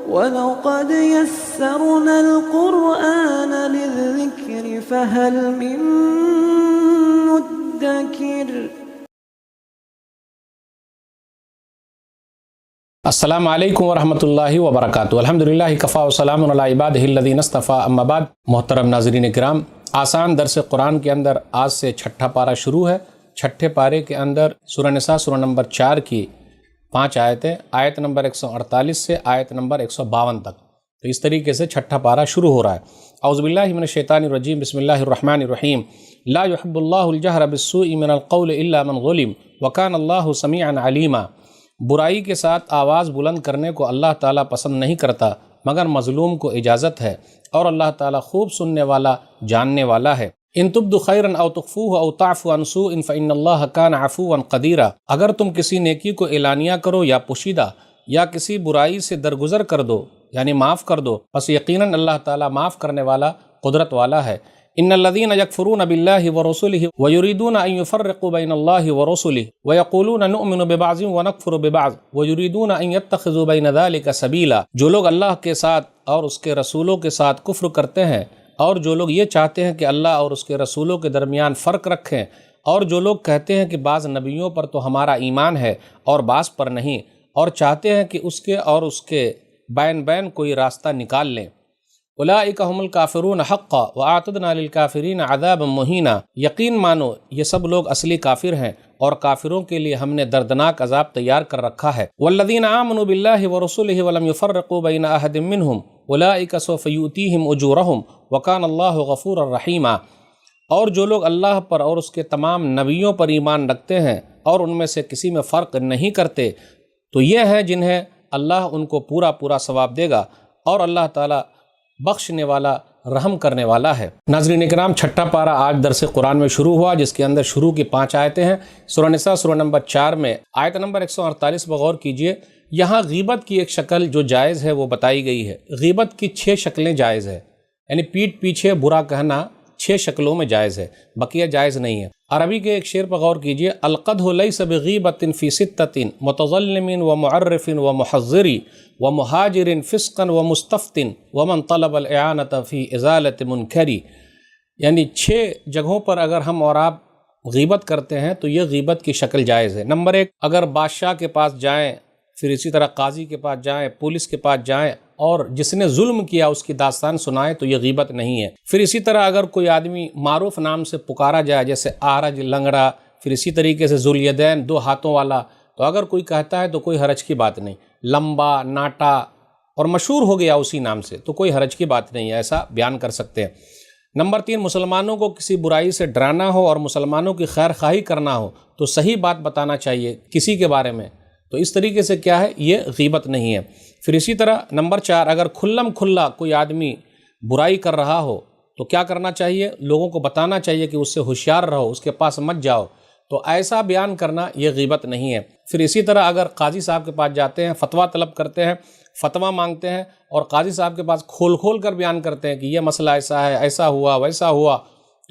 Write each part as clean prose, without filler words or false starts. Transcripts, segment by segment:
وَلَقَدْ يَسَّرْنَا الْقُرْآنَ لِلذِّكْرِ فَهَلْ مِن مُّدَّكِرٍ۔ السلام علیکم ورحمۃ اللہ وبرکاتہ۔ الحمدللہ کفا وسلام علی عبادہ الذین اصطفیٰ، اما بعد۔ محترم ناظرین کرام، آسان درس قرآن کے اندر آج سے چھٹا پارہ شروع ہے۔ چھٹے پارے کے اندر سورہ نساء سورہ نمبر 4 کی 5 آیتیں، آیت نمبر 148 سے آیت نمبر 152 تک، تو اس طریقے سے چھٹا پارہ شروع ہو رہا ہے۔ اعوذ باللہ من الشیطان الرجیم، بسم اللہ الرحمن الرحیم۔ لا يحب اللہ الجہر بالسوء من القول الا من ظلم وکان اللہ سمیعا علیما۔ برائی کے ساتھ آواز بلند کرنے کو اللہ تعالیٰ پسند نہیں کرتا مگر مظلوم کو اجازت ہے، اور اللہ تعالیٰ خوب سننے والا جاننے والا ہے۔ ان تبدوا خیرا او تخفوه او تعفوا عن سوء فان اللہ کان عفوا قدیرا۔ اگر تم کسی نیکی کو اعلانیہ کرو یا پوشیدہ، یا کسی برائی سے درگزر کر دو یعنی معاف کر دو، پس یقیناً اللہ تعالیٰ معاف کرنے والا قدرت والا ہے۔ ان الذين يكفرون بالله ورسله ويريدون ان يفرقوا بين الله ورسله ويقولون نؤمن ببعض ونكفر ببعض ويريدون ان يتخذوا بين ذلك سبيلا۔ جو لوگ اللہ کے ساتھ اور اس کے رسولوں کے ساتھ کفر کرتے ہیں، اور جو لوگ یہ چاہتے ہیں کہ اللہ اور اس کے رسولوں کے درمیان فرق رکھیں، اور جو لوگ کہتے ہیں کہ بعض نبیوں پر تو ہمارا ایمان ہے اور بعض پر نہیں، اور چاہتے ہیں کہ اس کے اور اس کے بین کوئی راستہ نکال لیں، اولئک هم الکافرون حقا واعتدنا للکافرین عذابا مہینا۔ یقین مانو یہ سب لوگ اصلی کافر ہیں، اور کافروں کے لیے ہم نے دردناک عذاب تیار کر رکھا ہے۔ والذین آمنوا باللہ ورسلہ ولم يفرقوا بین احد منہم اولئک سوف یؤتیہم اجورہم وکان اللہ غفورا رحیما۔ اور جو لوگ اللہ پر اور اس کے تمام نبیوں پر ایمان رکھتے ہیں اور ان میں سے کسی میں فرق نہیں کرتے، تو یہ ہیں جنہیں اللہ ان کو پورا ثواب دے گا، اور اللہ تعالیٰ بخشنے والا رحم کرنے والا ہے۔ ناظرین اکرام، چھٹا پارہ آج درس قرآن میں شروع ہوا، جس کے اندر شروع کی 5 آیتیں ہیں۔ سورہ نساء سورہ نمبر 4 میں آیت نمبر 148 بغور کیجئے۔ یہاں غیبت کی ایک شکل جو جائز ہے وہ بتائی گئی ہے۔ غیبت کی 6 شکلیں جائز ہے، یعنی پیٹھ پیچھے برا کہنا 6 شکلوں میں جائز ہے، بقیہ جائز نہیں ہے۔ عربی کے ایک شعر پر غور کیجئے، القدح لیس بغیبۃ فی ستۃ متظلم ومعرف ومحذر ومہاجر فسقا ومستفت ومن طلب الاعانۃ فی ازالۃ منکر۔ یعنی 6 جگہوں پر اگر ہم اور آپ غیبت کرتے ہیں تو یہ غیبت کی شکل جائز ہے۔ نمبر 1، اگر بادشاہ کے پاس جائیں، پھر اسی طرح قاضی کے پاس جائیں، پولیس کے پاس جائیں، اور جس نے ظلم کیا اس کی داستان سنائے تو یہ غیبت نہیں ہے۔ پھر اسی طرح اگر کوئی آدمی معروف نام سے پکارا جائے، جیسے آرج، لنگڑا، پھر اسی طریقے سے ذوالیدین، 2 ہاتھوں والا، تو اگر کوئی کہتا ہے تو کوئی حرج کی بات نہیں۔ لمبا، ناٹا، اور مشہور ہو گیا اسی نام سے تو کوئی حرج کی بات نہیں ہے، ایسا بیان کر سکتے ہیں۔ نمبر 3، مسلمانوں کو کسی برائی سے ڈرانا ہو اور مسلمانوں کی خیر خواہی کرنا ہو تو صحیح بات بتانا چاہیے کسی کے بارے میں، تو اس طریقے سے کیا ہے، یہ غیبت نہیں ہے۔ پھر اسی طرح نمبر 4، اگر کھلم کھلا کوئی آدمی برائی کر رہا ہو تو کیا کرنا چاہیے، لوگوں کو بتانا چاہیے کہ اس سے ہوشیار رہو، اس کے پاس مت جاؤ، تو ایسا بیان کرنا یہ غیبت نہیں ہے۔ پھر اسی طرح اگر قاضی صاحب کے پاس جاتے ہیں، فتویٰ طلب کرتے ہیں، فتویٰ مانگتے ہیں، اور قاضی صاحب کے پاس کھول کر بیان کرتے ہیں کہ یہ مسئلہ ایسا ہے، ایسا ہوا، ویسا ہوا،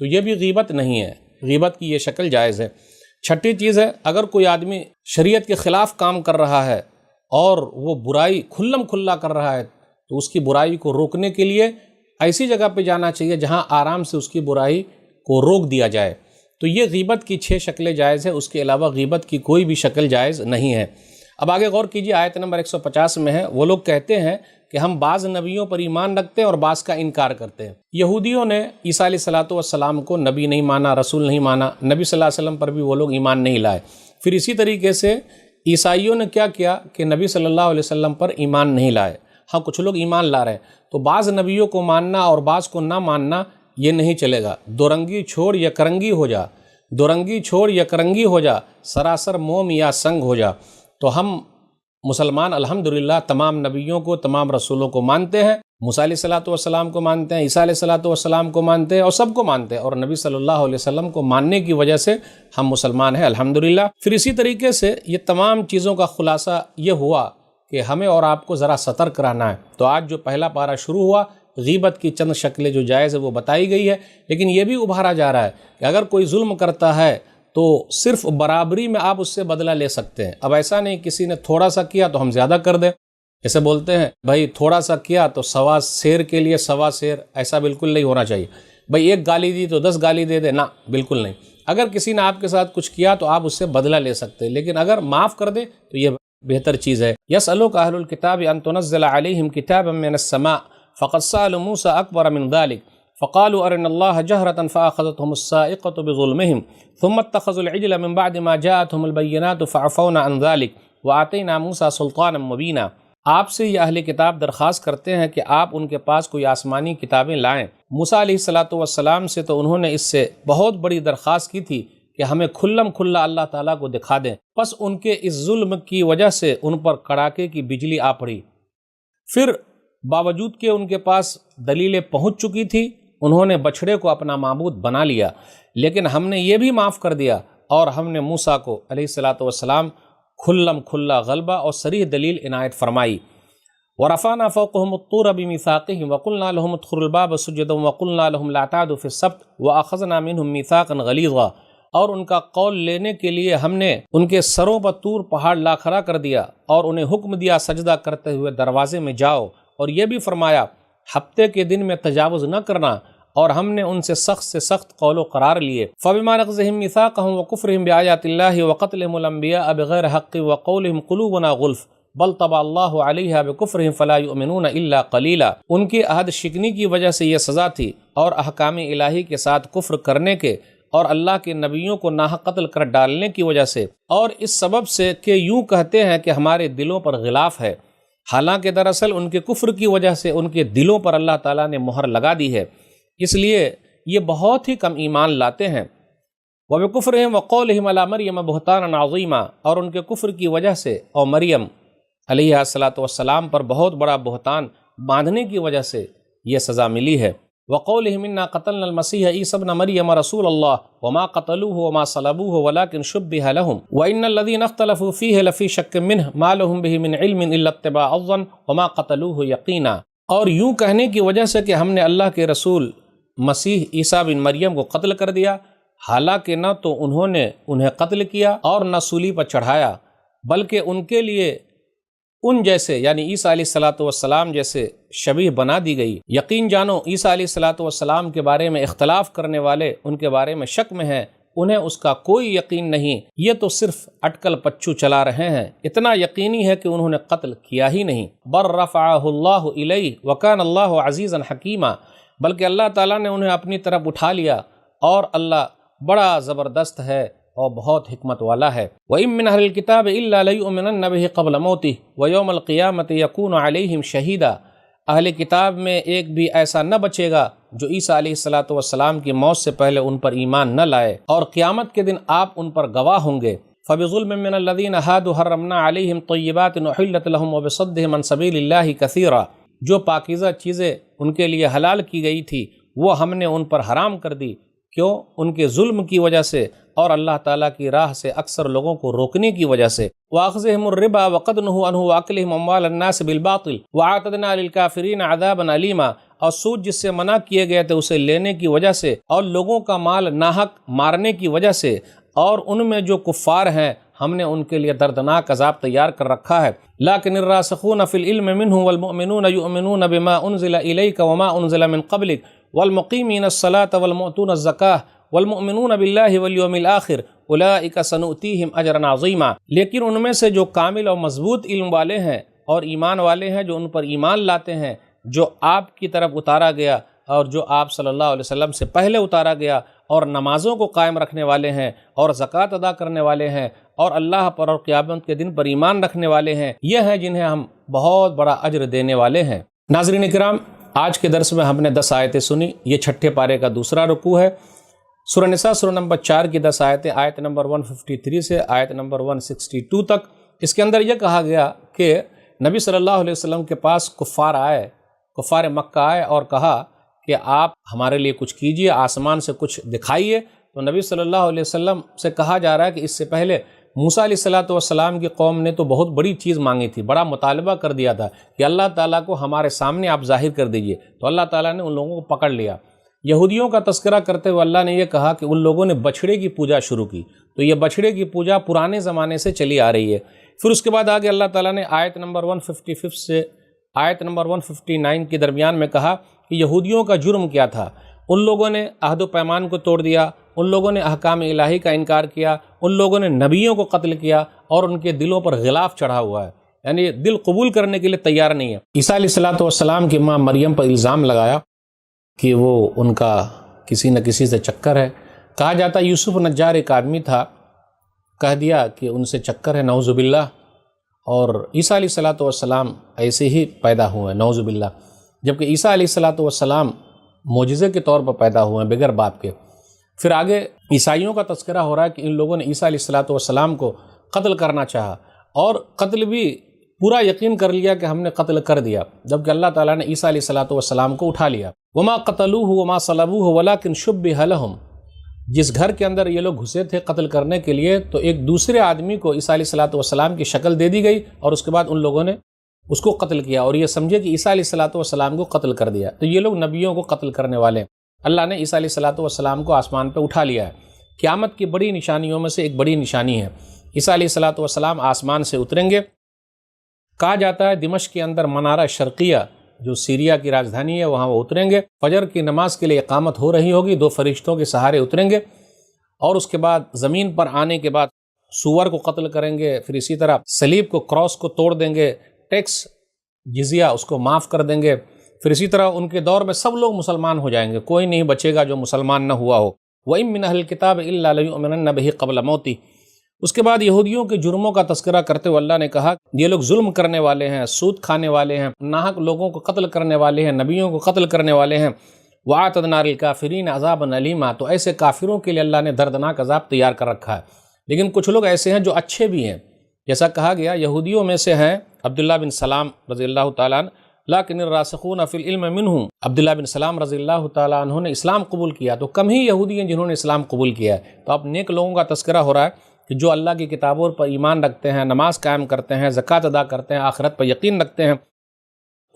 تو یہ بھی غیبت نہیں ہے، غیبت کی یہ شکل جائز ہے۔ چھٹی چیز ہے، اگر کوئی آدمی شریعت کے خلاف کام کر رہا ہے اور وہ برائی کھلم کھلا کر رہا ہے تو اس کی برائی کو روکنے کے لیے ایسی جگہ پہ جانا چاہیے جہاں آرام سے اس کی برائی کو روک دیا جائے، تو یہ غیبت کی 6 شکلیں جائز ہے، اس کے علاوہ غیبت کی کوئی بھی شکل جائز نہیں ہے۔ اب آگے غور کیجیے، آیت نمبر 150 میں ہے، وہ لوگ کہتے ہیں کہ ہم بعض نبیوں پر ایمان رکھتے ہیں اور بعض کا انکار کرتے ہیں۔ یہودیوں نے عیسیٰ علیہ الصلوۃ والسلام کو نبی نہیں مانا، رسول نہیں مانا، نبی صلی اللہ علیہ وسلم پر بھی وہ لوگ ایمان نہیں لائے۔ پھر اسی طریقے سے عیسائیوں نے کیا کیا کہ نبی صلی اللہ علیہ وسلم پر ایمان نہیں لائے۔ ہاں، کچھ لوگ ایمان لا رہے ہیں، تو بعض نبیوں کو ماننا اور بعض کو نہ ماننا یہ نہیں چلے گا۔ دورنگی چھوڑ یا کرنگی ہو جا، دورنگی چھوڑ یا کرنگی ہو جا، سراسر موم یا سنگ ہو جا۔ تو ہم مسلمان الحمدللہ تمام نبیوں کو، تمام رسولوں کو مانتے ہیں، موسیٰ علیہ الصلوۃ والسلام کو مانتے ہیں، عیسیٰ علیہ الصلوۃ والسلام کو مانتے ہیں، اور سب کو مانتے ہیں، اور نبی صلی اللہ علیہ وسلم کو ماننے کی وجہ سے ہم مسلمان ہیں الحمدللہ۔ پھر اسی طریقے سے یہ تمام چیزوں کا خلاصہ یہ ہوا کہ ہمیں اور آپ کو ذرا سترک رہنا ہے۔ تو آج جو پہلا پارہ شروع ہوا، غیبت کی چند شکلیں جو جائز ہے وہ بتائی گئی ہے، لیکن یہ بھی ابھارا جا رہا ہے کہ اگر کوئی ظلم کرتا ہے تو صرف برابری میں آپ اس سے بدلہ لے سکتے ہیں۔ اب ایسا نہیں کسی نے تھوڑا سا کیا تو ہم زیادہ کر دیں، جیسے بولتے ہیں بھائی تھوڑا سا کیا تو سوا شیر کے لیے سوا شیر، ایسا بالکل نہیں ہونا چاہیے۔ بھائی ایک گالی دی تو 10 گالی دے دے، نہ بالکل نہیں۔ اگر کسی نے آپ کے ساتھ کچھ کیا تو آپ اس سے بدلہ لے سکتے ہیں، لیکن اگر معاف کر دے تو یہ بہتر چیز ہے۔ یسألک اہل الکتاب ان تنزل علیہم کتابا من السماء فقد سألوا موسى اکبر من ذلك فقالوا ارنا اللہ جہرة فأخذتهم الصاعقة بظلمهم ثم اتخذوا العجل من بعد ما جاءتهم البینات فعفونا عن ذلك وآتینا موسى سلطانا مبینا۔ آپ سے یہ اہل کتاب درخواست کرتے ہیں کہ آپ ان کے پاس کوئی آسمانی کتابیں لائیں۔ موسیٰ علیہ السلام سے تو انہوں نے اس سے بہت بڑی درخواست کی تھی کہ ہمیں کھلم کھلا اللہ تعالیٰ کو دکھا دیں، پس ان کے اس ظلم کی وجہ سے ان پر کڑاکے کی بجلی آ پڑی۔ پھر باوجود کہ ان کے پاس دلیلیں پہنچ چکی تھی، انہوں نے بچھڑے کو اپنا معبود بنا لیا، لیکن ہم نے یہ بھی معاف کر دیا اور ہم نے موسیٰ کو علیہ السلام کھلم کھلا غلبہ اور صریح دلیل عنایت فرمائی۔ وَرَفَعْنَا فَوْقَهُمُ الطُّورَ بِمِيثَاقِهِمْ وَقُلْنَا لَهُمُ ادْخُلُوا الْبَابَ سُجَّدًا وَقُلْنَا لَهُمْ لَا تَعْدُوا فِي السَّبْتِ وَأَخَذْنَا مِنْهُمْ مِيثَاقًا غَلِيظًا، اور ان کا قول لینے کے لیے ہم نے ان کے سروں پر طور پہاڑ لا کھڑا کر دیا اور انہیں حکم دیا سجدہ کرتے ہوئے دروازے میں جاؤ، اور یہ بھی فرمایا ہفتے کے دن میں تجاوز نہ کرنا، اور ہم نے ان سے سخت قول و قرار لیے۔ فَبِمَا نَقْضِهِمْ مِيثَاقَهُمْ وَكُفْرِهِمْ بِآيَاتِ اللَّهِ وَقَتْلِهِمُ الْأَنْبِيَاءَ بِغَيْرِ حَقٍّ وَقَوْلِهِمْ قُلُوبُنَا غُلْفٌ بل طبع اللہ علیہا بکفرہم فلا یؤمنون الا قلیلا، ان کی عہد شکنی کی وجہ سے یہ سزا تھی، اور احکام الہی کے ساتھ کفر کرنے کے اور اللہ کے نبیوں کو ناحق قتل کر ڈالنے کی وجہ سے، اور اس سبب سے کہ یوں کہتے ہیں کہ ہمارے دلوں پر غلاف ہے، حالانکہ دراصل ان کے کفر کی وجہ سے ان کے دلوں پر اللہ تعالیٰ نے مہر لگا دی ہے، اس لیے یہ بہت ہی کم ایمان لاتے ہیں۔ وَبِكُفْرِهِمْ وَقَوْلِهِمْ عَلَى مَرْيَمَ بُهْتَانًا عَظِيمًا، اور ان کے کفر کی وجہ سے اور مریم علیہ السلام پر بہت بڑا بہتان باندھنے کی وجہ سے یہ سزا ملی ہے۔ وَقَوْلِهِمْ إِنَّا قَتَلْنَا الْمَسِيحَ عِيسَى ابْنَ مَرْيَمَ رَسُولَ اللَّهِ وَمَا قَتَلُوهُ وَمَا صَلَبُوهُ وَلَكِنْ شُبِّهَ لَهُمْ وَإِنَّ الَّذِينَ اخْتَلَفُوا فِيهِ لَفِي شَكٍّ مِّنْهُ مَا لَهُمْ بِهِ مِنْ عِلْمٍ إِلَّا اتِّبَاعَ الظَّنِّ وَمَا قَتَلُوهُ يَقِينًا، اور یوں کہنے کی وجہ سے کہ ہم نے اللہ کے رسول مسیح عیسیٰ بن مریم کو قتل کر دیا، حالانکہ نہ تو انہوں نے انہیں قتل کیا اور نہ سولی پر چڑھایا، بلکہ ان کے لیے ان جیسے یعنی عیسیٰ علیہ السلام جیسے شبیہ بنا دی گئی۔ یقین جانو عیسیٰ علیہ السلام کے بارے میں اختلاف کرنے والے ان کے بارے میں شک میں ہیں، انہیں اس کا کوئی یقین نہیں، یہ تو صرف اٹکل پچو چلا رہے ہیں، اتنا یقینی ہے کہ انہوں نے قتل کیا ہی نہیں۔ بر رفعہ اللہ الیہ وکان اللہ عزیزا حکیما، بلکہ اللہ تعالیٰ نے انہیں اپنی طرف اٹھا لیا اور اللہ بڑا زبردست ہے اور بہت حکمت والا ہے۔ وَإِن مِّنْ أَهْلِ الْكِتَابِ إِلَّا لَيُؤْمِنَنَّ بِهِ قَبْلَ مَوْتِهِ وَيَوْمَ الْقِيَامَةِ يَكُونُ عَلَيْهِمْ شَهِيدًا، اہل کتاب میں ایک بھی ایسا نہ بچے گا جو عیسیٰ علیہ السلام کی موت سے پہلے ان پر ایمان نہ لائے، اور قیامت کے دن آپ ان پر گواہ ہوں گے۔ فَبِظُلْمٍ مِّنَ الَّذِينَ هَادُوا حَرَّمْنَا عَلَيْهِمْ طَيِّبَاتٍ أُحِلَّتْ لَهُمْ وَبِصَدِّهِمْ عَن سَبِيلِ اللَّهِ كَثِيرًا، جو پاکیزہ چیزیں ان کے لیے حلال کی گئی تھی وہ ہم نے ان پر حرام کر دی، کیوں؟ ان کے ظلم کی وجہ سے اور اللہ تعالیٰ کی راہ سے اکثر لوگوں کو روکنے کی وجہ سے۔ وَأَخْذِهِمُ الرِّبَا وَقَدْ نُهُوا عَنْهُ وَأَكْلِهِمْ أَمْوَالَ النَّاسِ بِالْبَاطِلِ وَأَعْتَدْنَا لِلْكَافِرِينَ عَذَابًا أَلِيمًا، اور سود جس سے منع کیے گئے تھے اسے لینے کی وجہ سے اور لوگوں کا مال ناحق مارنے کی وجہ سے، اور ان میں جو کفار ہیں ہم نے ان کے لیے دردناک عذاب تیار کر رکھا ہے۔ لَكِنِ الرَّاسِخُونَ فِي الْعِلْمِ مِنْهُمْ وَالْمُؤْمِنُونَ يُؤْمِنُونَ بِمَا أُنزِلَ إِلَيْكَ وَمَا أُنزِلَ مِنْ قَبْلِكَ وَالْمُقِيمِينَ الصَّلَاةَ وَالْمُؤْتُونَ الزَّكَاةَ والمؤمنون باللہ والیوم الآخر اولئک سنؤتیہم اجرا عظیما، لیکن ان میں سے جو کامل اور مضبوط علم والے ہیں اور ایمان والے ہیں، جو ان پر ایمان لاتے ہیں جو آپ کی طرف اتارا گیا اور جو آپ صلی اللہ علیہ وسلم سے پہلے اتارا گیا، اور نمازوں کو قائم رکھنے والے ہیں اور زکوٰۃ ادا کرنے والے ہیں اور اللہ پر اور قیامت کے دن پر ایمان رکھنے والے ہیں، یہ ہیں جنہیں ہم بہت بڑا اجر دینے والے ہیں۔ ناظرین کرام، آج کے درس میں ہم نے 10 آیتیں سنی، یہ چھٹے پارے کا دوسرا رکوع ہے۔ سورہ نساء سورہ نمبر 4 کی 10 آیتیں، آیت نمبر 153 سے آیت نمبر 162 تک۔ اس کے اندر یہ کہا گیا کہ نبی صلی اللہ علیہ وسلم کے پاس کفار مکہ آئے اور کہا کہ آپ ہمارے لیے کچھ کیجئے، آسمان سے کچھ دکھائیے، تو نبی صلی اللہ علیہ وسلم سے کہا جا رہا ہے کہ اس سے پہلے موسیٰ علیہ السلام کی قوم نے تو بہت بڑی چیز مانگی تھی، بڑا مطالبہ کر دیا تھا کہ اللہ تعالیٰ کو ہمارے سامنے آپ ظاہر کر دیجئے، تو اللہ تعالیٰ نے ان لوگوں کو پکڑ لیا۔ یہودیوں کا تذکرہ کرتے ہوئے اللہ نے یہ کہا کہ ان لوگوں نے بچھڑے کی پوجا شروع کی، تو یہ بچھڑے کی پوجا پرانے زمانے سے چلی آ رہی ہے۔ پھر اس کے بعد آگے اللہ تعالیٰ نے آیت نمبر 155 سے آیت نمبر 159 کے درمیان میں کہا کہ یہودیوں کا جرم کیا تھا۔ ان لوگوں نے عہد و پیمان کو توڑ دیا، ان لوگوں نے احکام الہی کا انکار کیا، ان لوگوں نے نبیوں کو قتل کیا، اور ان کے دلوں پر غلاف چڑھا ہوا ہے، یعنی دل قبول کرنے کے لیے تیار نہیں ہے۔ عیسیٰ علیہ السلام کی ماں مریم پر الزام لگایا کہ وہ ان کا کسی نہ کسی سے چکر ہے۔ کہا جاتا یوسف نجار ایک آدمی تھا، کہہ دیا کہ ان سے چکر ہے، نعوذ باللہ، اور عیسیٰ علیہ السلام ایسے ہی پیدا ہوئے ہیں، نعوذ باللہ، جبکہ عیسیٰ علیہ السلام معجزے کے طور پر پیدا ہوئے ہیں بغیر باپ کے۔ پھر آگے عیسائیوں کا تذکرہ ہو رہا ہے کہ ان لوگوں نے عیسیٰ علیہ السلام کو قتل کرنا چاہا، اور قتل بھی پورا یقین کر لیا کہ ہم نے قتل کر دیا، جبکہ اللہ تعالیٰ نے عیسیٰ علیہ السلام کو اٹھا لیا۔ وما قتلوہ وما صلبوہ ولکن شبہ لہم، جس گھر کے اندر یہ لوگ گھسے تھے قتل کرنے کے لیے، تو ایک دوسرے آدمی کو عیسیٰ علیہ السلام کی شکل دے دی گئی، اور اس کے بعد ان لوگوں نے اس کو قتل کیا، اور یہ سمجھے کہ عیسیٰ علیہ السلام کو قتل کر دیا۔ تو یہ لوگ نبیوں کو قتل کرنے والے ہیں۔ اللہ نے عیسیٰ علیہ السلام کو آسمان پہ اٹھا لیا ہے۔ قیامت کی بڑی نشانیوں میں سے ایک بڑی نشانی ہے، عیسیٰ علیہ السلام آسمان سے اتریں گے۔ کہا جاتا ہے دمشق کے اندر منارہ شرقیہ جو سیریا کی راجدھانی ہے، وہاں وہ اتریں گے، فجر کی نماز کے لیے اقامت ہو رہی ہوگی، دو فرشتوں کے سہارے اتریں گے، اور اس کے بعد زمین پر آنے کے بعد سور کو قتل کریں گے، پھر اسی طرح صلیب کو، کراس کو توڑ دیں گے، ٹیکس جزیہ اس کو معاف کر دیں گے، پھر اسی طرح ان کے دور میں سب لوگ مسلمان ہو جائیں گے، کوئی نہیں بچے گا جو مسلمان نہ ہوا ہو۔ وَإِن مِّنْ أَهْلِ الْكِتَابِ إِلَّا لَيُؤْمِنَنَّ بِهِ قَبْلَ مَوْتِهِ۔ اس کے بعد یہودیوں کے جرموں کا تذکرہ کرتے ہوئے اللہ نے کہا یہ لوگ ظلم کرنے والے ہیں، سود کھانے والے ہیں، ناحق لوگوں کو قتل کرنے والے ہیں، نبیوں کو قتل کرنے والے ہیں۔ وَأَعْتَدْنَا لِلْكَافِرِينَ عَذَابًا أَلِيمًا، تو ایسے کافروں کے لیے اللہ نے دردناک عذاب تیار کر رکھا ہے۔ لیکن کچھ لوگ ایسے ہیں جو اچھے بھی ہیں، جیسا کہا گیا یہودیوں میں سے ہیں عبداللہ بن سلام رضی اللہ تعالیٰ عنہ، لیکن الراسخون فی العلم منہم، عبداللہ بن سلام رضی اللہ تعالیٰ عنہ نے اسلام قبول کیا، تو کم ہی یہودی ہیں جنہوں نے اسلام قبول کیا ہے۔ تو اب نیک لوگوں کا تذکرہ ہو رہا ہے کہ جو اللہ کی کتابوں پر ایمان رکھتے ہیں، نماز قائم کرتے ہیں، زکوٰۃ ادا کرتے ہیں، آخرت پر یقین رکھتے ہیں،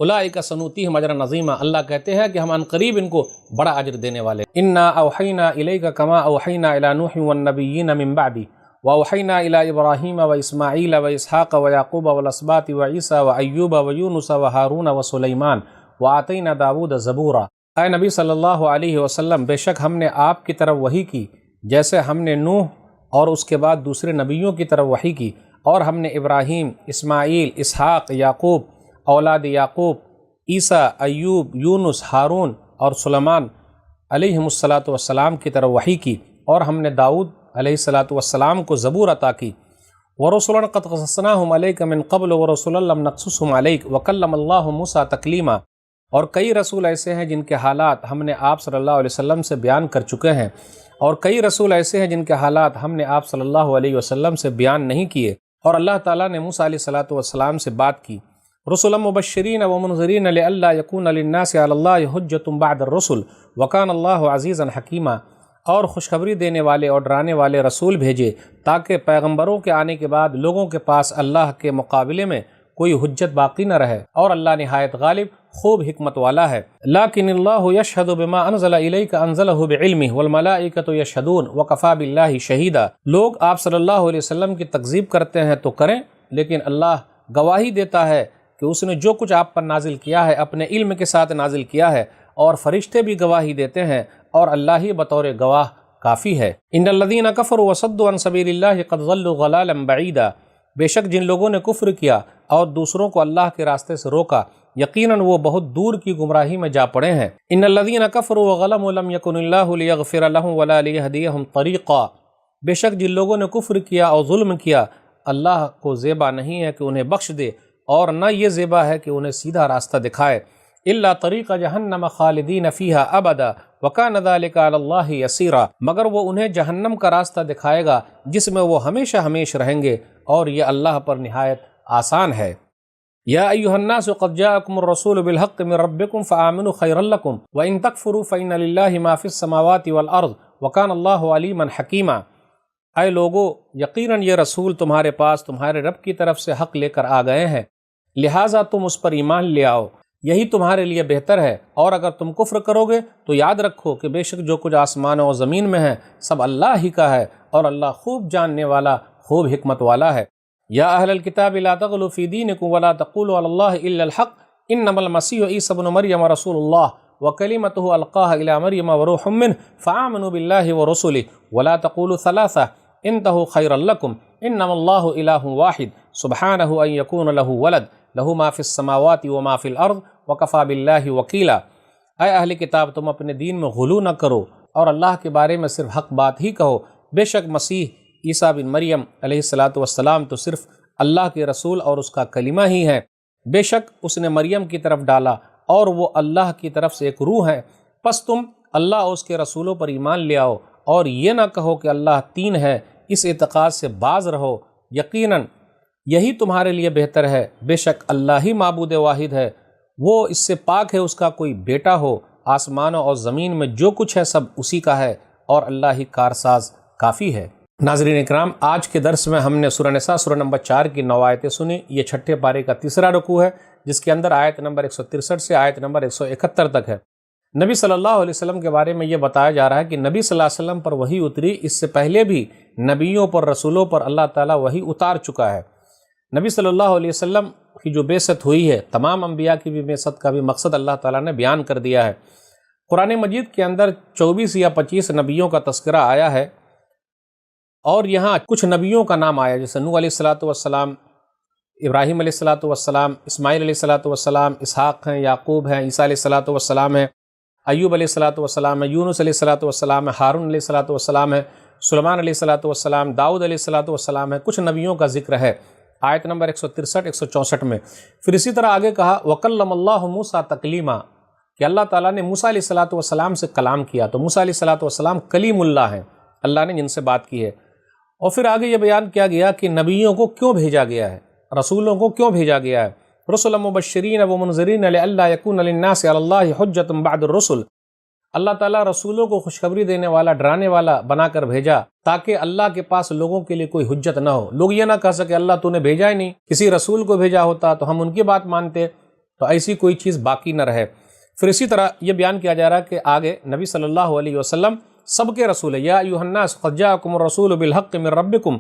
اولئک سنؤتیہم اجرا عظیما، اللہ کہتے ہیں کہ ہم عنقریب ان کو بڑا اجر دینے والے۔ انا اوحینا الیک کما اوحینا الی نوح والنبیین من بعدہ واوحینا الی ابراہیم واسماعیل واسحاق ویعقوب والاسباط وعیسیٰ وایوب ویونس وہارون وسلیمان وآتینا داود زبورا۔ اے نبی صلی اللہ علیہ وسلم، بے شک ہم نے آپ کی طرف وحی کی جیسے ہم نے نوح اور اس کے بعد دوسرے نبیوں کی طرف وحی کی، اور ہم نے ابراہیم، اسماعیل، اسحاق، یعقوب، اولاد یعقوب، عیسیٰ، ایوب، یونس، ہارون اور سلیمان علیہم السلام کی طرف وحی کی، اور ہم نے داؤد علیہ السلام کو زبور عطا کی۔ وَرُسُلًا قَدْ قَصَصْنَاهُمْ عَلَيْكَ مِن قَبْلُ وَرُسُلًا لَمْ نَقْصُصْهُمْ عَلَيْكَ وَكَلَّمَ اللَّهُ مُوسَىٰ تَكْلِيمًا، اور کئی رسول ایسے ہیں جن کے حالات ہم نے آپ صلی اللہ علیہ وسلم سے بیان کر چکے ہیں، اور کئی رسول ایسے ہیں جن کے حالات ہم نے آپ صلی اللہ علیہ وسلم سے بیان نہیں کیے، اور اللہ تعالیٰ نے موسیٰ علیہ السلام سے بات کی۔ رسلا مبشرین ومنذرین لئلا یکون للناس علی اللہ حجۃ بعد الرسل وکان اللہ عزیزا حکیما، اور خوشخبری دینے والے اور ڈرانے والے رسول بھیجے تاکہ پیغمبروں کے آنے کے بعد لوگوں کے پاس اللہ کے مقابلے میں کوئی حجت باقی نہ رہے، اور اللہ نہایت غالب خوب حکمت والا ہے۔ لیکن اللہ یشہد بما انزل الیک انزلہ بعلمہ والملائکۃ یشہدون وکفی باللہ شہیدا۔ لوگ آپ صلی اللہ علیہ وسلم کی تکذیب کرتے ہیں تو کریں، لیکن اللہ گواہی دیتا ہے کہ اس نے جو کچھ آپ پر نازل کیا ہے اپنے علم کے ساتھ نازل کیا ہے، اور فرشتے بھی گواہی دیتے ہیں، اور اللہ ہی بطور گواہ کافی ہے۔ ان الذین کفروا وصدوا عن سبیل اللہ قد ضلوا ضلالا بعیدا، بے شک جن لوگوں نے کفر کیا اور دوسروں کو اللہ کے راستے سے روکا، یقیناً وہ بہت دور کی گمراہی میں جا پڑے ہیں۔ ان الذین کفروا وظلموا لم یکن اللہ لیغفر لهم ولا لیہدیہم طریقا، بے شک جن لوگوں نے کفر کیا اور ظلم کیا، اللہ کو زیبا نہیں ہے کہ انہیں بخش دے، اور نہ یہ زیبا ہے کہ انہیں سیدھا راستہ دکھائے۔ الا طریق جہنم خالدین فیہا ابدا وکان ذلک علی اللہ یسیرا، مگر وہ انہیں جہنم کا راستہ دکھائے گا جس میں وہ ہمیشہ ہمیش رہیں گے، اور یہ اللہ پر نہایت آسان ہے۔ یا ایھا الناس قد جاءکم الرسول بالحق من ربکم فآمنوا خیرا لکم وان تکفروا فإن للہ ما فی السماوات والارض وکان اللہ علیما حکیما۔ اے لوگو، یقیناً یہ رسول تمہارے پاس تمہارے رب کی طرف سے حق لے کر آ گئے ہیں، لہٰذا تم اس پر ایمان لے آؤ، یہی تمہارے لیے بہتر ہے، اور اگر تم کفر کرو گے تو یاد رکھو کہ بے شک جو کچھ آسمانوں اور زمین میں ہے سب اللہ ہی کا ہے، اور اللہ خوب جاننے والا، خوب حکمت والا ہے۔ یا اہل الکتاب لا تغلوا فی دینکم ولا تقولوا علی اللہ الا الحق انما المسیح عیسی ابن مریم رسول اللہ وکلمتہ القاها الی مریم وروح منہ فآمنوا باللہ ورسلہ ولا تقولوا ثلاثہ انتہوا خیرا لکم انما اللہ الہ واحد سبحانہ ان یکون لہ ولد لہ ما فی السماوات وما فی الارض وکفی باللہ وکیلا۔ اے اہل کتاب تم اپنے دین میں غلو نہ کرو اور اللہ کے بارے میں صرف حق بات ہی کہو، بے شک مسیح عیسیٰ بن مریم علیہ السلام تو صرف اللہ کے رسول اور اس کا کلمہ ہی ہے، بے شک اس نے مریم کی طرف ڈالا اور وہ اللہ کی طرف سے ایک روح ہے، پس تم اللہ اور اس کے رسولوں پر ایمان لے آؤ اور یہ نہ کہو کہ اللہ تین ہے، اس اعتقاد سے باز رہو، یقیناً یہی تمہارے لیے بہتر ہے، بے شک اللہ ہی معبود واحد ہے، وہ اس سے پاک ہے اس کا کوئی بیٹا ہو، آسمانوں اور زمین میں جو کچھ ہے سب اسی کا ہے اور اللہ ہی کارساز کافی ہے۔ ناظرین اکرام، آج کے درس میں ہم نے سورہ نساء سورہ نمبر 4 کی 9 آیتیں سنی۔ یہ چھٹے پارے کا تیسرا رکوع ہے جس کے اندر آیت نمبر 163 سے آیت نمبر 171 تک ہے۔ نبی صلی اللہ علیہ وسلم کے بارے میں یہ بتایا جا رہا ہے کہ نبی صلی اللہ علیہ وسلم پر وحی اتری، اس سے پہلے بھی نبیوں پر رسولوں پر اللہ تعالیٰ وحی اتار چکا ہے۔ نبی صلی اللہ علیہ وسلم کی جو بعثت ہوئی ہے، تمام انبیاء کی بھی بعثت کا بھی مقصد اللہ تعالیٰ نے بیان کر دیا ہے۔ قرآن مجید کے اندر 24 یا 25 نبیوں کا تذکرہ آیا ہے اور یہاں کچھ نبیوں کا نام آیا، جیسے نوح علیہ السلام، ابراہیم علیہ السلام، اسماعیل علیہ السلام، اسحاق ہیں، یعقوب ہیں، عیسیٰ علیہ السلام ہیں، ایوب علیہ السلام ہے، یونس علیہ السلام ہے، ہارون علیہ السلام ہے، سلیمان علیہ السلام، داؤد علیہ السلام ہے، کچھ نبیوں کا ذکر ہے آیت نمبر 163 164 میں۔ پھر اسی طرح آگے کہا وَكَلَّمَ اللَّهُ مُوسَىٰ تَكْلِيمًا، کہ اللہ تعالیٰ نے موسیٰ علیہ السلام سے کلام کیا، تو موسیٰ علیہ السلام کلیم اللہ ہیں، اللہ نے جن سے بات کی ہے۔ اور پھر آگے یہ بیان کیا گیا کہ نبیوں کو کیوں بھیجا گیا ہے، رسولوں کو کیوں بھیجا گیا ہے۔ رسلا مبشرین ومنذرین لئلا یکون للناس علی اللہ حجۃ بعد الرسل، اللہ تعالیٰ رسولوں کو خوشخبری دینے والا، ڈرانے والا بنا کر بھیجا تاکہ اللہ کے پاس لوگوں کے لیے کوئی حجت نہ ہو، لوگ یہ نہ کہہ سکے اللہ تو نے بھیجا ہی نہیں، کسی رسول کو بھیجا ہوتا تو ہم ان کی بات مانتے، تو ایسی کوئی چیز باقی نہ رہے۔ پھر اسی طرح یہ بیان کیا جا رہا ہے کہ آگے نبی صلی اللہ علیہ وسلم سب کے رسول ہے، یا ایھا الناس قد جاءکم الرسول بالحق من ربکم۔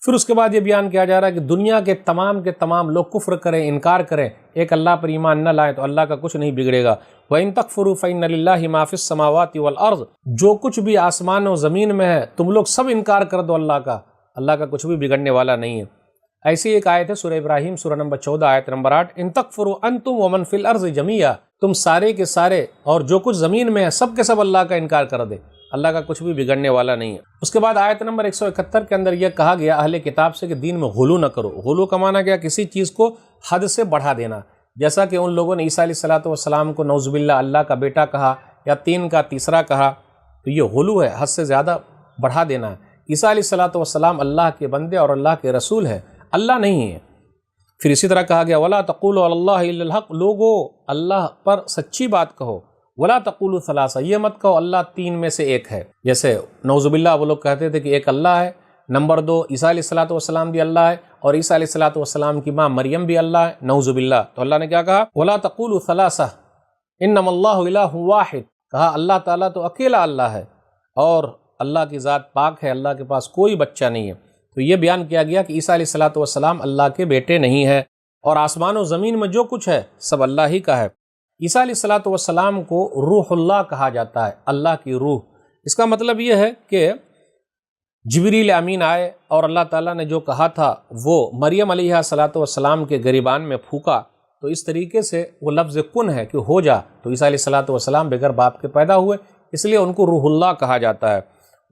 پھر اس کے بعد یہ بیان کیا جا رہا ہے کہ دنیا کے تمام لوگ کفر کریں، انکار کریں، ایک اللہ پر ایمان نہ لائیں تو اللہ کا کچھ نہیں بگڑے گا۔ وَإِن تَكْفُرُوا فَإِنَّ لِلَّهِ مَا فِي السَّمَاوَاتِ وَالْأَرْضِ، جو کچھ بھی آسمان و زمین میں ہے تم لوگ سب انکار کر دو اللہ کا کچھ بھی بگڑنے والا نہیں ہے۔ ایسی ایک آیت ہے سورہ ابراہیم سورہ نمبر 14 آیت نمبر 8، ان تکفروا انتم ومن فی الارض جميعا، تم سارے کے سارے اور جو کچھ زمین میں ہے سب کے سب اللہ کا انکار کر دے، اللہ کا کچھ بھی بگڑنے والا نہیں ہے۔ اس کے بعد آیت نمبر 171 کے اندر یہ کہا گیا اہل کتاب سے کہ دین میں غلو نہ کرو۔ غلو کا معنی کیا؟ کسی چیز کو حد سے بڑھا دینا، جیسا کہ ان لوگوں نے عیسیٰ علیہ السلام کو نعوذ باللہ اللہ کا بیٹا کہا یا تین کا تیسرا کہا، تو یہ غلو ہے، حد سے زیادہ بڑھا دینا ہے۔ عیسیٰ علیہ السلام اللہ کے بندے اور اللہ کے رسول ہیں، اللہ نہیں ہے۔ پھر اسی طرح کہا گیا وَلَا تَقُولُوا عَلَى اللَّهِ إِلَّا الْحَقَّ، لوگو اللہ پر سچی بات کہو۔ وَلَا تَقُولُوا ثَلَاثَةً، یہ مت کہو اللہ تین میں سے ایک ہے، جیسے نعوذ باللہ وہ لوگ کہتے تھے کہ ایک اللہ ہے، نمبر 2 عیسیٰ علیہ السلام بھی اللہ ہے اور عیسیٰ علیہ السلام کی ماں مریم بھی اللہ ہے، نعوذ باللہ۔ تو اللہ نے کیا کہا؟ وَلَا تَقُولُوا ثَلَاثَةً إِنَّمَا اللَّهُ إِلَٰهٌ وَاحِدٌ، کہا اللہ تعالیٰ تو اکیلا اللہ ہے اور اللہ کی ذات پاک ہے، اللہ کے پاس کوئی بچہ نہیں ہے۔ تو یہ بیان کیا گیا کہ عیسیٰ علیہ السلام اللہ کے بیٹے نہیں ہے اور آسمان و زمین میں جو کچھ ہے سب اللہ ہی کا ہے۔ عیسیٰ علیہ السلام کو روح اللہ کہا جاتا ہے، اللہ کی روح۔ اس کا مطلب یہ ہے کہ جبریل امین آئے اور اللہ تعالیٰ نے جو کہا تھا وہ مریم علیہ السلام کے گریبان میں پھونکا، تو اس طریقے سے وہ لفظ کن ہے کہ ہو جا، تو عیسیٰ علیہ السلام بغیر باپ کے پیدا ہوئے، اس لیے ان کو روح اللہ کہا جاتا ہے۔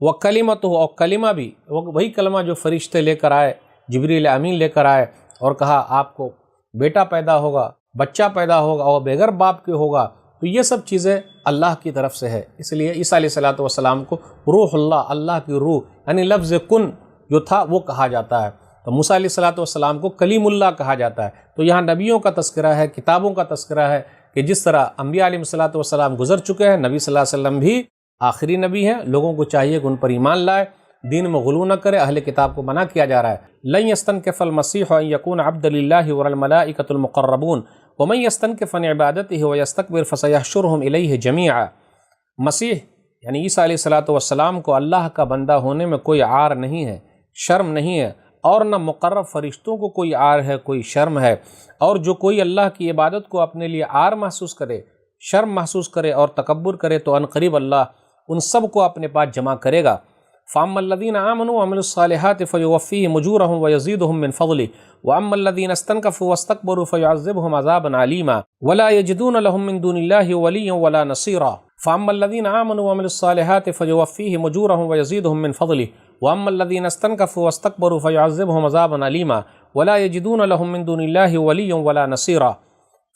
وہ کلمت ہو، اور کلمہ بھی وہی کلمہ جو فرشتے لے کر آئے، جبریل امین لے کر آئے اور کہا آپ کو بیٹا پیدا ہوگا، بچہ پیدا ہوگا اور بغیر باپ کے ہوگا، تو یہ سب چیزیں اللہ کی طرف سے ہے۔ اس لیے عیسیٰ علیہ السلام کو روح اللہ، اللہ کی روح، یعنی لفظ کن جو تھا وہ کہا جاتا ہے۔ تو موسیٰ علیہ السلام کو کلیم اللہ کہا جاتا ہے۔ تو یہاں نبیوں کا تذکرہ ہے، کتابوں کا تذکرہ ہے کہ جس طرح انبیاء علیہ السلام گزر چکے ہیں، نبی صلی اللہ علیہ وسلم بھی آخری نبی ہیں، لوگوں کو چاہیے کہ ان پر ایمان لائے، دین میں غلو نہ کرے۔ اہل کتاب کو منع کیا جا رہا ہے لن يستنكف المسيح ان يكون عبدا لله والملائكة المقربون ومن يستنكف عن عبادته ويستكبر فسيحشرهم اليه جميعا۔ مسیح یعنی عیسیٰ علیہ السلام کو اللہ کا بندہ ہونے میں کوئی عار نہیں ہے، شرم نہیں ہے، اور نہ مقرب فرشتوں کو کوئی عار ہے، کوئی شرم ہے، اور جو کوئی اللہ کی عبادت کو اپنے لیے عار محسوس کرے، شرم محسوس کرے اور تکبر کرے تو ان قریب اللہ ان سب کو اپنے پاس جمع کرے گا۔ فَأَمَّا الَّذِينَ آمَنُوا وَعَمِلُوا الصَّالِحَاتِ فَيُوَفِّيهِمْ أُجُورَهُمْ وَيَزِيدُهُم مِّن فَضْلِهِ وَأَمَّا الَّذِينَ اسْتَنكَفُوا وَاسْتَكْبَرُوا فَيُعَذِّبُهُمْ عَذَابًا أَلِيمًا وَلَا يَجِدُونَ لَهُم مِّن دُونِ اللَّهِ وَلِيًّا وَلَا نَصِيرًا فَأَمَّا الَّذِينَ آمَنُوا وَعَمِلُوا الصَّالِحَاتِ فَيُوَفِّيهِمْ أُجُورَهُمْ وَيَزِيدُهُم مِّن فَضْلِهِ وَأَمَّا الَّذِينَ اسْتَنكَفُوا وَاسْتَكْبَرُوا فَيُعَذِّبُهُمْ عَذَابًا أَلِيمًا وَلَا يَجِدُونَ لَهُم مِّن دُونِ اللَّهِ وَلِيًّا وَلَا نَصِيرًا۔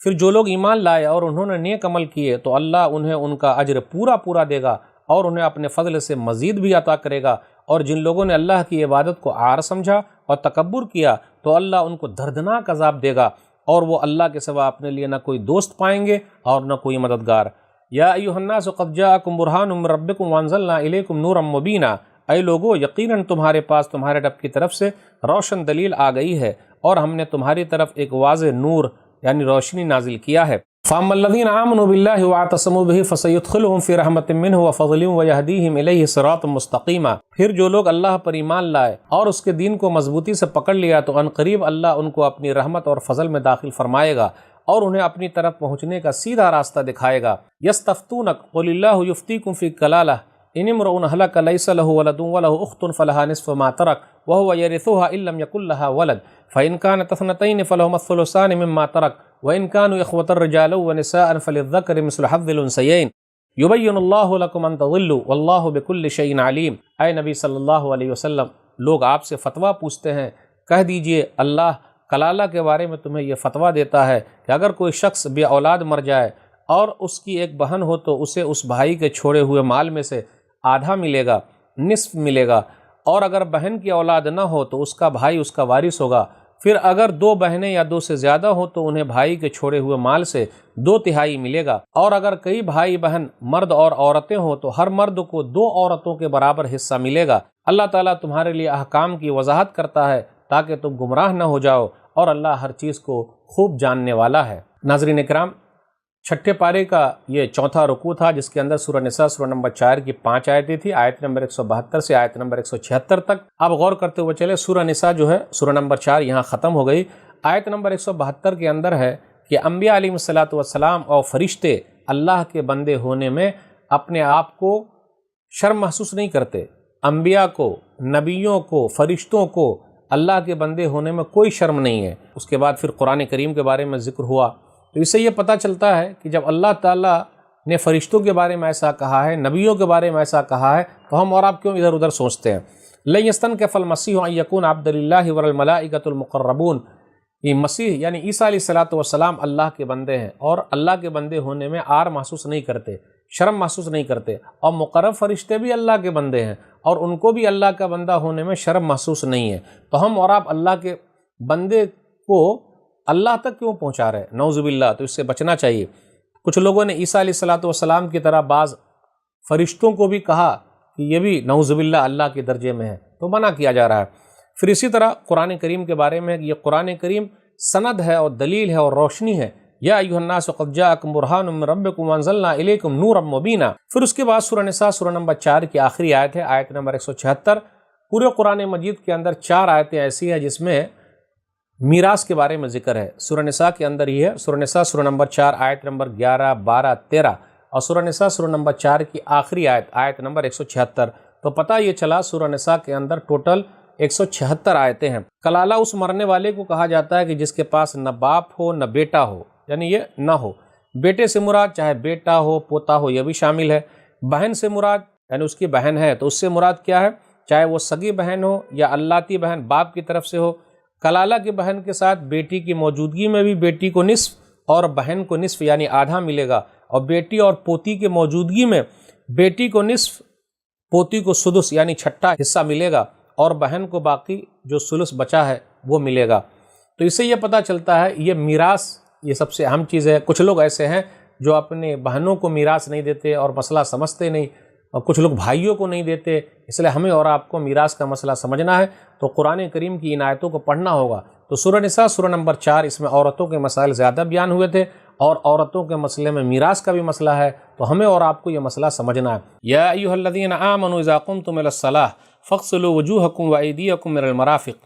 پھر جو لوگ ایمان لائے اور انہوں نے نیک عمل کیے تو اللہ انہیں ان کا اجر پورا دے گا اور انہیں اپنے فضل سے مزید بھی عطا کرے گا، اور جن لوگوں نے اللہ کی عبادت کو عار سمجھا اور تکبر کیا تو اللہ ان کو دردناک عذاب دے گا، اور وہ اللہ کے سوا اپنے لیے نہ کوئی دوست پائیں گے اور نہ کوئی مددگار۔ یا ایھا الناس قد جاءکم برہان من ربکم وانزلنا الیکم نورا مبینا، اے لوگو یقیناً تمہارے پاس تمہارے رب کی طرف سے روشن دلیل آ گئی ہے، اور ہم نے تمہاری طرف ایک واضح نور یعنی روشنی نازل کیا ہے۔ فَأَمَّا الَّذِينَ آمَنُوا بِاللَّهِ وَاعْتَصَمُوا بِهِ فَسَيُدْخِلُهُمْ فِي رَحْمَةٍ مِّنْهُ وَفَضْلٍ وَيَهْدِيهِمْ إِلَيْهِ صِرَاطًا مُّسْتَقِيمًا۔ پھر جو لوگ اللہ پر ایمان لائے اور اس کے دین کو مضبوطی سے پکڑ لیا تو ان قریب اللہ ان کو اپنی رحمت اور فضل میں داخل فرمائے گا اور انہیں اپنی طرف پہنچنے کا سیدھا راستہ دکھائے گا۔ يَسْتَفْتُونَكَ قُلِ اللَّهُ يُفْتِيكُمْ فِي الْكَلَالَةِ إِنِ امْرُؤٌ هَلَكَ لَيْسَ لَهُ وَلَدٌ وَلَهُ أُخْتٌ فَلَهَا نِصْفُ مَا تَرَكَ وَهُوَ يَرِثُهَا إِن لَّمْ يَكُن لَّهَا وَلَدٌ فَإِن كَانَتْ اثْنَتَيْنِ فَلَهُمَا الثُّلُثَانِ مِمَّا تَرَكَ وَإِن كَانُوا إِخْوَةً رِجَالًا وَنِسَاءً فَلِلذَّكَرِ مِثْلُ حَظِّ الْأُنثَيَيْنِ يُبَيِّنُ اللَّهُ لَكُمْ أَن تَضِلُّوا وَاللَّهُ بِكُلِّ شَيْءٍ عَلِيمٌ۔ اے نبی صلی اللہ علیہ وسلم، لوگ آپ سے فتویٰ پوچھتے ہیں، کہہ دیجئے اللہ کلالہ کے بارے میں تمہیں یہ فتویٰ دیتا ہے کہ اگر کوئی شخص بے اولاد مر جائے اور اس کی ایک بہن ہو تو اسے اس بھائی کے چھوڑے ہوئے مال میں سے آدھا ملے گا، نصف ملے گا، اور اگر بہن کی اولاد نہ ہو تو اس کا بھائی اس کا وارث ہوگا۔ پھر اگر دو بہنیں یا دو سے زیادہ ہو تو انہیں بھائی کے چھوڑے ہوئے مال سے 2/3 ملے گا، اور اگر کئی بھائی بہن مرد اور عورتیں ہوں تو ہر مرد کو 2 عورتوں کے برابر حصہ ملے گا۔ اللہ تعالیٰ تمہارے لیے احکام کی وضاحت کرتا ہے تاکہ تم گمراہ نہ ہو جاؤ، اور اللہ ہر چیز کو خوب جاننے والا ہے۔ ناظرین اکرام، چھٹے پارے کا یہ چوتھا رکوع تھا جس کے اندر سورہ نساء سورہ نمبر 4 کی 5 آیتیں تھی، آیت نمبر 172 سے آیت نمبر 176 تک۔ اب غور کرتے ہوئے چلے، سورہ نساء جو ہے سورہ نمبر 4 یہاں ختم ہو گئی۔ آیت نمبر 172 کے اندر ہے کہ انبیاء علیہ السلام اور فرشتے اللہ کے بندے ہونے میں اپنے آپ کو شرم محسوس نہیں کرتے۔ انبیاء کو، نبیوں کو، فرشتوں کو اللہ کے بندے ہونے میں کوئی شرم نہیں ہے۔ اس کے بعد پھر قرآن کریم کے بارے میں ذکر ہوا، تو اس سے یہ پتہ چلتا ہے کہ جب اللہ تعالیٰ نے فرشتوں کے بارے میں ایسا کہا ہے، نبیوں کے بارے میں ایسا کہا ہے، تو ہم اور آپ کیوں ادھر ادھر سوچتے ہیں؟ لَن يَسْتَنْكِفَ الْمَسِيحُ أَن يَكُونَ عَبْدًا لِلَّهِ وَالْمَلَائِكَةُ الْمُقَرَّبُونَ۔ یہ مسیح یعنی عیسیٰ علیہ السلام اللہ کے بندے ہیں اور اللہ کے بندے ہونے میں عار محسوس نہیں کرتے، شرم محسوس نہیں کرتے، اور مقرب فرشتے بھی اللہ کے بندے ہیں اور ان کو بھی اللہ کا بندہ ہونے میں شرم محسوس نہیں ہے۔ تو ہم اور آپ اللہ کے بندے کو اللہ تک کیوں پہنچا رہے؟ نعوذ باللہ، تو اس سے بچنا چاہیے۔ کچھ لوگوں نے عیسیٰ علیہ السلام کی طرح بعض فرشتوں کو بھی کہا کہ یہ بھی نعوذ باللہ اللہ کے درجے میں ہے، تو منع کیا جا رہا ہے۔ پھر اسی طرح قرآن کریم کے بارے میں، یہ قرآن کریم سند ہے اور دلیل ہے اور روشنی ہے۔ یا ایھا الناس قد جاءکم برہان من ربکم وانزلنا الیکم نورا مبینا۔ پھر اس کے بعد سورہ نساء سورہ نمبر 4 کی آخری آیت ہے، آیت نمبر 176۔ پورے قرآن مجید کے اندر 4 آیتیں ایسی ہیں جس میں میراث کے بارے میں ذکر ہے۔ سورہ نساء کے اندر ہی ہے، سورہ نساء سورہ نمبر 4 آیت نمبر 11، 12، 13، اور سورہ نساء سورہ نمبر 4 کی آخری آیت، آیت نمبر 176۔ تو پتہ یہ چلا سورہ نساء کے اندر ٹوٹل 176 آیتیں ہیں۔ کلالہ اس مرنے والے کو کہا جاتا ہے کہ جس کے پاس نہ باپ ہو نہ بیٹا ہو، یعنی یہ نہ ہو۔ بیٹے سے مراد چاہے بیٹا ہو، پوتا ہو، یہ بھی شامل ہے۔ بہن سے مراد یعنی اس کی بہن ہے تو اس سے مراد کیا ہے؟ چاہے وہ سگی بہن ہو یا اللاتی بہن باپ کی طرف سے ہو۔ کلالہ کی بہن کے ساتھ بیٹی کی موجودگی میں بھی بیٹی کو نصف اور بہن کو نصف یعنی آدھا ملے گا، اور بیٹی اور پوتی کی موجودگی میں بیٹی کو نصف، پوتی کو سدس یعنی چھٹا حصہ ملے گا، اور بہن کو باقی جو ثلث بچا ہے وہ ملے گا۔ تو اس سے یہ پتہ چلتا ہے یہ میراث یہ سب سے اہم چیز ہے۔ کچھ لوگ ایسے ہیں جو اپنے بہنوں کو میراث نہیں دیتے اور مسئلہ سمجھتے نہیں، اور کچھ لوگ بھائیوں کو نہیں دیتے، اس لیے ہمیں اور آپ کو میراث کا مسئلہ سمجھنا ہے تو قرآن کریم کی ان آیتوں کو پڑھنا ہوگا۔ تو سورہ نساء سورہ نمبر 4 اس میں عورتوں کے مسائل زیادہ بیان ہوئے تھے، اور عورتوں کے مسئلے میں میراث کا بھی مسئلہ ہے، تو ہمیں اور آپ کو یہ مسئلہ سمجھنا ہے۔ یا ایھا الذین آمنوا اذا قمتم الی الصلاۃ فاغسلوا وجوہکم وایدیکم الی المرافق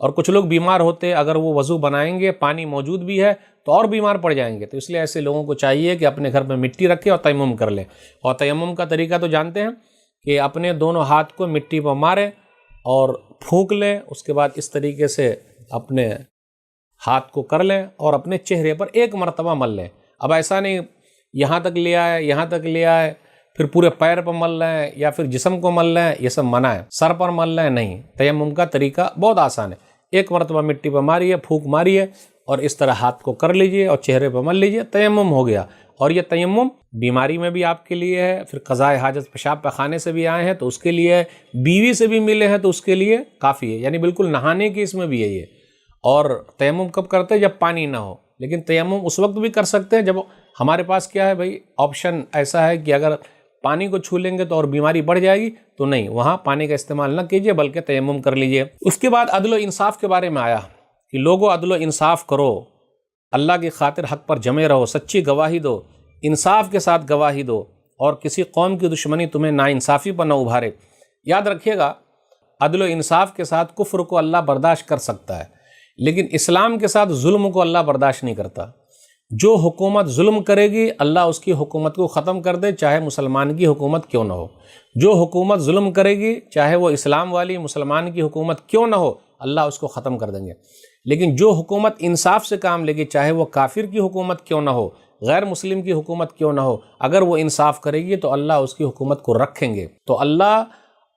اور کچھ لوگ بیمار ہوتے، اگر وہ وضو بنائیں گے پانی موجود بھی ہے تو اور بیمار پڑ جائیں گے، تو اس لیے ایسے لوگوں کو چاہیے کہ اپنے گھر میں مٹی رکھے اور تیمم کر لیں۔ اور تیمم کا طریقہ تو جانتے ہیں کہ اپنے دونوں ہاتھ کو مٹی پر ماریں اور پھونک لیں، اس کے بعد اس طریقے سے اپنے ہاتھ کو کر لیں اور اپنے چہرے پر ایک مرتبہ مل لیں۔ اب ایسا نہیں یہاں تک لے آئے یہاں تک لے آئے پھر پورے پیر پر مل رہے ہیں یا پھر جسم کو مل رہے ہیں، یہ سب منع ہے۔ سر پر مل رہے ہیں نہیں، تیمم کا طریقہ بہت آسان ہے، ایک مرتبہ مٹی پر ماریے، پھونک ماریے اور اس طرح ہاتھ کو کر لیجئے اور چہرے پر مل لیجئے، تیمم ہو گیا۔ اور یہ تیمم بیماری میں بھی آپ کے لیے ہے، پھر قضاء حاجت پیشاب پخانے سے بھی آئے ہیں تو اس کے لیے ہے، بیوی سے بھی ملے ہیں تو اس کے لیے کافی ہے، یعنی بالکل نہانے کی اس میں بھی ہے یہ۔ اور تیمم کب کرتے ہیں؟ جب پانی نہ ہو، لیکن تیمم اس وقت بھی کر سکتے ہیں جب ہمارے پاس کیا ہے بھائی، آپشن ایسا ہے کہ اگر پانی کو چھو لیں گے تو اور بیماری بڑھ جائے گی، تو نہیں، وہاں پانی کا استعمال نہ کیجیے بلکہ تیمم کر لیجیے۔ اس کے بعد عدل و انصاف کے بارے میں آیا کہ لوگوں عدل و انصاف کرو، اللہ کی خاطر حق پر جمے رہو، سچی گواہی دو، انصاف کے ساتھ گواہی دو، اور کسی قوم کی دشمنی تمہیں ناانصافی پر نہ ابھارے۔ یاد رکھیے گا، عدل و انصاف کے ساتھ کفر کو اللہ برداشت کر سکتا ہے، لیکن اسلام کے ساتھ ظلم کو اللہ برداشت نہیں کرتا۔ جو حکومت ظلم کرے گی اللہ اس کی حکومت کو ختم کر دے، چاہے مسلمان کی حکومت کیوں نہ ہو۔ جو حکومت ظلم کرے گی چاہے وہ اسلام والی مسلمان کی حکومت کیوں نہ ہو، اللہ اس کو ختم کر دیں گے۔ لیکن جو حکومت انصاف سے کام لے گی، چاہے وہ کافر کی حکومت کیوں نہ ہو، غیر مسلم کی حکومت کیوں نہ ہو، اگر وہ انصاف کرے گی تو اللہ اس کی حکومت کو رکھیں گے۔ تو اللہ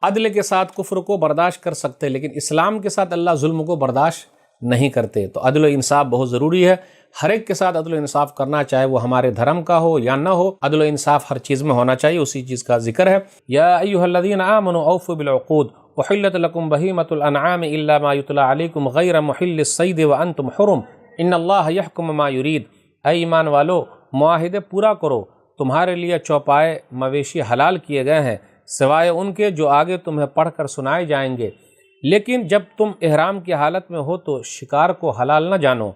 عدل کے ساتھ کفر کو برداشت کر سکتے، لیکن اسلام کے ساتھ اللہ ظلم کو برداشت نہیں کرتے۔ تو عدل و انصاف بہت ضروری ہے، ہر ایک کے ساتھ عدل و انصاف کرنا، چاہے وہ ہمارے دھرم کا ہو یا نہ ہو، عدل و انصاف ہر چیز میں ہونا چاہیے، اسی چیز کا ذکر ہے۔ یا ایھا الذین آمنوا اوفوا بالعقود احلت لکم بہیمۃ الانعام الا ما یتلی علیکم غیر محل الصید وانتم حرم ان اللہ یحکم ما یرید۔ اے ایمان والو، معاہدے پورا کرو، تمہارے لیے چوپائے مویشی حلال کیے گئے ہیں سوائے ان کے جو آگے تمہیں پڑھ کر سنائے جائیں گے، لیکن جب تم احرام کی حالت میں ہو تو شکار کو حلال نہ جانو،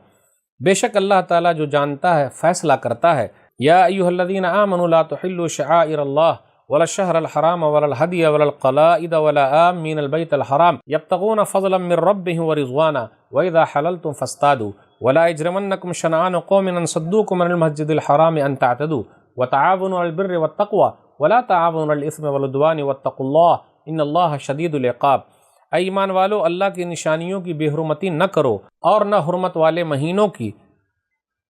بے شک اللہ تعالیٰ جو جانتا ہے فیصلہ کرتا ہے۔ یا ایھا الذین آمنوا لا تحلوا شعائر اللہ ولا الشہر الحرام ولا الہدی ولا القلائد ولا آمین البیت الحرام یبتغون فضلا من ربهم ورضوانا واذا حللتم فاصطادوا ولا یجرمنکم شنآن قوم ان صدوکم عن المسجد الحرام ان تعتدوا وتعاونوا على البر والتقوى ولا تعاونوا على الاثم والعدوان واتقوا اللہ ان اللہ شدید العقاب۔ اے ایمان والو، اللہ کی نشانیوں کی بے حرمتی نہ کرو، اور نہ حرمت والے مہینوں کی،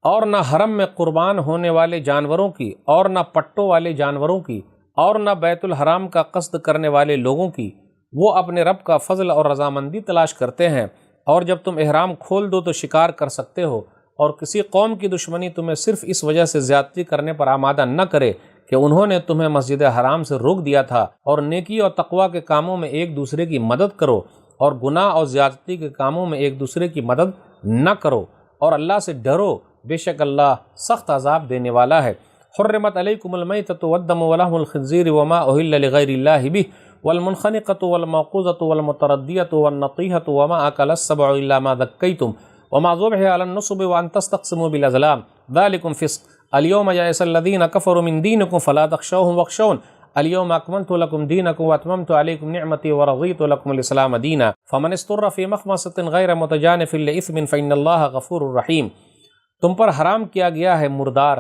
اور نہ حرم میں قربان ہونے والے جانوروں کی، اور نہ پٹوں والے جانوروں کی، اور نہ بیت الحرام کا قصد کرنے والے لوگوں کی۔ وہ اپنے رب کا فضل اور رضامندی تلاش کرتے ہیں، اور جب تم احرام کھول دو تو شکار کر سکتے ہو، اور کسی قوم کی دشمنی تمہیں صرف اس وجہ سے زیادتی کرنے پر آمادہ نہ کرے کہ انہوں نے تمہیں مسجد حرام سے روک دیا تھا۔ اور نیکی اور تقوی کے کاموں میں ایک دوسرے کی مدد کرو، اور گناہ اور زیادتی کے کاموں میں ایک دوسرے کی مدد نہ کرو، اور اللہ سے ڈرو، بے شک اللہ سخت عذاب دینے والا ہے۔ حرمت علیکم المیتۃ والدم ولحم الخنزیر وما اہل لغیر اللہ بہ والمنخنقۃ والموقوذۃ والمتردیۃ والنطیحۃ وما اکل السبع الا ما ذکیتم وما ذبح علی النصب وان تستقسموا بالازلام ذلکم فسق اليوم یئس الذین کفروا من دینکم فلا تخشوهم واخشون اليوم اکملت لکم دینکم واتممت علیکم نعمتی ورضیت لکم الاسلام دینا فمن اضطر فی مخمصۃ غیر متجانف لاثم فإن اللہ غفور رحیم۔ تم پر حرام کیا گیا ہے مردار،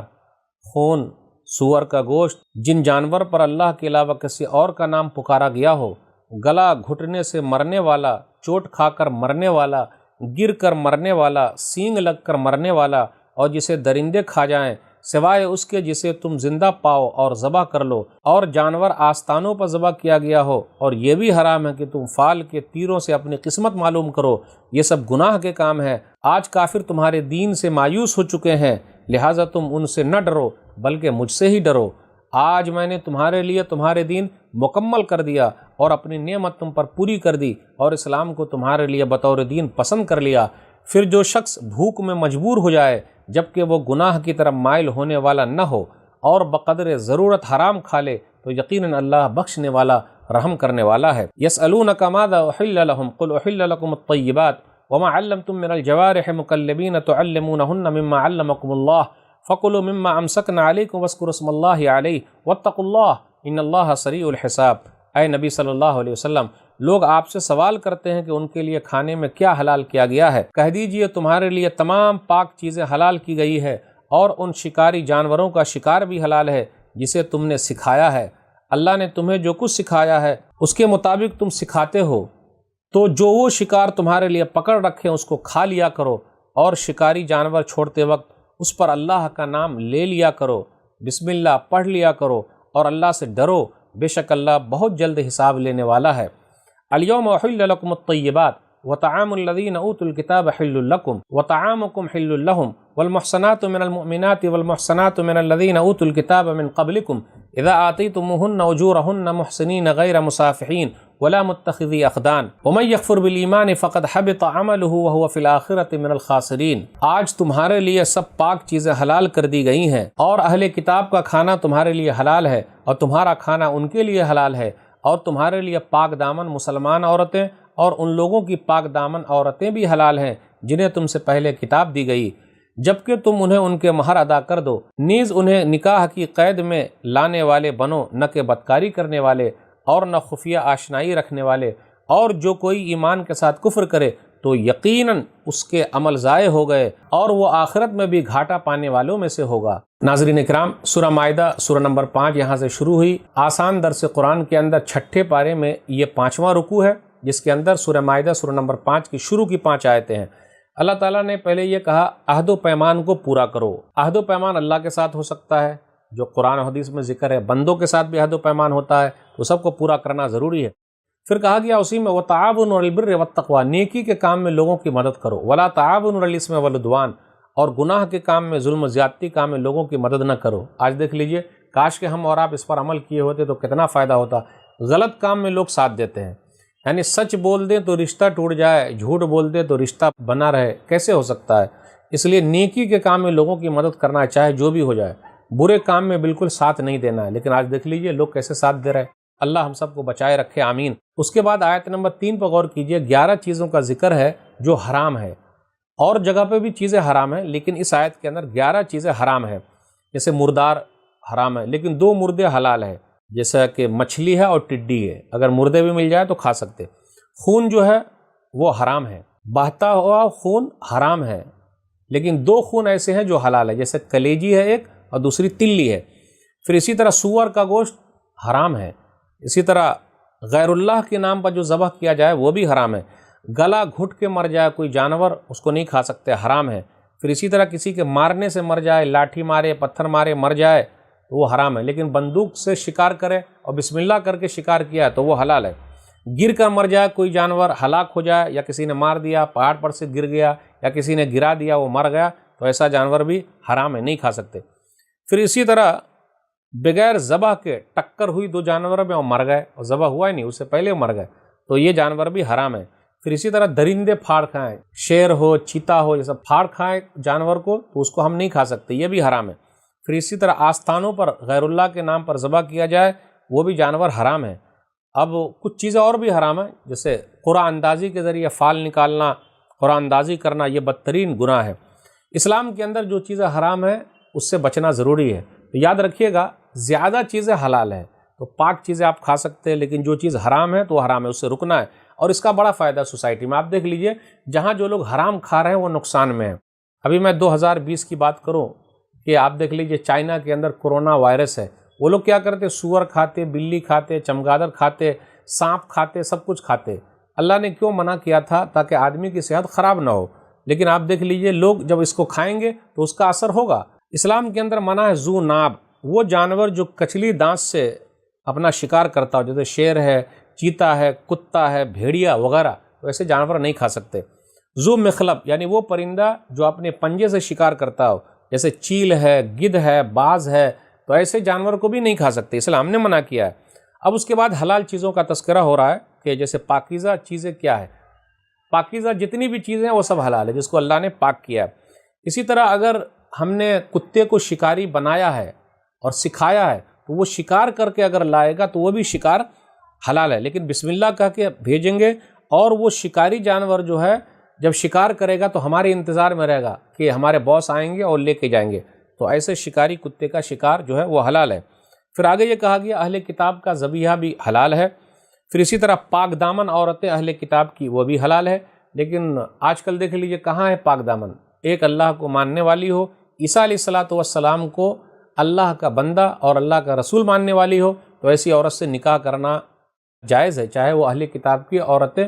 خون، سور کا گوشت، جن جانور پر اللہ کے علاوہ کسی اور کا نام پکارا گیا ہو، گلا گھٹنے سے مرنے والا، چوٹ کھا کر مرنے والا، گر کر مرنے والا، سینگ لگ کر مرنے والا، اور جسے درندے کھا جائیں سوائے اس کے جسے تم زندہ پاؤ اور ذبح کر لو، اور جانور آستانوں پر ذبح کیا گیا ہو، اور یہ بھی حرام ہے کہ تم فال کے تیروں سے اپنی قسمت معلوم کرو، یہ سب گناہ کے کام ہیں۔ آج کافر تمہارے دین سے مایوس ہو چکے ہیں، لہٰذا تم ان سے نہ ڈرو بلکہ مجھ سے ہی ڈرو۔ آج میں نے تمہارے لیے تمہارے دین مکمل کر دیا اور اپنی نعمت تم پر پوری کر دی، اور اسلام کو تمہارے لیے بطور دین پسند کر لیا۔ پھر جو شخص بھوک میں مجبور ہو جائے جبکہ وہ گناہ کی طرف مائل ہونے والا نہ ہو، اور بقدر ضرورت حرام کھا لے، تو یقیناً اللہ بخشنے والا رحم کرنے والا ہے۔ یسألونک ماذا احل لهم قل احل لكم الطیبات وما علمتم من الجوارح مکلبین تعلمونهن مما علمکم اللہ فکلوا مما امسکنا علیکم واذکروا اسم اللہ علیہ واتقوا اللہ ان اللہ سریع الحساب۔ اے نبی صلی اللہ علیہ وسلم، لوگ آپ سے سوال کرتے ہیں کہ ان کے لیے کھانے میں کیا حلال کیا گیا ہے، کہہ دیجئے تمہارے لیے تمام پاک چیزیں حلال کی گئی ہے، اور ان شکاری جانوروں کا شکار بھی حلال ہے جسے تم نے سکھایا ہے۔ اللہ نے تمہیں جو کچھ سکھایا ہے اس کے مطابق تم سکھاتے ہو، تو جو وہ شکار تمہارے لیے پکڑ رکھے اس کو کھا لیا کرو، اور شکاری جانور چھوڑتے وقت اس پر اللہ کا نام لے لیا کرو، بسم اللہ پڑھ لیا کرو، اور اللہ سے ڈرو، بے شک اللہ بہت جلد حساب لینے والا ہے۔ الیوم احل لکم الطیبات وطعام الذین اوتوا الکتاب حل لکم وطعامکم حل لهم والمحصنات من المؤمنات والمحصنات من الذین اوتوا الکتاب من قبلکم اذا آتیتموہن اجورہن محسنین غیر مسافحین ولا متخذی اخدان ومن یکفر بالایمان فقد حبط عملہ وہو فی الآخرۃ من الخاسرین۔ آج تمہارے لیے سب پاک چیزیں حلال کر دی گئی ہیں، اور اہل کتاب کا کھانا تمہارے لیے حلال ہے، اور تمہارا کھانا ان کے لیے حلال ہے، اور تمہارے لیے پاک دامن مسلمان عورتیں اور ان لوگوں کی پاک دامن عورتیں بھی حلال ہیں جنہیں تم سے پہلے کتاب دی گئی، جبکہ تم انہیں ان کے مہر ادا کر دو، نیز انہیں نکاح کی قید میں لانے والے بنو، نہ کہ بدکاری کرنے والے اور نہ خفیہ آشنائی رکھنے والے، اور جو کوئی ایمان کے ساتھ کفر کرے تو یقیناً اس کے عمل ضائع ہو گئے اور وہ آخرت میں بھی گھاٹا پانے والوں میں سے ہوگا۔ ناظرین اکرام، سورہ مائدہ سورہ نمبر 5 یہاں سے شروع ہوئی۔ آسان درس قرآن کے اندر چھٹے پارے میں یہ 5واں رکوع ہے، جس کے اندر سورہ مائدہ سورہ نمبر 5 کی شروع کی 5 آیتیں ہیں۔ اللہ تعالیٰ نے پہلے یہ کہا عہد و پیمان کو پورا کرو۔ عہد و پیمان اللہ کے ساتھ ہو سکتا ہے، جو قرآن و حدیث میں ذکر ہے، بندوں کے ساتھ بھی عہد و پیمان ہوتا ہے، تو سب کو پورا کرنا ضروری ہے۔ پھر کہا گیا اسی میں وَتَعَاوَنُوا عَلَى الْبِرِّ وَالتَّقْوَىٰ، نیکی کے کام میں لوگوں کی مدد کرو، وَلَا تَعَاوَنُوا عَلَى الْإِثْمِ وَالْعُدْوَانِ، اور گناہ کے کام میں، ظلم و زیادتی کام میں لوگوں کی مدد نہ کرو۔ آج دیکھ لیجئے، کاش کہ ہم اور آپ اس پر عمل کیے ہوتے تو کتنا فائدہ ہوتا۔ غلط کام میں لوگ ساتھ دیتے ہیں، یعنی سچ بول دیں تو رشتہ ٹوٹ جائے، جھوٹ بول دیں تو رشتہ بنا رہے، کیسے ہو سکتا ہے؟ اس لیے نیکی کے کام میں لوگوں کی مدد کرنا ہے، چاہے جو بھی ہو جائے۔ برے کام میں بالکل ساتھ نہیں دینا ہے، لیکن آج دیکھ لیجئے لوگ کیسے ساتھ دے رہے ہیں۔ اللہ ہم سب کو بچائے رکھے، آمین۔ اس کے بعد آیت نمبر 3 پر غور کیجئے، 11 چیزوں کا ذکر ہے جو حرام ہے، اور جگہ پہ بھی چیزیں حرام ہیں، لیکن اس آیت کے اندر 11 چیزیں حرام ہیں۔ جیسے مردار حرام ہے، لیکن 2 مردے حلال ہے، جیسا کہ مچھلی ہے اور ٹڈی ہے، اگر مردے بھی مل جائے تو کھا سکتے۔ خون جو ہے وہ حرام ہے، بہتا ہوا خون حرام ہے، لیکن 2 خون ایسے ہیں جو حلال ہے، جیسے کلیجی ہے ایک اور دوسری تلی ہے۔ پھر اسی طرح سور کا گوشت حرام ہے، اسی طرح غیر اللہ کے نام پر جو ذبح کیا جائے وہ بھی حرام ہے۔ گلا گھٹ کے مر جائے کوئی جانور، اس کو نہیں کھا سکتے، حرام ہے۔ پھر اسی طرح کسی کے مارنے سے مر جائے، لاٹھی مارے، پتھر مارے مر جائے تو وہ حرام ہے، لیکن بندوق سے شکار کرے اور بسم اللہ کر کے شکار کیا تو وہ حلال ہے۔ گر کر مر جائے کوئی جانور، ہلاک ہو جائے، یا کسی نے مار دیا، پہاڑ پر سے گر گیا، یا کسی نے گرا دیا وہ مر گیا، تو ایسا جانور بھی حرام ہے، نہیں کھا سکتے۔ پھر اسی طرح بغیر ذبح کے ٹکر ہوئی 2 جانور میں وہ مر گئے، اور ذبح ہوا ہی نہیں، اس سے پہلے وہ مر گئے، تو یہ جانور بھی حرام ہے۔ پھر اسی طرح درندے پھاڑ کھائیں، شیر ہو، چیتا ہو، یہ سب پھاڑ کھائیں جانور کو تو اس کو ہم نہیں کھا سکتے، یہ بھی حرام ہے۔ پھر اسی طرح آستانوں پر غیر اللہ کے نام پر ذبح کیا جائے وہ بھی جانور حرام ہے۔ اب کچھ چیزیں اور بھی حرام ہیں، جیسے قرآن اندازی کے ذریعے فال نکالنا، قرآن اندازی کرنا، یہ بدترین گناہ ہے۔ اسلام کے اندر جو چیزیں حرام ہیں اس سے بچنا ضروری ہے۔ تو یاد رکھیے گا، زیادہ چیزیں حلال ہیں، تو پاک چیزیں آپ کھا سکتے ہیں، لیکن جو چیز حرام ہے تو حرام ہے، اس سے رکنا ہے۔ اور اس کا بڑا فائدہ سوسائٹی میں، آپ دیکھ لیجئے جہاں جو لوگ حرام کھا رہے ہیں وہ نقصان میں ہیں۔ ابھی میں 2020 کی بات کروں کہ آپ دیکھ لیجئے چائنا کے اندر کورونا وائرس ہے، وہ لوگ کیا کرتے، سور کھاتے، بلی کھاتے، چمگادڑ کھاتے، سانپ کھاتے، سب کچھ کھاتے۔ اللہ نے کیوں منع کیا تھا؟ تاکہ آدمی کی صحت خراب نہ ہو، لیکن آپ دیکھ لیجئے لوگ جب اس کو کھائیں گے تو اس کا اثر ہوگا۔ اسلام کے اندر منع ہے ذو ناب، وہ جانور جو کچلی دانت سے اپنا شکار کرتا ہو، جیسے شیر ہے، چیتا ہے، کتا ہے، بھیڑیا وغیرہ، تو ایسے جانور نہیں کھا سکتے۔ ذو مخلب یعنی وہ پرندہ جو اپنے پنجے سے شکار کرتا ہو، جیسے چیل ہے، گدھ ہے، باز ہے، تو ایسے جانور کو بھی نہیں کھا سکتے، اسلام نے منع کیا ہے۔ اب اس کے بعد حلال چیزوں کا تذکرہ ہو رہا ہے کہ جیسے پاکیزہ چیزیں کیا ہے، پاکیزہ جتنی بھی چیزیں ہیں وہ سب حلال ہے جس کو اللہ نے پاک کیا ہے۔ اسی طرح اگر ہم نے کتے کو شکاری بنایا ہے اور سکھایا ہے تو وہ شکار کر کے اگر لائے گا تو وہ بھی شکار حلال ہے، لیکن بسم اللہ کہہ کے بھیجیں گے، اور وہ شکاری جانور جو ہے جب شکار کرے گا تو ہمارے انتظار میں رہے گا کہ ہمارے باس آئیں گے اور لے کے جائیں گے، تو ایسے شکاری کتے کا شکار جو ہے وہ حلال ہے۔ پھر آگے یہ کہا گیا اہل کتاب کا ذبیحہ بھی حلال ہے۔ پھر اسی طرح پاک دامن عورتیں اہل کتاب کی وہ بھی حلال ہے، لیکن آج کل دیکھ لیجئے کہاں ہے پاک دامن؟ ایک اللہ کو ماننے والی ہو، عیسیٰ علیہ السلام کو اللہ کا بندہ اور اللہ کا رسول ماننے والی ہو، تو ایسی عورت سے نکاح کرنا جائز ہے، چاہے وہ اہل کتاب کی عورتیں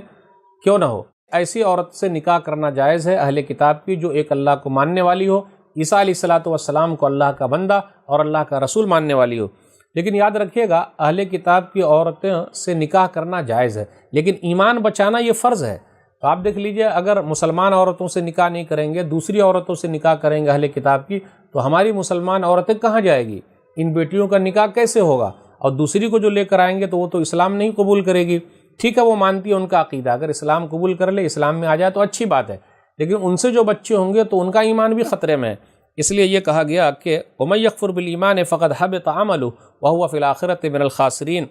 کیوں نہ ہو۔ ایسی عورت سے نکاح کرنا جائز ہے اہل کتاب کی جو ایک اللہ کو ماننے والی ہو، عیسیٰ علیہ السلام کو اللہ کا بندہ اور اللہ کا رسول ماننے والی ہو۔ لیکن یاد رکھیے گا اہل کتاب کی عورتیں سے نکاح کرنا جائز ہے، لیکن ایمان بچانا یہ فرض ہے۔ تو آپ دیکھ لیجئے اگر مسلمان عورتوں سے نکاح نہیں کریں گے، دوسری عورتوں سے نکاح کریں گے اہل کتاب کی، تو ہماری مسلمان عورتیں کہاں جائے گی؟ ان بیٹیوں کا نکاح کیسے ہوگا؟ اور دوسری کو جو لے کر آئیں گے تو وہ تو اسلام نہیں قبول کرے گی۔ ٹھیک ہے وہ مانتی ہے ان کا عقیدہ، اگر اسلام قبول کر لے، اسلام میں آ جائے تو اچھی بات ہے، لیکن ان سے جو بچے ہوں گے تو ان کا ایمان بھی خطرے میں ہے۔ اس لیے یہ کہا گیا کہ وَمَن يَكْفُرْ بِالْإِيمَانِ فَقَدْ حَبِطَ عَمَلُهُ وَهُوَ فِي الْآخِرَةِ مِنَ الْخَاسِرِينَ۔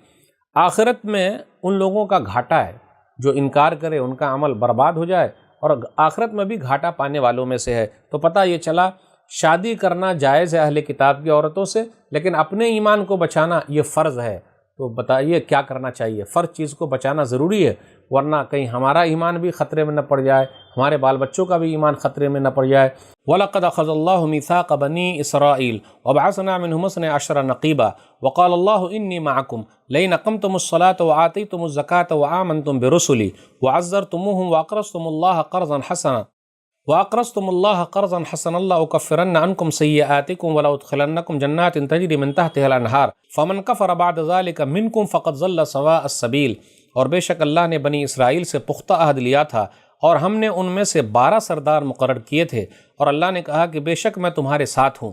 آخرت میں ان لوگوں کا گھاٹا ہے جو انکار کرے، ان کا عمل برباد ہو جائے، اور آخرت میں بھی گھاٹا پانے والوں میں سے ہے۔ تو پتہ یہ چلا شادی کرنا جائز ہے اہل کتاب کی عورتوں سے، لیکن اپنے ایمان کو بچانا یہ فرض ہے۔ تو بتائیے کیا کرنا چاہیے؟ فرض چیز کو بچانا ضروری ہے، ورنہ کہیں ہمارا ایمان بھی خطرے میں نہ پڑ جائے، ہمارے بال بچوں کا بھی ایمان خطرے میں نہ پڑ جائے۔ وَلَقَدْ أَخَذَ اللَّهُ مِيثَاقَ بَنِي إِسْرَائِيلَ وَبَعَثْنَا مِنْهُمُ اثْنَيْ عَشَرَ نَقِيبًا وَقَالَ اللَّهُ إِنِّي مَعَكُمْ لَئِنْ أَقَمْتُمُ الصَّلَاةَ وَآتَيْتُمُ الزَّكَاةَ وَآمَنْتُمْ بِرُسُلِي وَعَزَّرْتُمُوهُمْ وَأَقْرَضْتُمُ اللَّهَ قَرْضًا حَسَنًا لَأُكَفِّرَنَّ عَنْكُمْ سَيِّئَاتِكُمْ وَلَأُدْخِلَنَّكُمْ جَنَّاتٍ تَجْرِي مِنْ تَحْتِهَا الْأَنْهَارُ فَمَنْ كَفَرَ بَعْدَ ذَلِكَ مِنْكُمْ فَقَدْ ضَلَّ سَوَاءَ السَّبِيلِ۔ اور بے شک اللہ نے بنی اسرائیل سے پختہ عہد لیا تھا، اور ہم نے ان میں سے 12 سردار مقرر کیے تھے، اور اللہ نے کہا کہ بے شک میں تمہارے ساتھ ہوں،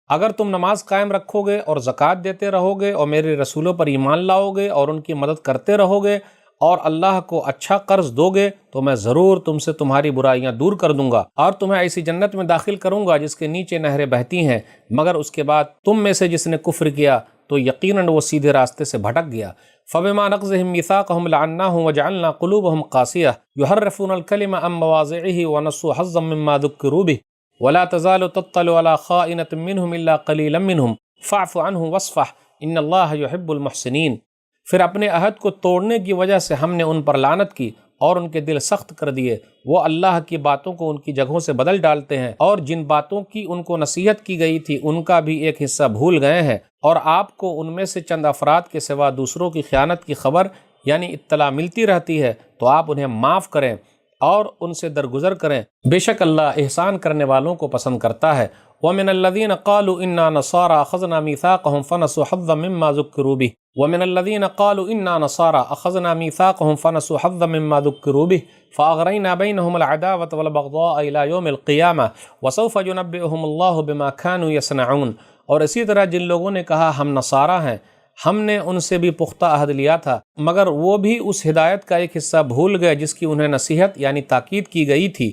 اگر تم نماز قائم رکھو گے اور زکوٰۃ دیتے رہو گے اور میرے رسولوں پر ایمان لاؤ گے اور ان کی مدد کرتے رہو گے اور اللہ کو اچھا قرض دو گے، تو میں ضرور تم سے تمہاری برائیاں دور کر دوں گا اور تمہیں ایسی جنت میں داخل کروں گا جس کے نیچے نہریں بہتی ہیں، مگر اس کے بعد تم میں سے جس نے کفر کیا تو یقیناً وہ سیدھے راستے سے بھٹک گیا۔ فَبِمَا نَقْضِهِم مِّيثَاقَهُمْ لَعَنَّاهُمْ وَجَعَلْنَا قُلُوبَهُمْ قَاسِيَةً يُحَرِّفُونَ الْكَلِمَ عَن مَّوَاضِعِهِ وَنَسُوا حَظًّا مِّمَّا ذُكِّرُوا بِهِ وَلَا تَزَالُ تَطَّلِعُ عَلَىٰ خَائِنَةٍ مِّنْهُمْ إِلَّا قَلِيلًا مِّنْهُمْ فَاعْفُ عَنْهُمْ وَاصْفَحْ إِنَّ اللَّهَ يُحِبُّ الْمُحْسِنِينَ۔ پھر اپنے عہد کو توڑنے کی وجہ سے ہم نے ان پر لعنت کی اور ان کے دل سخت کر دیے، وہ اللہ کی باتوں کو ان کی جگہوں سے بدل ڈالتے ہیں، اور جن باتوں کی ان کو نصیحت کی گئی تھی ان کا بھی ایک حصہ بھول گئے ہیں، اور آپ کو ان میں سے چند افراد کے سوا دوسروں کی خیانت کی خبر یعنی اطلاع ملتی رہتی ہے، تو آپ انہیں معاف کریں اور ان سے درگزر کریں، بے شک اللہ احسان کرنے والوں کو پسند کرتا ہے۔ وَمِنَ الَّذِينَ قَالُوا إِنَّا نَصَارَىٰ أَخَذْنَا مِيثَاقَهُمْ فَنَسُوا حَظًّا مِّمَّا ذُكِّرُوا بِهِ وَمِنَ الَّذِينَ قَالُوا إِنَّا نَصَارَىٰ أَخَذْنَا مِيثَاقَهُمْ فَنَسُوا حَظًّا مِّمَّا ذُكِّرُوا بِهِ فَأَغْرَيْنَا بَيْنَهُمُ الْعَدَاوَةَ وَالْبَغْضَاءَ إِلَىٰ يَوْمِ الْقِيَامَةِ وَسَوْفَ يُنَبِّئُهُمُ اللَّهُ بِمَا كَانُوا يَصْنَعُونَ۔ اور اسی طرح جن لوگوں نے کہا ہم نصارہ ہیں، ہم نے ان سے بھی پختہ عہد لیا تھا، مگر وہ بھی اس ہدایت کا ایک حصہ بھول گئے جس کی انہیں نصیحت یعنی تاکید کی گئی تھی،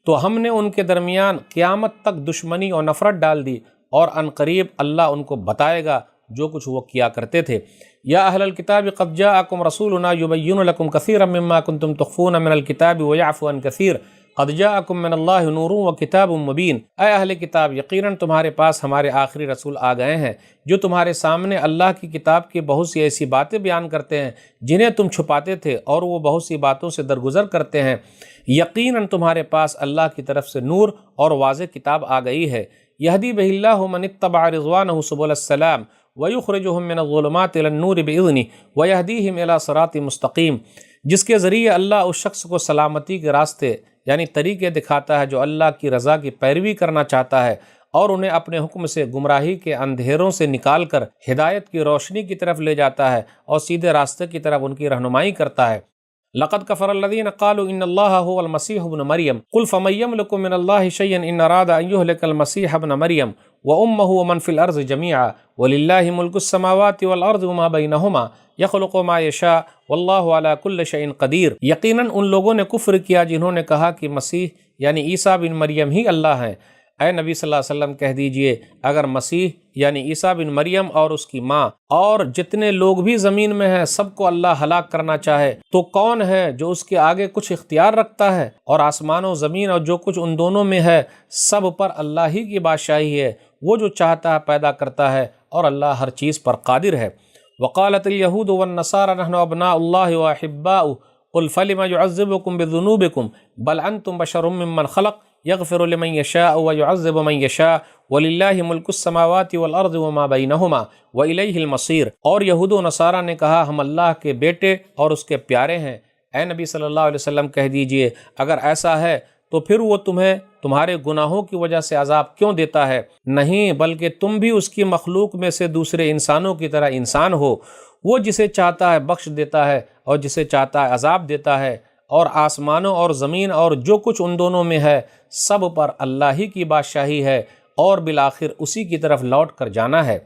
تو ہم نے ان کے درمیان قیامت تک دشمنی اور نفرت ڈال دی، اور ان قریب اللہ ان کو بتائے گا جو کچھ وہ کیا کرتے تھے۔ یا اہل الکتاب قد جاءکم رسولنا یبین لکم کثیرا مما کنتم تخفون من الکتاب ویعفو عن کثیر قد جاءکم من اللہ نور وکتاب مبین۔ اے اہل کتاب، یقیناً تمہارے پاس ہمارے آخری رسول آ گئے ہیں جو تمہارے سامنے اللہ کی کتاب کی بہت سی ایسی باتیں بیان کرتے ہیں جنہیں تم چھپاتے تھے، اور وہ بہت سی باتوں سے درگزر کرتے ہیں۔ یقیناً تمہارے پاس اللہ کی طرف سے نور اور واضح کتاب آ گئی ہے۔ یہدی بہ اللہ من اتبع رضوانہ سبل السلام ویخرجہم من الظلمات الی النور بإذنہ ویہدیہم الی صراط مستقیم، جس کے ذریعے اللہ اس شخص کو سلامتی کے راستے یعنی طریقے دکھاتا ہے جو اللہ کی رضا کی پیروی کرنا چاہتا ہے، اور انہیں اپنے حکم سے گمراہی کے اندھیروں سے نکال کر ہدایت کی روشنی کی طرف لے جاتا ہے اور سیدھے راستے کی طرف ان کی رہنمائی کرتا ہے۔ لقد كفر الذين قالوا ان الله هو المسيح ابن مريم قل فمن يملك من الله شيئا ان اراد ان يهلك المسيح ابن مريم وامه ومن في الارض جميعا ولله ملك السماوات والارض وما بينهما يخلق ما يشاء والله على كل شيء قدير۔ یقیناً ان لوگوں نے کفر کیا جنہوں نے کہا کہ مسیح یعنی عیسیٰ بن مریم ہی اللہ ہیں۔ اے نبی صلی اللہ علیہ وسلم کہہ دیجئے، اگر مسیح یعنی عیسیٰ بن مریم اور اس کی ماں اور جتنے لوگ بھی زمین میں ہیں سب کو اللہ ہلاک کرنا چاہے تو کون ہے جو اس کے آگے کچھ اختیار رکھتا ہے؟ اور آسمان و زمین اور جو کچھ ان دونوں میں ہے سب پر اللہ ہی کی بادشاہی ہے، وہ جو چاہتا ہے پیدا کرتا ہے، اور اللہ ہر چیز پر قادر ہے۔ وقالت اليہود والنصارى نحن ابناء اللہ واحباؤہ قل فلم يعذبكم بذنوبكم بل انتم بشر ممن خلق یغفر لمن یشاء ویعذب من یشاء وللہ ملک السماوات والارض وما بینہما والیہ المصیر۔ اور یہود و نصارہ نے کہا ہم اللہ کے بیٹے اور اس کے پیارے ہیں۔ اے نبی صلی اللہ علیہ وسلم کہہ دیجئے اگر ایسا ہے تو پھر وہ تمہیں تمہارے گناہوں کی وجہ سے عذاب کیوں دیتا ہے؟ نہیں، بلکہ تم بھی اس کی مخلوق میں سے دوسرے انسانوں کی طرح انسان ہو۔ وہ جسے چاہتا ہے بخش دیتا ہے اور جسے چاہتا ہے عذاب دیتا ہے، اور آسمانوں اور زمین اور جو کچھ ان دونوں میں ہے سب پر اللہ ہی کی بادشاہی ہے، اور بالآخر اسی کی طرف لوٹ کر جانا ہے۔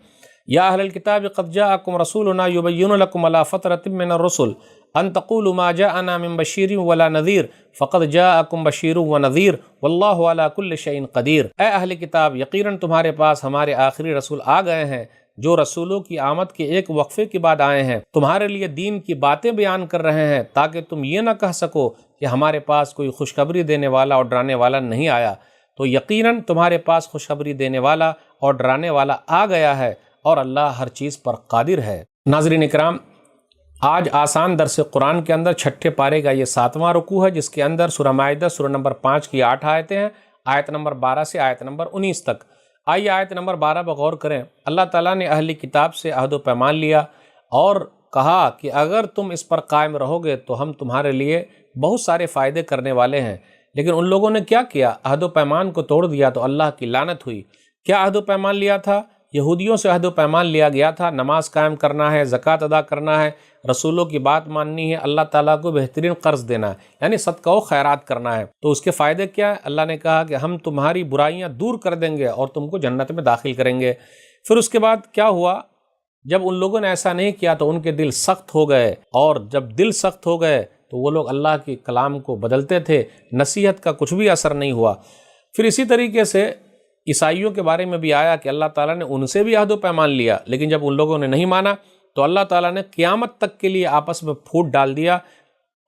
یا اہل الکتاب قد جاءکم رسولنا یبین لکم علی فترۃ من الرسل ان تقولوا ما جاءنا من بشیر ولا نذیر فقد جاءکم بشیر ونذیر واللہ علی کل شیء قدیر۔ اے اہل کتاب، یقیناً تمہارے پاس ہمارے آخری رسول آ گئے ہیں جو رسولوں کی آمد کے ایک وقفے کے بعد آئے ہیں، تمہارے لیے دین کی باتیں بیان کر رہے ہیں تاکہ تم یہ نہ کہہ سکو کہ ہمارے پاس کوئی خوشخبری دینے والا اور ڈرانے والا نہیں آیا۔ تو یقیناً تمہارے پاس خوشخبری دینے والا اور ڈرانے والا آ گیا ہے، اور اللہ ہر چیز پر قادر ہے۔ ناظرین اکرام، آج آسان درس قرآن کے اندر چھٹے پارے کا یہ 7واں رکوع ہے، جس کے اندر سورہ مائدہ سورہ نمبر 5 کی 8 آیتیں ہیں، آیت نمبر 12 سے آیت نمبر 19 تک۔ آئیے آیت نمبر 12 پر غور کریں۔ اللہ تعالیٰ نے اہل کتاب سے عہد و پیمان لیا اور کہا کہ اگر تم اس پر قائم رہو گے تو ہم تمہارے لیے بہت سارے فائدے کرنے والے ہیں، لیکن ان لوگوں نے کیا کیا؟ عہد و پیمان کو توڑ دیا تو اللہ کی لعنت ہوئی۔ کیا عہد و پیمان لیا تھا؟ یہودیوں سے عہد و پیمان لیا گیا تھا، نماز قائم کرنا ہے، زکوٰۃ ادا کرنا ہے، رسولوں کی بات ماننی ہے، اللہ تعالیٰ کو بہترین قرض دینا ہے، یعنی صدقہ و خیرات کرنا ہے۔ تو اس کے فائدے کیا ہے؟ اللہ نے کہا کہ ہم تمہاری برائیاں دور کر دیں گے اور تم کو جنت میں داخل کریں گے۔ پھر اس کے بعد کیا ہوا؟ جب ان لوگوں نے ایسا نہیں کیا تو ان کے دل سخت ہو گئے، اور جب دل سخت ہو گئے تو وہ لوگ اللہ کے کلام کو بدلتے تھے، نصیحت کا کچھ بھی اثر نہیں ہوا۔ پھر اسی طریقے سے عیسائیوں کے بارے میں بھی آیا کہ اللہ تعالیٰ نے ان سے بھی عہد و پیمان لیا، لیکن جب ان لوگوں نے نہیں مانا تو اللہ تعالیٰ نے قیامت تک کے لیے آپس میں پھوٹ ڈال دیا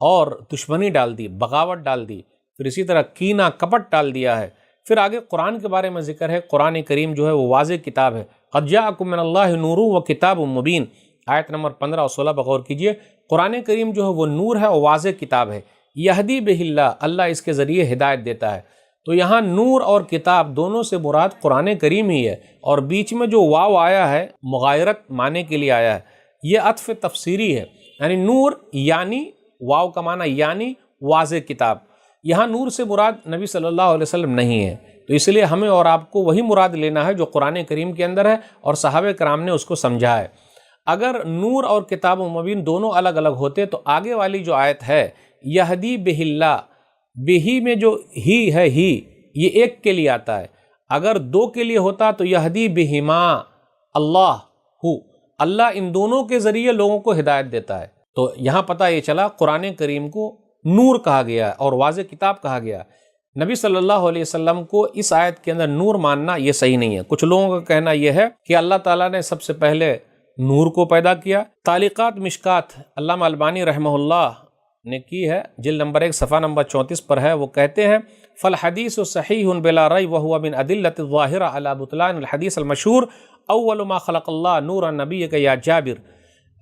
اور دشمنی ڈال دی، بغاوت ڈال دی، پھر اسی طرح کینہ کپٹ ڈال دیا ہے۔ پھر آگے قرآن کے بارے میں ذکر ہے۔ قرآن کریم جو ہے وہ واضح کتاب ہے۔ قد جاءکم من اللہ نور و کتاب مبین، آیت نمبر 15 اور 16 پر غور کیجئے۔ قرآن کریم جو ہے وہ نور ہے اور واضح کتاب ہے۔ یہدی بہ اللہ، اللہ اس کے ذریعے ہدایت دیتا ہے۔ تو یہاں نور اور کتاب دونوں سے مراد قرآن کریم ہی ہے، اور بیچ میں جو واو آیا ہے مغایرت معنی کے لیے آیا ہے، یہ عطف تفسیری ہے، یعنی نور یعنی واو کا معنی یعنی واضح کتاب۔ یہاں نور سے مراد نبی صلی اللہ علیہ وسلم نہیں ہے، تو اس لیے ہمیں اور آپ کو وہی مراد لینا ہے جو قرآن کریم کے اندر ہے اور صحابہ کرام نے اس کو سمجھا ہے۔ اگر نور اور کتاب مبین دونوں الگ الگ ہوتے تو آگے والی جو آیت ہے یہدی بہ اللہ، بہی میں جو ہی ہے ہی، یہ ایک کے لیے آتا ہے، اگر دو کے لیے ہوتا تو یہدی بہما اللہ ہو، اللہ ان دونوں کے ذریعے لوگوں کو ہدایت دیتا ہے۔ تو یہاں پتہ یہ چلا قرآن کریم کو نور کہا گیا اور واضح کتاب کہا گیا۔ نبی صلی اللہ علیہ وسلم کو اس آیت کے اندر نور ماننا یہ صحیح نہیں ہے۔ کچھ لوگوں کا کہنا یہ ہے کہ اللہ تعالیٰ نے سب سے پہلے نور کو پیدا کیا۔ تعلیقات مشکات علامہ البانی رحمہ اللہ نے کی ہے، جلد نمبر 1 صفحہ نمبر 34 پر ہے۔ وہ کہتے ہیں فالحدیث صحیح بلا ریب وهو من ادلۃ الظاہرہ علی بطلان الحدیث المشہور اول ما خلق اللہ نور النبی کا یا جابر،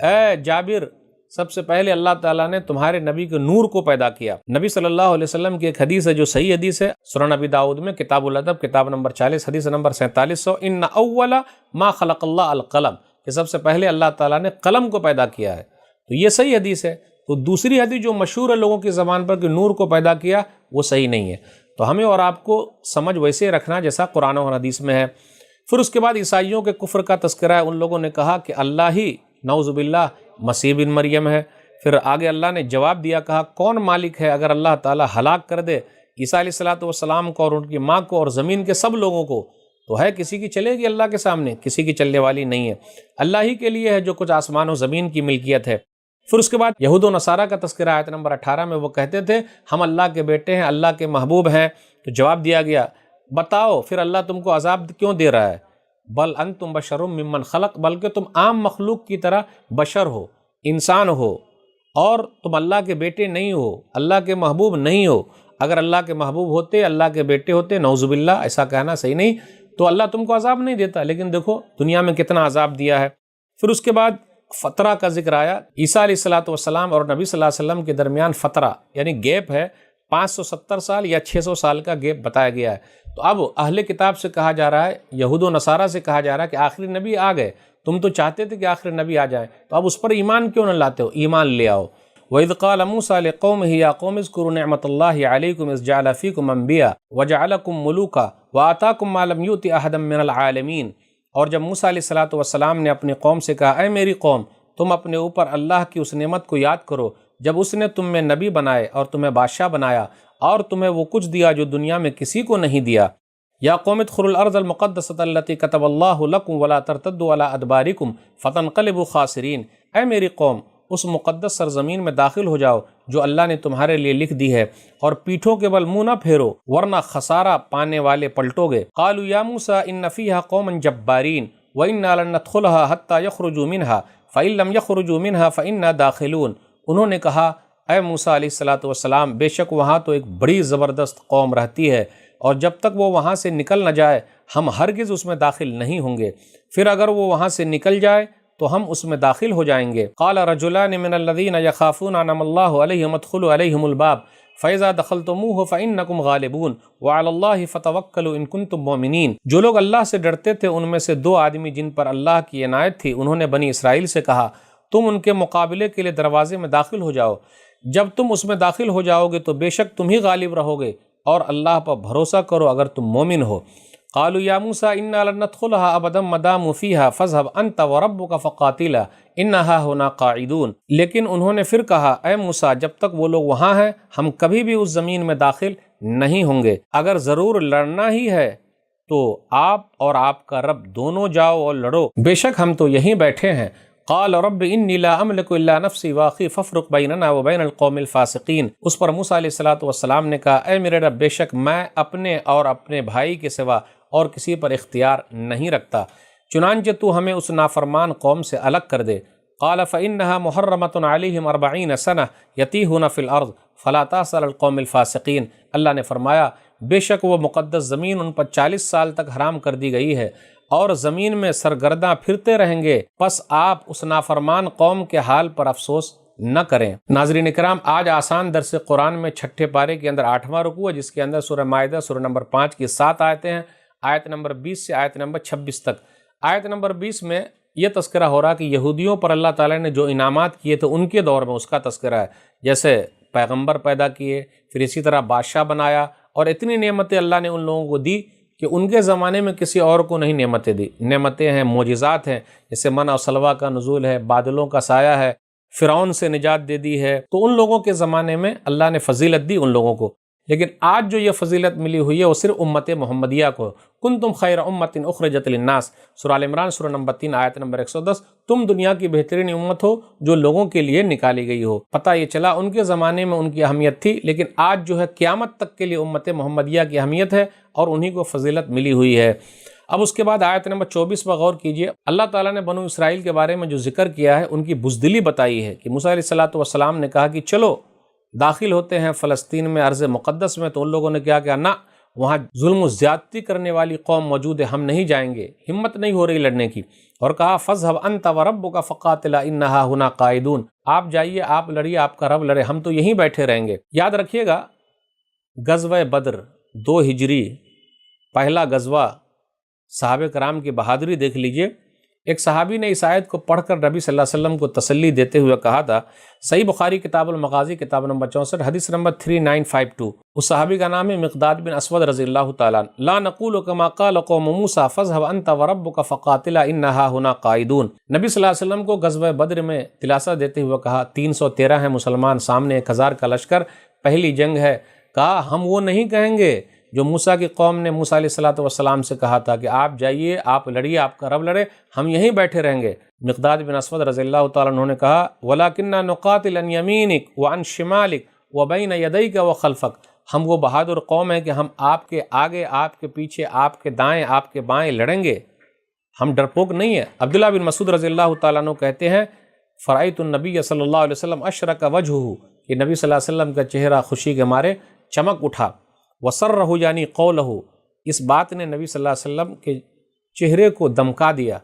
اے جابر سب سے پہلے اللہ تعالیٰ نے تمہارے نبی کے نور کو پیدا کیا۔ نبی صلی اللہ علیہ وسلم کی ایک حدیث ہے جو صحیح حدیث ہے، سنن ابی داؤد میں کتاب الادب کتاب نمبر 40 حدیث نمبر 4700، ان اول ما خلق اللہ القلم، کہ سب سے پہلے اللہ تعالیٰ نے قلم کو پیدا کیا ہے۔ تو یہ صحیح حدیث ہے۔ تو دوسری حدیث جو مشہور ہے لوگوں کی زبان پر کہ نور کو پیدا کیا، وہ صحیح نہیں ہے۔ تو ہمیں اور آپ کو سمجھ ویسے رکھنا جیسا قرآن اور حدیث میں ہے۔ پھر اس کے بعد عیسائیوں کے کفر کا تذکرہ ہے۔ ان لوگوں نے کہا کہ اللہ ہی نعوذ باللہ مسیح بن مریم ہے۔ پھر آگے اللہ نے جواب دیا، کہا کون مالک ہے اگر اللہ تعالیٰ ہلاک کر دے عیسیٰ علیہ السلام کو اور ان کی ماں کو اور زمین کے سب لوگوں کو، تو ہے کسی کی چلے گی اللہ کے سامنے؟ کسی کی چلنے والی نہیں ہے۔ اللہ ہی کے لیے ہے جو کچھ آسمان و زمین کی ملکیت ہے۔ پھر اس کے بعد یہود و نصارہ کا تذکرہ آیت نمبر 18 میں، وہ کہتے تھے ہم اللہ کے بیٹے ہیں، اللہ کے محبوب ہیں۔ تو جواب دیا گیا، بتاؤ پھر اللہ تم کو عذاب کیوں دے رہا ہے؟ بل انتم بشر ممن خلق، بلکہ تم عام مخلوق کی طرح بشر ہو، انسان ہو، اور تم اللہ کے بیٹے نہیں ہو، اللہ کے محبوب نہیں ہو۔ اگر اللہ کے محبوب ہوتے، اللہ کے بیٹے ہوتے، نعوذ باللہ ایسا کہنا صحیح نہیں، تو اللہ تم کو عذاب نہیں دیتا۔ لیکن دیکھو دنیا میں کتنا عذاب دیا ہے۔ پھر اس کے بعد فترہ کا ذکر آیا، عیسیٰ علیہ الصلوۃ والسلام اور نبی صلی اللہ علیہ وسلم کے درمیان فترہ یعنی گیپ ہے، 570 سال یا 600 سال کا گیپ بتایا گیا ہے۔ تو اب اہل کتاب سے کہا جا رہا ہے، یہود و نصارہ سے کہا جا رہا ہے کہ آخری نبی آ گئے، تم تو چاہتے تھے کہ آخری نبی آ جائیں، تو اب اس پر ایمان کیوں نہ لاتے ہو؟ ایمان لے آؤ۔ وَإِذْ قَالَ مُوسَىٰ لِقَوْمِهِ يَا قَوْمِ اذْكُرُوا نِعْمَةَ اللَّهِ عَلَيْكُمْ إِذْ جَعَلَ فِيكُمْ أَنْبِيَاءَ وَجَعَلَكُمْ مُلُوكًا وَآتَاكُمْ مَا لَمْ يُؤْتِ أَحَدًا مِّنَ الْعَالَمِينَ۔ اور جب موسیٰ علیہ الصلوۃ والسلام نے اپنی قوم سے کہا، اے میری قوم، تم اپنے اوپر اللہ کی اس نعمت کو یاد کرو جب اس نے تم میں نبی بنائے اور تمہیں بادشاہ بنایا اور تمہیں وہ کچھ دیا جو دنیا میں کسی کو نہیں دیا۔ یا قوم ادخلوا الارض المقدسۃ التي كتب اللہ لکم ولا ترتدوا على ادبارکم فتنقلبوا خاسرین۔ اے میری قوم، اس مقدس سرزمین میں داخل ہو جاؤ جو اللہ نے تمہارے لیے لکھ دی ہے، اور پیٹھوں کے بل منہ نہ پھیرو ورنہ خسارہ پانے والے پلٹو گے۔ قالوا یا موسیٰ ان فیہا قوما جبارین وإنا لن ندخلها حتى يخرجوا منها فإن لم يخرجوا منها فإنا داخلون۔ انہوں نے کہا، اے موسیٰ علیہ الصلوۃ والسلام، بے شک وہاں تو ایک بڑی زبردست قوم رہتی ہے، اور جب تک وہ وہاں سے نکل نہ جائے ہم ہرگز اس میں داخل نہیں ہوں گے، پھر اگر وہ وہاں سے نکل جائے تو ہم اس میں داخل ہو جائیں گے۔ قال رجلان من الذین یخافون انعم اللہ علیہم ادخلوا علیہم الباب فإذا دخلتموہ فإنکم غالبون وعلی اللہ فتوکلوا ان کنتم مؤمنین۔ جو لوگ اللہ سے ڈرتے تھے ان میں سے 2 آدمی جن پر اللہ کی عنایت تھی، انہوں نے بنی اسرائیل سے کہا، تم ان کے مقابلے کے لیے دروازے میں داخل ہو جاؤ، جب تم اس میں داخل ہو جاؤ گے تو بے شک تم ہی غالب رہو گے، اور اللہ پر بھروسہ کرو اگر تم مومن ہو۔ قالوا یا موسیٰ انا لن ندخلها ابدا ما داموا فیہا فاذهب انت وربک فقاتلا انا ہاہنا قاعدون۔ لیکن انہوں نے پھر کہا، اے موسیٰ، جب تک وہ لوگ وہاں ہیں ہم کبھی بھی اس زمین میں داخل نہیں ہوں گے، اگر ضرور لڑنا ہی ہے تو آپ اور آپ کا رب دونوں جاؤ اور لڑو، بے شک ہم تو یہیں بیٹھے ہیں۔ قال رب انی لا املک الا نفسی واخی فافرق بیننا وبین القوم الفاسقین۔ اس پر موسیٰ علیہ الصلوۃ والسلام نے کہا، اے میرے رب، بے شک میں اپنے اور اپنے بھائی کے سوا اور کسی پر اختیار نہیں رکھتا، چنانچہ تو ہمیں اس نافرمان قوم سے الگ کر دے۔ قال فإنها محرمة علیہم 40 سنہ یتیہون فی الارض فلا تأس علی القوم الفاسقین۔ اللہ نے فرمایا، بے شک وہ مقدس زمین ان پر 40 سال تک حرام کر دی گئی ہے، اور زمین میں سرگرداں پھرتے رہیں گے، پس آپ اس نافرمان قوم کے حال پر افسوس نہ کریں۔ ناظرین اکرام، آج آسان درس قرآن میں 6 پارے کے اندر 8واں رکوع ہے، جس کے اندر سورہ مائدہ سورہ نمبر 5 کی 7 آیتیں ہیں، آیت نمبر 20 سے آیت نمبر 26 تک۔ آیت نمبر 20 میں یہ تذکرہ ہو رہا کہ یہودیوں پر اللہ تعالیٰ نے جو انعامات کیے تھے ان کے دور میں اس کا تذکرہ ہے، جیسے پیغمبر پیدا کیے، پھر اسی طرح بادشاہ بنایا، اور اتنی نعمتیں اللہ نے ان لوگوں کو دی کہ ان کے زمانے میں کسی اور کو نہیں نعمتیں دی۔ نعمتیں ہیں، معجزات ہیں، جیسے من اور سلویٰ کا نزول ہے، بادلوں کا سایہ ہے، فرعون سے نجات دے دی ہے، تو ان لوگوں کے زمانے میں اللہ نے فضیلت دی ان لوگوں کو۔ لیکن آج جو یہ فضیلت ملی ہوئی ہے وہ صرف امت محمدیہ کو۔ کنتم خیر امت اخرجت للناس، سورہ آل عمران سورہ نمبر 3 آیت نمبر 110۔ تم دنیا کی بہترین امت ہو جو لوگوں کے لیے نکالی گئی ہو۔ پتہ یہ چلا ان کے زمانے میں ان کی اہمیت تھی، لیکن آج جو ہے قیامت تک کے لیے امت محمدیہ کی اہمیت ہے اور انہی کو فضیلت ملی ہوئی ہے۔ اب اس کے بعد آیت نمبر 24 پر غور کیجئے۔ اللہ تعالیٰ نے بنو اسرائیل کے بارے میں جو ذکر کیا ہے، ان کی بزدلی بتائی ہے کہ موسیٰ علیہ الصلوۃ والسلام نے کہا کہ چلو داخل ہوتے ہیں فلسطین میں، ارض مقدس میں، تو ان لوگوں نے کیا کہا، نہ، وہاں ظلم و زیادتی کرنے والی قوم موجود ہے، ہم نہیں جائیں گے، ہمت نہیں ہو رہی لڑنے کی، اور کہا فاذهب انت وربک فقاتلا انا ہاہنا قاعدون، آپ جائیے، آپ لڑیے، آپ کا رب لڑے، ہم تو یہیں بیٹھے رہیں گے۔ یاد رکھیے گا، غزوہ بدر 2 ہجری پہلا غزوہ، صحابہ کرام کی بہادری دیکھ لیجئے۔ ایک صحابی نے اس آیت کو پڑھ کر نبی صلی اللہ علیہ وسلم کو تسلی دیتے ہوئے کہا تھا، صحیح بخاری کتاب المغازی کتاب نمبر 64 حدیث نمبر 3952، اس صحابی کا نام ہے مقداد بن اسود رضی اللہ تعالیٰ عنہ، لا نقول كما قال قوم موسیٰ فاذهب انت وربک فقاتلا انا ہاہنا قاعدون۔ نبی صلی اللہ علیہ وسلم کو غزوہ بدر میں دلاسا دیتے ہوئے کہا، 313 ہیں مسلمان، سامنے 1000 کا لشکر، پہلی جنگ ہے، کہا ہم وہ نہیں کہیں گے جو موسیٰ کی قوم نے موسیٰ علیہ الصلوۃ والسلام سے کہا تھا کہ آپ جائیے، آپ لڑیے، آپ کا رب لڑے، ہم یہیں بیٹھے رہیں گے۔ مقداد بن اسود رضی اللہ تعالیٰ عنہ نے کہا، وَلَكِنَّا نُقَاتِلْ عَنْ يَمِينِكَ وَعَنْ شِمَالِكَ وَبَيْنَ يَدَيْكَ وَخَلْفَكَ، ہم وہ بہادر قوم ہیں کہ ہم آپ کے آگے، آپ کے پیچھے، آپ کے دائیں، آپ کے بائیں لڑیں گے، ہم ڈرپوک نہیں ہیں۔ عبداللہ بن مسعود رضی اللہ تعالیٰ عنہ کہتے ہیں، فرأیت النبی صلی اللہ علیہ وسلم اشرق وجہہ، کہ نبی صلی اللہ علیہ وسلم کا چہرہ خوشی کے مارے چمک اٹھا، وسرہ یعنی قولہ، اس بات نے نبی صلی اللہ علیہ وسلم کے چہرے کو دمکا دیا،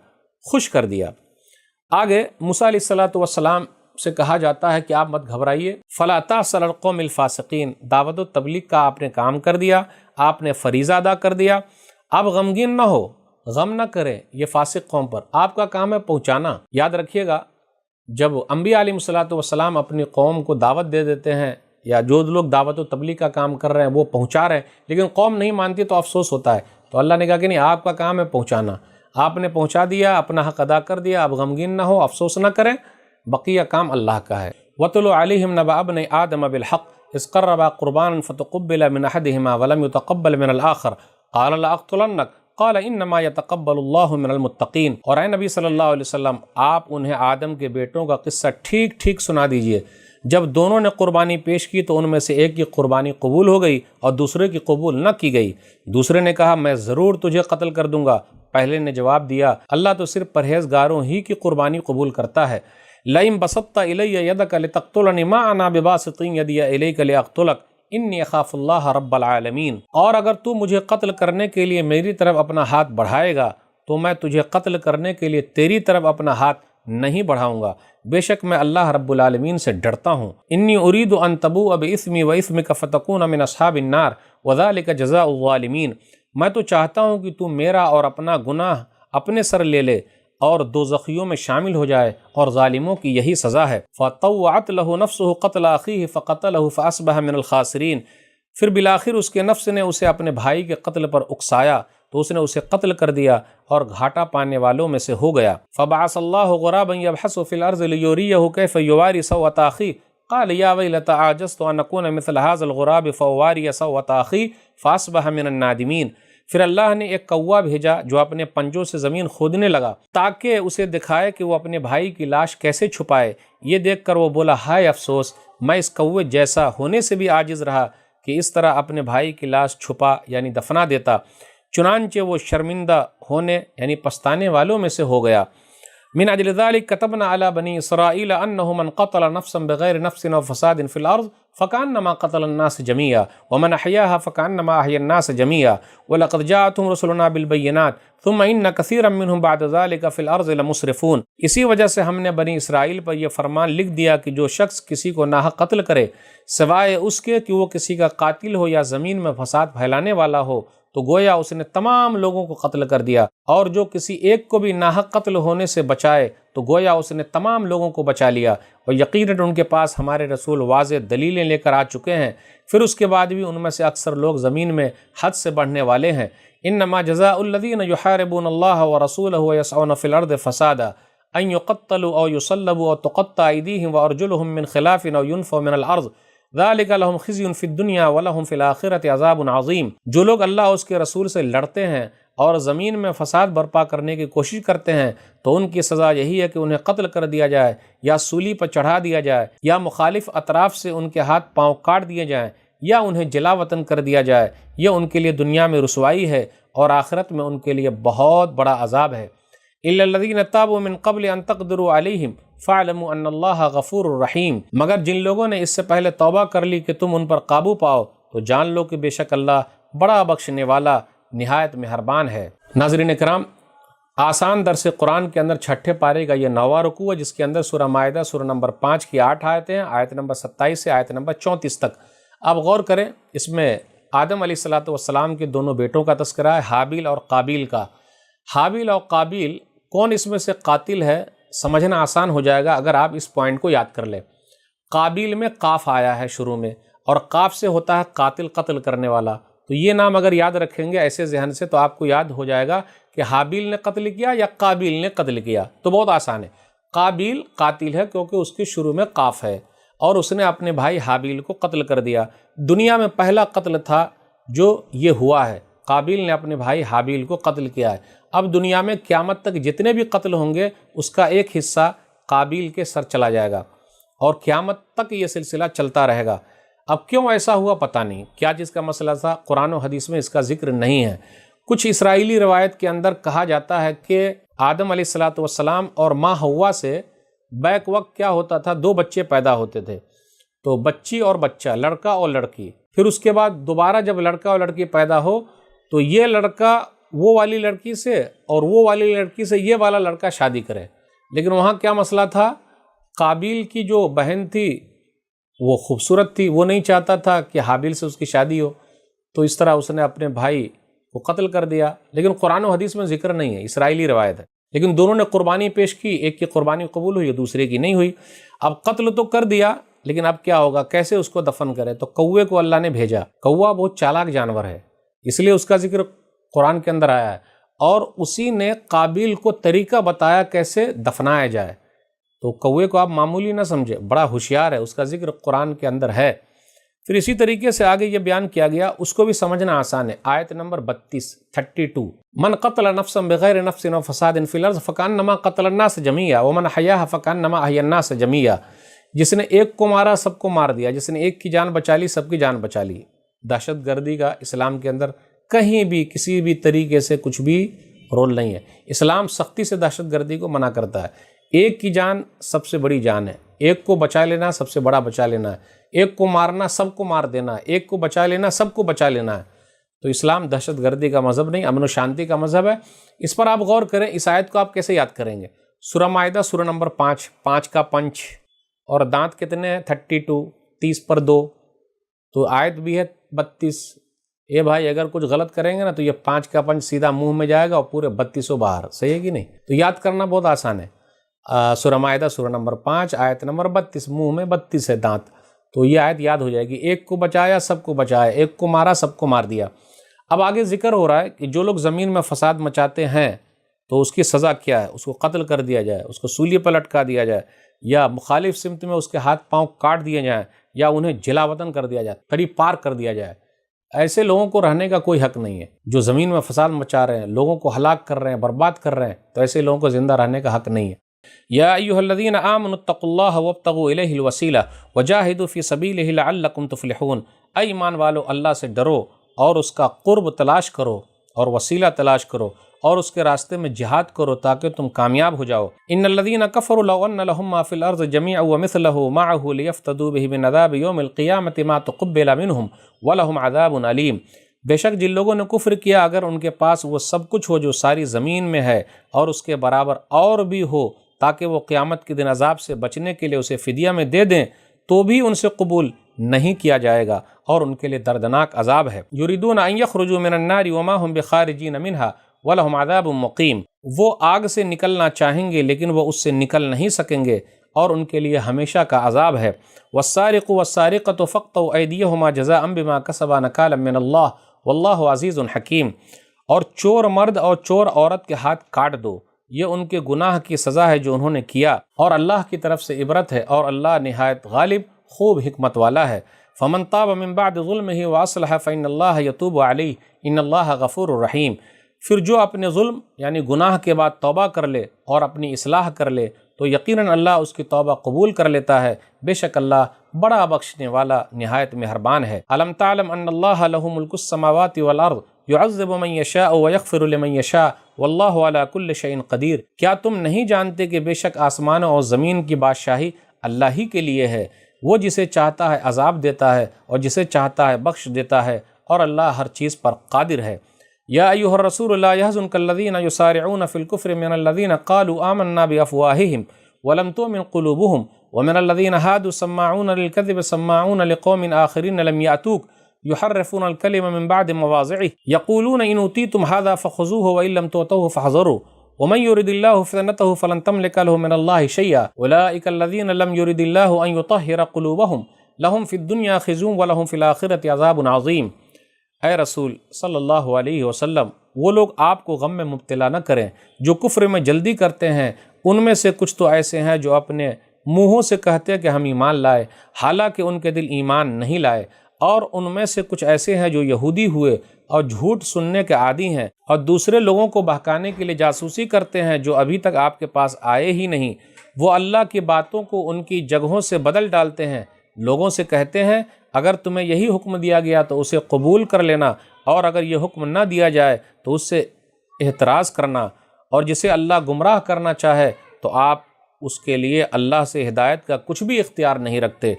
خوش کر دیا۔ آگے موسیٰ علیہ الصلوۃ والسلام سے کہا جاتا ہے کہ آپ مت گھبرائیے، فلا تأسل القوم الفاسقین، دعوت و تبلیغ کا آپ نے کام کر دیا، آپ نے فریضہ ادا کر دیا، اب غمگین نہ ہو، غم نہ کریں یہ فاسق قوم پر، آپ کا کام ہے پہنچانا۔ یاد رکھیے گا جب انبیاء علیہ الصلوۃ والسلام اپنی قوم کو دعوت دے دیتے ہیں یا جو لوگ دعوت و تبلیغ کا کام کر رہے ہیں وہ پہنچا رہے ہیں لیکن قوم نہیں مانتی تو افسوس ہوتا ہے، تو اللہ نے کہا کہ نہیں، آپ کا کام ہے پہنچانا، آپ نے پہنچا دیا، اپنا حق ادا کر دیا، اب غمگین نہ ہو، افسوس نہ کریں، بقیہ کام اللہ کا ہے۔ وَاتْلُ عَلَيْهِمْ نَبَأَ ابْنَيْ آدَمَ بِالْحَقِّ إِذْ قَرَّبَا قُرْبَانًا فَتُقُبِّلَ مِنْ أَحَدِهِمَا وَلَمْ يُتَقَبَّلْ مِنَ الْآخَرِ قَالَ لَأَقْتُلَنَّكَ قال انما يتقبل اللہ من المتقین۔ اور اے نبی صلی اللہ علیہ وسلم، آپ انہیں آدم کے بیٹوں کا قصہ ٹھیک ٹھیک سنا دیجئے، جب دونوں نے قربانی پیش کی تو ان میں سے ایک کی قربانی قبول ہو گئی اور دوسرے کی قبول نہ کی گئی۔ دوسرے نے کہا میں ضرور تجھے قتل کر دوں گا، پہلے نے جواب دیا اللہ تو صرف پرہیزگاروں ہی کی قربانی قبول کرتا ہے۔ لئن بسطت الی یدک لتقتلنی ما انا بباسط یدی الیک لاقتلک انی اخاف اللہ رب العالمین، اور اگر تو مجھے قتل کرنے کے لیے میری طرف اپنا ہاتھ بڑھائے گا تو میں تجھے قتل کرنے کے لیے تیری طرف اپنا ہاتھ نہیں بڑھاؤں گا، بے شک میں اللہ رب العالمین سے ڈرتا ہوں۔ انی ارید ان تبوء باسمی واسمک فتکون من اصحاب النار وذلک جزاء الظالمین، میں تو چاہتا ہوں کہ تو میرا اور اپنا گناہ اپنے سر لے لے اور دوزخیوں میں شامل ہو جائے، اور ظالموں کی یہی سزا ہے۔ فطوعت له نفسه قتل اخیہ فقتله فاصبح من الخاسرین، پھر بالآخر اس کے نفس نے اسے اپنے بھائی کے قتل پر اکسایا تو اس نے اسے قتل کر دیا اور گھاٹا پانے والوں میں سے ہو گیا۔ فبعث اللہ غرابا یبحث فی الارض لیریہ کیف یواری سوءۃ اخیہ قال یا ویلتى عجزت ان اکون مثل هذا الغراب فاواری سوءۃ اخی فاصبح من النادمین۔ پھر اللہ نے ایک کوا بھیجا جو اپنے پنجوں سے زمین کھودنے لگا تاکہ اسے دکھائے کہ وہ اپنے بھائی کی لاش کیسے چھپائے۔ یہ دیکھ کر وہ بولا ہائے افسوس، میں اس کوے جیسا ہونے سے بھی عاجز رہا کہ اس طرح اپنے بھائی کی لاش چھپا یعنی دفنا دیتا، چنانچہ وہ شرمندہ ہونے یعنی پچھتانے والوں میں سے ہو گیا۔ من اجل ذلك كتبنا على بني اسرائيل انه من قتل نفسا بغير نفس او فساد في الارض فكانما قتل الناس جميعا ومن احياها فكانما احيا الناس جميعا ولقد جاءتهم رسلنا بالبينات ثم ان كثيرا منهم بعد ذلك في الارض لمسرفون۔ اسی وجہ سے ہم نے بنی اسرائیل پر یہ فرمان لکھ دیا کہ جو شخص کسی کو ناحق قتل کرے سوائے اس کے کہ وہ کسی کا قاتل ہو یا زمین میں فساد پھیلانے والا ہو تو گویا اس نے تمام لوگوں کو قتل کر دیا، اور جو کسی ایک کو بھی ناحق قتل ہونے سے بچائے تو گویا اس نے تمام لوگوں کو بچا لیا۔ اور یقیناً ان کے پاس ہمارے رسول واضح دلیلیں لے کر آ چکے ہیں، پھر اس کے بعد بھی ان میں سے اکثر لوگ زمین میں حد سے بڑھنے والے ہیں۔ انما جزاء الذین یحاربون اللہ ورسولہ ویسعون فی الارض فسادا ان یقتلوا او یصلبوا او تقطع ایدیہم وارجلہم من خلاف او ینفوا من الارض ذالک لہم خزی فی الدنیا ولہم فی الآخرۃ عذاب عظیم۔ جو لوگ اللہ اور اس کے رسول سے لڑتے ہیں اور زمین میں فساد برپا کرنے کی کوشش کرتے ہیں تو ان کی سزا یہی ہے کہ انہیں قتل کر دیا جائے یا سولی پر چڑھا دیا جائے یا مخالف اطراف سے ان کے ہاتھ پاؤں کاٹ دیے جائیں یا انہیں جلا وطن کر دیا جائے۔ یہ ان کے لیے دنیا میں رسوائی ہے اور آخرت میں ان کے لیے بہت بڑا عذاب ہے۔ الا الذین تابوا من قبل ان تقدروا علیہم فاعلموا ان اللہ غفور الرحیم، مگر جن لوگوں نے اس سے پہلے توبہ کر لی کہ تم ان پر قابو پاؤ تو جان لو کہ بے شک اللہ بڑا بخشنے والا نہایت مہربان ہے۔ ناظرین کرام، آسان درس قرآن کے اندر چھٹے پارے کا یہ 9واں رکوع ہے جس کے اندر سورہ مائدہ سورہ نمبر 5 کی 8 آیتیں ہیں، آیت نمبر 27 سے آیت نمبر 34 تک۔ اب غور کریں، اس میں آدم علیہ السلام کے دونوں بیٹوں کا تذکرہ ہے، حابیل اور قابیل کا۔ حابیل اور قابیل کون اس میں سے قاتل ہے سمجھنا آسان ہو جائے گا اگر آپ اس پوائنٹ کو یاد کر لیں۔ قابیل میں قاف آیا ہے شروع میں، اور قاف سے ہوتا ہے قاتل، قتل کرنے والا، تو یہ نام اگر یاد رکھیں گے ایسے ذہن سے تو آپ کو یاد ہو جائے گا کہ حابیل نے قتل کیا یا قابیل نے قتل کیا، تو بہت آسان ہے۔ قابیل قاتل ہے کیونکہ اس کے شروع میں قاف ہے اور اس نے اپنے بھائی حابیل کو قتل کر دیا۔ دنیا میں پہلا قتل تھا جو یہ ہوا ہے، قابیل نے اپنے بھائی حابیل کو قتل کیا ہے۔ اب دنیا میں قیامت تک جتنے بھی قتل ہوں گے اس کا ایک حصہ قابیل کے سر چلا جائے گا اور قیامت تک یہ سلسلہ چلتا رہے گا۔ اب کیوں ایسا ہوا پتہ نہیں، کیا چیز کا مسئلہ تھا، قرآن و حدیث میں اس کا ذکر نہیں ہے۔ کچھ اسرائیلی روایت کے اندر کہا جاتا ہے کہ آدم علیہ السلام اور ماں حوا سے بیک وقت کیا ہوتا تھا، 2 بچے پیدا ہوتے تھے، تو بچی اور بچہ، لڑکا اور لڑکی، پھر اس کے بعد دوبارہ جب لڑکا اور لڑکی پیدا ہو تو یہ لڑکا وہ والی لڑکی سے اور وہ والی لڑکی سے یہ والا لڑکا شادی کرے، لیکن وہاں کیا مسئلہ تھا، قابیل کی جو بہن تھی وہ خوبصورت تھی، وہ نہیں چاہتا تھا کہ حابیل سے اس کی شادی ہو، تو اس طرح اس نے اپنے بھائی کو قتل کر دیا۔ لیکن قرآن و حدیث میں ذکر نہیں ہے، اسرائیلی روایت ہے، لیکن دونوں نے قربانی پیش کی، ایک کی قربانی قبول ہوئی، دوسرے کی نہیں ہوئی۔ اب قتل تو کر دیا، لیکن اب کیا ہوگا، کیسے اس کو دفن کرے؟ تو کوے کو اللہ نے بھیجا۔ کوا بہت چالاک جانور ہے، اس لیے اس کا ذکر قرآن کے اندر آیا ہے، اور اسی نے قابیل کو طریقہ بتایا کیسے دفنایا جائے۔ تو کوے کو آپ معمولی نہ سمجھے، بڑا ہوشیار ہے، اس کا ذکر قرآن کے اندر ہے۔ پھر اسی طریقے سے آگے یہ بیان کیا گیا، اس کو بھی سمجھنا آسان ہے۔ آیت نمبر 32 من قتل نفسا بغیر نفس و فساد فی الارض فکانما قتل الناس جمیعا ومن حیاها فکانما احیا الناس جمیعا۔ جس نے ایک کو مارا سب کو مار دیا، جس نے ایک کی جان بچا لی سب کی جان بچا لی۔ دہشت گردی کا اسلام کے اندر کہیں بھی کسی بھی طریقے سے کچھ بھی رول نہیں ہے۔ اسلام سختی سے دہشت گردی کو منع کرتا ہے۔ ایک کی جان سب سے بڑی جان ہے، ایک کو بچا لینا سب سے بڑا بچا لینا ہے، ایک کو مارنا سب کو مار دینا ہے، ایک کو بچا لینا سب کو بچا لینا ہے۔ تو اسلام دہشت گردی کا مذہب نہیں، امن و شانتی کا مذہب ہے۔ اس پر آپ غور کریں، اس آیت کو آپ کیسے یاد کریں گے؟ سورہ مائدہ سورہ نمبر 5 کا پنچ، اور دانت کتنے ہیں؟ 32، 30 پر 2، تو آیت بھی ہے 32۔ اے بھائی اگر کچھ غلط کریں گے نا تو یہ 5 کا پنچ سیدھا منہ میں جائے گا اور پورے 32 باہر، صحیح ہے کہ نہیں؟ تو یاد کرنا بہت آسان ہے۔ سورہ مائدہ سورہ نمبر 5 آیت نمبر 32، منہ میں 32 ہے دانت، تو یہ آیت یاد ہو جائے گی۔ ایک کو بچایا سب کو بچایا، ایک کو مارا سب کو مار دیا۔ اب آگے ذکر ہو رہا ہے کہ جو لوگ زمین میں فساد مچاتے ہیں تو اس کی سزا کیا ہے؟ اس کو قتل کر دیا جائے، اس کو سولی پر لٹکا دیا جائے، یا مخالف سمت میں اس کے ہاتھ پاؤں کاٹ دیے جائیں، یا انہیں جلا وطن کر دیا جائے، تڑی پار کر دیا جائے۔ ایسے لوگوں کو رہنے کا کوئی حق نہیں ہے جو زمین میں فساد مچا رہے ہیں، لوگوں کو ہلاک کر رہے ہیں، برباد کر رہے ہیں، تو ایسے لوگوں کو زندہ رہنے کا حق نہیں ہے۔ یا ایھا الذین آمنوا اتقوا اللہ وابتغوا الیہ الوسیلہ وجاہدوا فی سبیلہ لعلکم تفلحون۔ اے ایمان والو، اللہ سے ڈرو اور اس کا قرب تلاش کرو اور وسیلہ تلاش کرو اور اس کے راستے میں جہاد کرو تاکہ تم کامیاب ہو جاؤ۔ ان الذین کفروا لو ان لهم ما فی الارض جميعا ومثله معه لیفتدوا به من عذاب یوم القیامة ما تقبل منهم ولهم عذاب علیم۔ بے شک جن لوگوں نے کفر کیا، اگر ان کے پاس وہ سب کچھ ہو جو ساری زمین میں ہے اور اس کے برابر اور بھی ہو، تاکہ وہ قیامت کے دن عذاب سے بچنے کے لیے اسے فدیہ میں دے دیں، تو بھی ان سے قبول نہیں کیا جائے گا اور ان کے لیے دردناک عذاب ہے۔ یریدون ان یخرجوا من النار وما هم بخارجین منها وَلَهُمْ عَذَابٌ مُقِيمٌ۔ وہ آگ سے نکلنا چاہیں گے لیکن وہ اس سے نکل نہیں سکیں گے اور ان کے لیے ہمیشہ کا عذاب ہے۔ وَالسَّارِقُ وَالسَّارِقَةُ فَاقْطَعُوا أَيْدِيَهُمَا جَزَاءً بِمَا كَسَبَا نَكَالًا مِّنَ اللَّهِ وَاللَّهُ عَزِيزٌ حَكِيمٌ۔ اور چور مرد اور چور عورت کے ہاتھ کاٹ دو، یہ ان کے گناہ کی سزا ہے جو انہوں نے کیا، اور اللہ کی طرف سے عبرت ہے، اور اللہ نہایت غالب خوب حکمت والا ہے۔ فَمَن تَابَ مِن بَعْدِ ظُلْمِهِ وَأَصْلَحَ فَإِنَّ اللَّهَ يَتُوبُ عَلَيْهِ إِنَّ اللَّهَ غَفُورٌ رَحِيمٌ۔ پھر جو اپنے ظلم یعنی گناہ کے بعد توبہ کر لے اور اپنی اصلاح کر لے تو یقیناً اللہ اس کی توبہ قبول کر لیتا ہے، بے شک اللہ بڑا بخشنے والا نہایت مہربان ہے۔ الم تعلم ان اللہ لہ ملک السماوات والارض يعذب من یشاء ویغفر لمن یشاء واللہ علی کل شیء قدیر۔ کیا تم نہیں جانتے کہ بے شک آسمانوں اور زمین کی بادشاہی اللہ ہی کے لیے ہے؟ وہ جسے چاہتا ہے عذاب دیتا ہے اور جسے چاہتا ہے بخش دیتا ہے، اور اللہ ہر چیز پر قادر ہے۔ یا ایھا الرسول لا يحزنک الذین یسارعون فی الکفر من الذین قالوا آمنا بافواہہم ولم تؤمن قلوبهم ومن الذین هادوا سماعون للکذب سماعون لقوم آخرین لم یأتوک یحرفون الکلم من بعد مواضعہ یقولون ان اوتیتم هذا فخذوه وان لم تؤتوه فاحذروا ومن يرد الله فتنته فلن تملك له من الله شيئا اولئک الذین لم يرد الله ان يطهر قلوبهم لهم في الدنيا خزي ولهم في الآخرة عذاب عظیم۔ اے رسول صلی اللہ علیہ وسلم، وہ لوگ آپ کو غم میں مبتلا نہ کریں جو کفر میں جلدی کرتے ہیں۔ ان میں سے کچھ تو ایسے ہیں جو اپنے منہوں سے کہتے ہیں کہ ہم ایمان لائے، حالانکہ ان کے دل ایمان نہیں لائے، اور ان میں سے کچھ ایسے ہیں جو یہودی ہوئے اور جھوٹ سننے کے عادی ہیں اور دوسرے لوگوں کو بہکانے کے لیے جاسوسی کرتے ہیں جو ابھی تک آپ کے پاس آئے ہی نہیں۔ وہ اللہ کی باتوں کو ان کی جگہوں سے بدل ڈالتے ہیں، لوگوں سے کہتے ہیں اگر تمہیں یہی حکم دیا گیا تو اسے قبول کر لینا، اور اگر یہ حکم نہ دیا جائے تو اس سے احتراز کرنا، اور جسے اللہ گمراہ کرنا چاہے تو آپ اس کے لیے اللہ سے ہدایت کا کچھ بھی اختیار نہیں رکھتے۔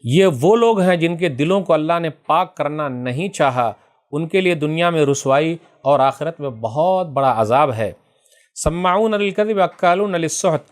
یہ وہ لوگ ہیں جن کے دلوں کو اللہ نے پاک کرنا نہیں چاہا، ان کے لیے دنیا میں رسوائی اور آخرت میں بہت بڑا عذاب ہے۔ سماعون للکذب اکالون للسحت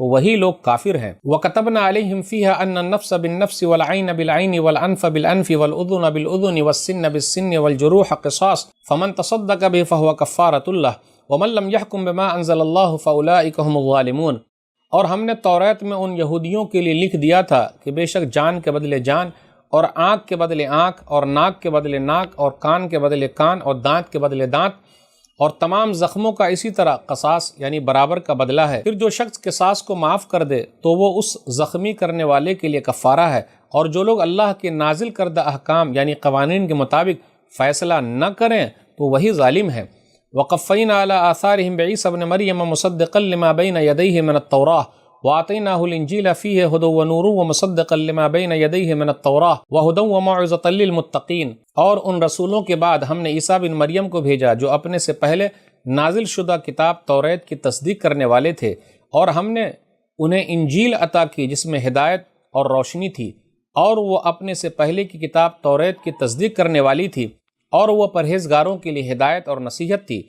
تو وہی لوگ کافر ہیں۔ وَكَتَبْنَا عَلَيْهِمْ فِيهَا أَنَّ النَّفْسَ بِالنَّفْسِ وَالْعَيْنَ بِالْعَيْنِ وَالْأَنْفَ بِالْأَنْفِ وَالْأُذُنَ بِالْأُذُنِ وَالسِّنَّ بِالسِّنِّ وَالْجُرُوحَ قِصَاصٌ فَمَنْ تَصَدَّقَ بِهِ فَهُوَ كَفَّارَةٌ لَهُ وَمَنْ لَمْ يَحْكُمْ بِمَا أَنزَلَ اللَّهُ فَأُولَٰئِكَ هُمُ الظَّالِمُونَ۔ اور ہم نے توریت میں ان یہودیوں کے لیے لکھ دیا تھا کہ بے شک جان کے بدلے جان، اور آنکھ کے بدلے آنکھ، اور ناک کے بدلے ناک، اور کان کے بدلے کان، اور دانت کے بدلے دانت، اور تمام زخموں کا اسی طرح قصاص یعنی برابر کا بدلہ ہے۔ پھر جو شخص قصاص کو معاف کر دے تو وہ اس زخمی کرنے والے کے لیے کفارہ ہے، اور جو لوگ اللہ کے نازل کردہ احکام یعنی قوانین کے مطابق فیصلہ نہ کریں تو وہی ظالم ہے۔ وَقَفَّيْنَا عَلَىٰ آثَارِهِمْ بِعِيسَىٰ ابْنِ مَرْيَمَ مُصَدِّقًا لِمَا بَيْنَ يَدَيْهِ مِنَ التَّوْرَاةِ وَآتَيْنَاهُ الْإِنْجِيلَ فِيهِ هُدًى وَنُورٌ وَمُصَدِّقًا لِمَا بَيْنَ يَدَيْهِ مِنَ التَّوْرَاةِ وَهُدًى وَمَوْعِظَةً لِّلْمُتَّقِينَ۔ اور ان رسولوں کے بعد ہم نے عیسیٰ بن مریم کو بھیجا جو اپنے سے پہلے نازل شدہ کتاب توریت کی تصدیق کرنے والے تھے، اور ہم نے انہیں انجیل عطا کی جس میں ہدایت اور روشنی تھی، اور وہ اپنے سے پہلے کی کتاب توریت کی تصدیق کرنے والی تھی، اور وہ پرہیزگاروں کے لیے ہدایت اور نصیحت تھی۔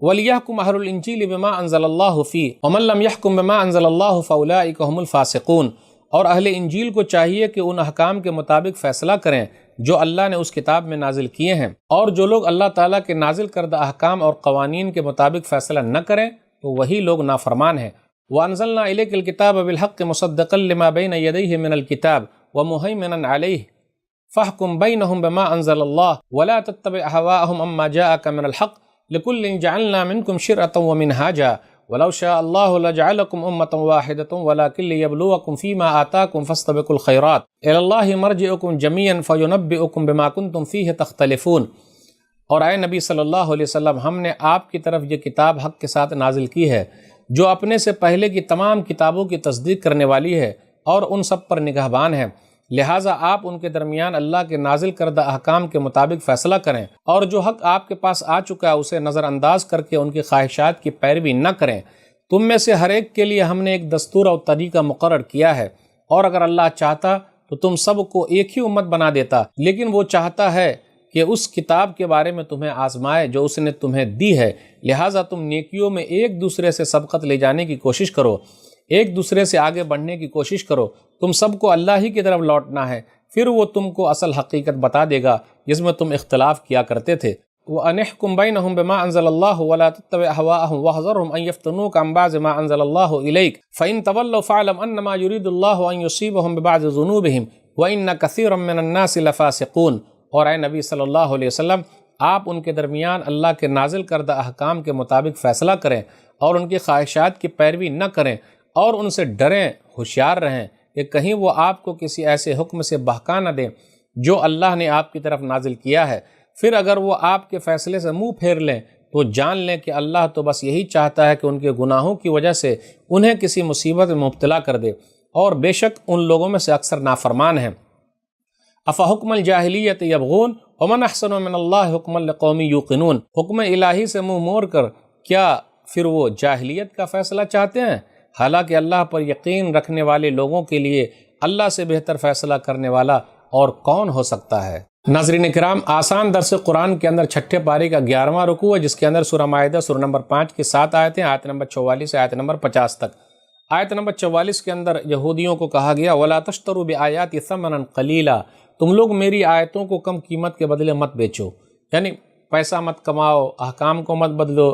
وَلْيَحْكُمْ أَهْلُ الْإِنْجِيلِ بِمَا أَنزَلَ اللَّهُ فِيهِ وَمَنْ لَمْ يَحْكُمْ بِمَا أَنزَلَ اللَّهُ فَأُولَٰئِكَ هُمُ الْفَاسِقُونَ۔ اور اہل انجیل کو چاہیے کہ ان احکام کے مطابق فیصلہ کریں جو اللہ نے اس کتاب میں نازل کیے ہیں، اور جو لوگ اللہ تعالیٰ کے نازل کردہ احکام اور قوانین کے مطابق فیصلہ نہ کریں تو وہی لوگ نافرمان ہیں۔ وَأَنزَلْنَا إِلَيْكَ الْكِتَابَ بِالْحَقِّ مُصَدِّقًا لِمَا بَيْنَ يَدَيْهِ مِنَ الْكِتَابِ وَمُهَيْمِنًا عَلَيْهِ فَاحْكُم بَيْنَهُم بِمَا أَنزَلَ اللَّهُ وَلَا تَتَّبِعْ أَهْوَاءَهُمْ عَمَّا جَاءَكَ مِنَ الْحَقِّ لِكُلٍّ جَعَلْنَا مِنكُمْ شِرْعَةً وَمِنْهَاجًا وَلَوْ شَاءَ اللَّهُ لَجَعَلَكُمْ أُمَّةً وَاحِدَةً وَلَكِنْ لِيَبْلُوَكُمْ فِيمَا آتَاكُمْ فَاسْتَبِقُوا الْخَيْرَاتِ إِلَى اللَّهِ مَرْجِعُكُمْ جَمِيعًا فَيُنَبِّئُكُمْ بِمَا كُنْتُمْ فِيهِ تَخْتَلِفُونَ۔ اور اے نبی صلی اللہ علیہ وسلم، ہم نے آپ کی طرف یہ کتاب حق کے ساتھ نازل کی ہے جو اپنے سے پہلے کی تمام کتابوں کی تصدیق کرنے والی ہے اور ان سب پر نگہبان ہے، لہٰذا آپ ان کے درمیان اللہ کے نازل کردہ احکام کے مطابق فیصلہ کریں، اور جو حق آپ کے پاس آ چکا ہے اسے نظر انداز کر کے ان کی خواہشات کی پیروی نہ کریں۔ تم میں سے ہر ایک کے لیے ہم نے ایک دستور اور طریقہ مقرر کیا ہے، اور اگر اللہ چاہتا تو تم سب کو ایک ہی امت بنا دیتا، لیکن وہ چاہتا ہے کہ اس کتاب کے بارے میں تمہیں آزمائے جو اس نے تمہیں دی ہے، لہٰذا تم نیکیوں میں ایک دوسرے سے سبقت لے جانے کی کوشش کرو، ایک دوسرے سے آگے بڑھنے کی کوشش کرو۔ تم سب کو اللہ ہی کی طرف لوٹنا ہے، پھر وہ تم کو اصل حقیقت بتا دے گا جس میں تم اختلاف کیا کرتے تھے۔ وَأَنِ احْكُم بَيْنَهُم بِمَا أَنزَلَ اللَّهُ وَلَا تَتَّبِعْ أَهْوَاءَهُمْ وَاحْذَرْهُمْ أَن يَفْتِنُوكَ عَن بَعْضِ مَا أَنزَلَ اللَّهُ إِلَيْكَ فَإِن تَوَلَّوْا فَاعْلَمْ أَنَّمَا يُرِيدُ اللَّهُ أَن يُصِيبَهُم بِبَعْضِ ذُنُوبِهِمْ وَإِنَّ كَثِيرًا مِّنَ النَّاسِ لَفَاسِقُونَ۔ اور اے نبی صلی اللہ علیہ وسلم، آپ ان کے درمیان اللہ کے نازل کردہ احکام کے مطابق فیصلہ کریں اور ان کی خواہشات کی پیروی نہ کریں، اور ان سے ڈریں، ہوشیار رہیں کہ کہیں وہ آپ کو کسی ایسے حکم سے بہکا نہ دیں جو اللہ نے آپ کی طرف نازل کیا ہے، پھر اگر وہ آپ کے فیصلے سے منہ پھیر لیں تو جان لیں کہ اللہ تو بس یہی چاہتا ہے کہ ان کے گناہوں کی وجہ سے انہیں کسی مصیبت میں مبتلا کر دے، اور بے شک ان لوگوں میں سے اکثر نافرمان ہیں۔ افحکم الجاہلیت یبغون ومن احسن من اللہ حکما لقوم یوقنون۔ حکم الہی سے منہ موڑ کر کیا پھر وہ جاہلیت کا فیصلہ چاہتے ہیں؟ حالانکہ اللہ پر یقین رکھنے والے لوگوں کے لیے اللہ سے بہتر فیصلہ کرنے والا اور کون ہو سکتا ہے۔ ناظرین کرام، آسان درس قرآن کے اندر چھٹے پارے کا 11واں رکوع ہے، جس کے اندر سورہ مائدہ سورہ نمبر 5 کی 7 آیتیں، آیت نمبر 44 سے آیت نمبر 50 تک۔ آیت نمبر 44 کے اندر یہودیوں کو کہا گیا وَلَا تَشْتَرُوا بِآيَاتِ ثَمَنًا قَلِيلًا، تم لوگ میری آیتوں کو کم قیمت کے بدلے مت بیچو، یعنی پیسہ مت کماؤ، احکام کو مت بدلو،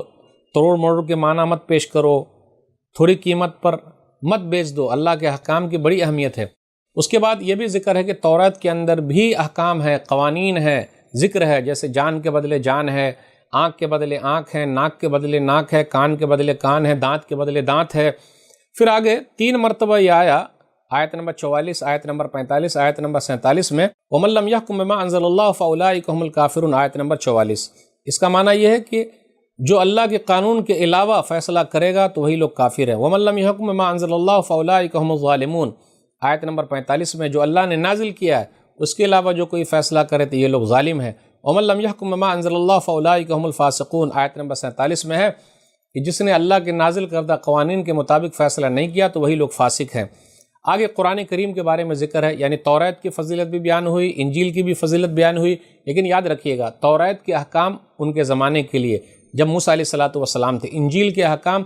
توڑ موڑ کے معنی مت پیش کرو، تھوڑی قیمت پر مت بیچ دو۔ اللہ کے احکام کی بڑی اہمیت ہے۔ اس کے بعد یہ بھی ذکر ہے کہ توریت کے اندر بھی احکام ہے، قوانین ہے، ذکر ہے، جیسے جان کے بدلے جان ہے، آنکھ کے بدلے آنکھ ہے، ناک کے بدلے ناک ہے، کان کے بدلے کان ہے، دانت کے بدلے دانت ہے۔ پھر آگے 3 مرتبہ یہ آیا، آیت نمبر 44، آیت نمبر 45، آیت نمبر 47 میں وَمَن لَّمْ يَحْكُم بِمَا أَنزَلَ اللَّهُ فَأُولَٰئِكَ هُمُ الْكَافِرُونَ، آیت نمبر 44۔ اس کا معنی یہ ہے کہ جو اللہ کے قانون کے علاوہ فیصلہ کرے گا تو وہی لوگ کافر ہیں۔ وَمَن لَّمْ يَحْكُم بِمَا أَنزَلَ اللَّهُ فَأُولَٰئِكَ هُمُ الظَّالِمُونَ، آیت نمبر 45 میں جو اللہ نے نازل کیا ہے اس کے علاوہ جو کوئی فیصلہ کرے تو یہ لوگ ظالم ہیں۔ وَمَن لَّمْ يَحْكُم بِمَا أَنزَلَ اللَّهُ فَأُولَٰئِكَ هُمُ الْفَاسِقُونَ، آیت نمبر 47 میں ہے کہ جس نے اللہ کے نازل کردہ قوانین کے مطابق فیصلہ نہیں کیا تو وہی لوگ فاسق ہیں۔ آگے قرآن کریم کے بارے میں ذکر ہے، یعنی توریت کی فضیلت بھی بیان ہوئی، انجیل کی بھی فضیلت بیان ہوئی، لیکن یاد رکھیے گا توریت کے احکام ان کے زمانے کے لیے جب موسیٰ علیہ الصلوۃ والسلام تھے، انجیل کے احکام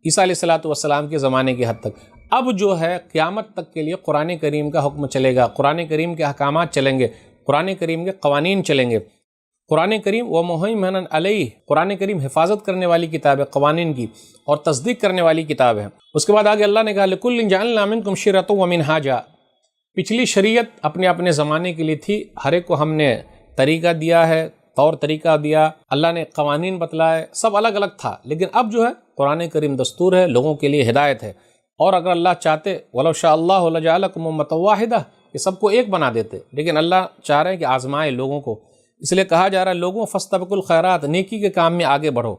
عیسیٰ علیہ الصلوۃ والسلام کے زمانے کی حد تک۔ اب جو ہے قیامت تک کے لیے قرآن کریم کا حکم چلے گا، قرآن کریم کے احکامات چلیں گے، قرآن کریم کے قوانین چلیں گے۔ قرآن کریم و مہیمن علیہ، قرآن کریم حفاظت کرنے والی کتاب ہے قوانین کی اور تصدیق کرنے والی کتاب ہے۔ اس کے بعد آگے اللہ نے کہا لِكُلٍّ جَعَلْنَا مِنْكُمْ شِرْعَةً وَمِنْهَاجًا، پچھلی شریعت اپنے اپنے زمانے کے لیے تھی، ہر ایک کو ہم نے طریقہ دیا ہے، طور طریقہ دیا، اللہ نے قوانین بتلائے، سب الگ الگ تھا، لیکن اب جو ہے قرآن کریم دستور ہے، لوگوں کے لیے ہدایت ہے۔ اور اگر اللہ چاہتے وَلَوْ شَاءَ اللَّهُ لَجَعَلَكُمْ أُمَّةً وَاحِدَةً کہ سب کو ایک بنا دیتے، لیکن اللہ چاہ رہے ہیں کہ آزمائے لوگوں کو، اس لیے کہا جا رہا ہے لوگوں فاستبقوا الخیرات، نیکی کے کام میں آگے بڑھو۔